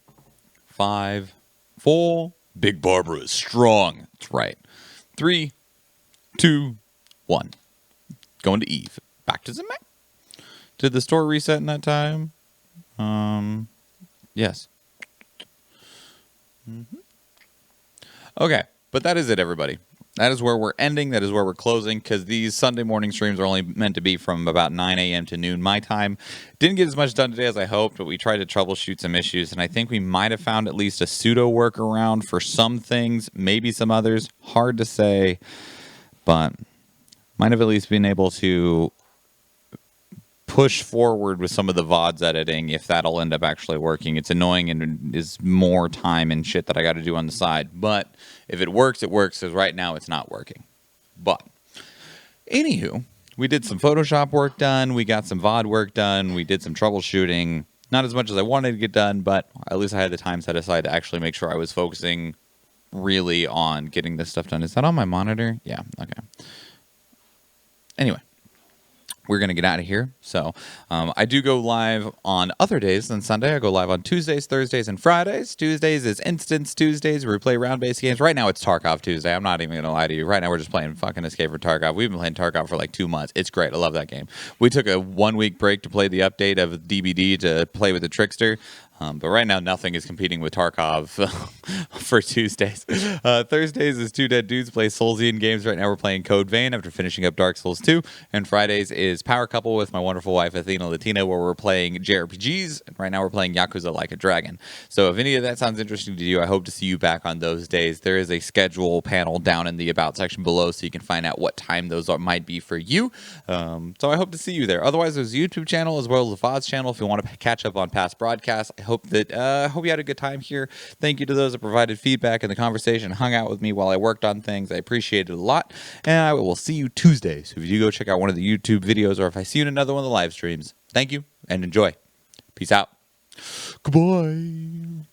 5, 4. Big Barbara is strong. That's right. 3, 2, 1. Going to Eve. Back to the map. Did the store reset in that time? Yes. Okay, but that is it, everybody. That is where we're ending. That is where we're closing, because these Sunday morning streams are only meant to be from about 9 a.m. to noon my time. Didn't get as much done today as I hoped, but we tried to troubleshoot some issues, and I think we might have found at least a pseudo workaround for some things, maybe some others. Hard to say, but might have at least been able to push forward with some of the Vods editing if that'll end up actually working. It's annoying and is more time and shit that I got to do on the side. But if it works, it works, because right now it's not working. But anywho, we did some Photoshop work done. We got some VOD work done. We did some troubleshooting. Not as much as I wanted to get done, but at least I had the time set aside to actually make sure I was focusing really on getting this stuff done. Is that on my monitor? Yeah, okay. Anyway. We're going to get out of here. So I do go live on other days than Sunday. I go live on Tuesdays, Thursdays, and Fridays. Tuesdays is Instance Tuesdays, where we play round-based games. Right now, it's Tarkov Tuesday. I'm not even going to lie to you. Right now, we're just playing fucking Escape from Tarkov. We've been playing Tarkov for like 2 months. It's great. I love that game. We took a 1-week break to play the update of DBD to play with the Trickster. But right now, nothing is competing with Tarkov for Tuesdays. Thursdays is Two Dead Dudes play Soulsian games. Right now, we're playing Code Vein after finishing up Dark Souls 2. And Fridays is Power Couple with my wonderful wife, Athena Latina, where we're playing JRPGs. And right now, we're playing Yakuza Like a Dragon. So if any of that sounds interesting to you, I hope to see you back on those days. There is a schedule panel down in the About section below, so you can find out what time those might be for you. So I hope to see you there. Otherwise, there's a YouTube channel as well as the Vods channel if you want to catch up on past broadcasts. I hope you had a good time here. Thank you to those that provided feedback in the conversation, hung out with me while I worked on things. I appreciate it a lot. And I will see you Tuesday. So if you go check out one of the YouTube videos, or if I see you in another one of the live streams, thank you and enjoy. Peace out. Goodbye.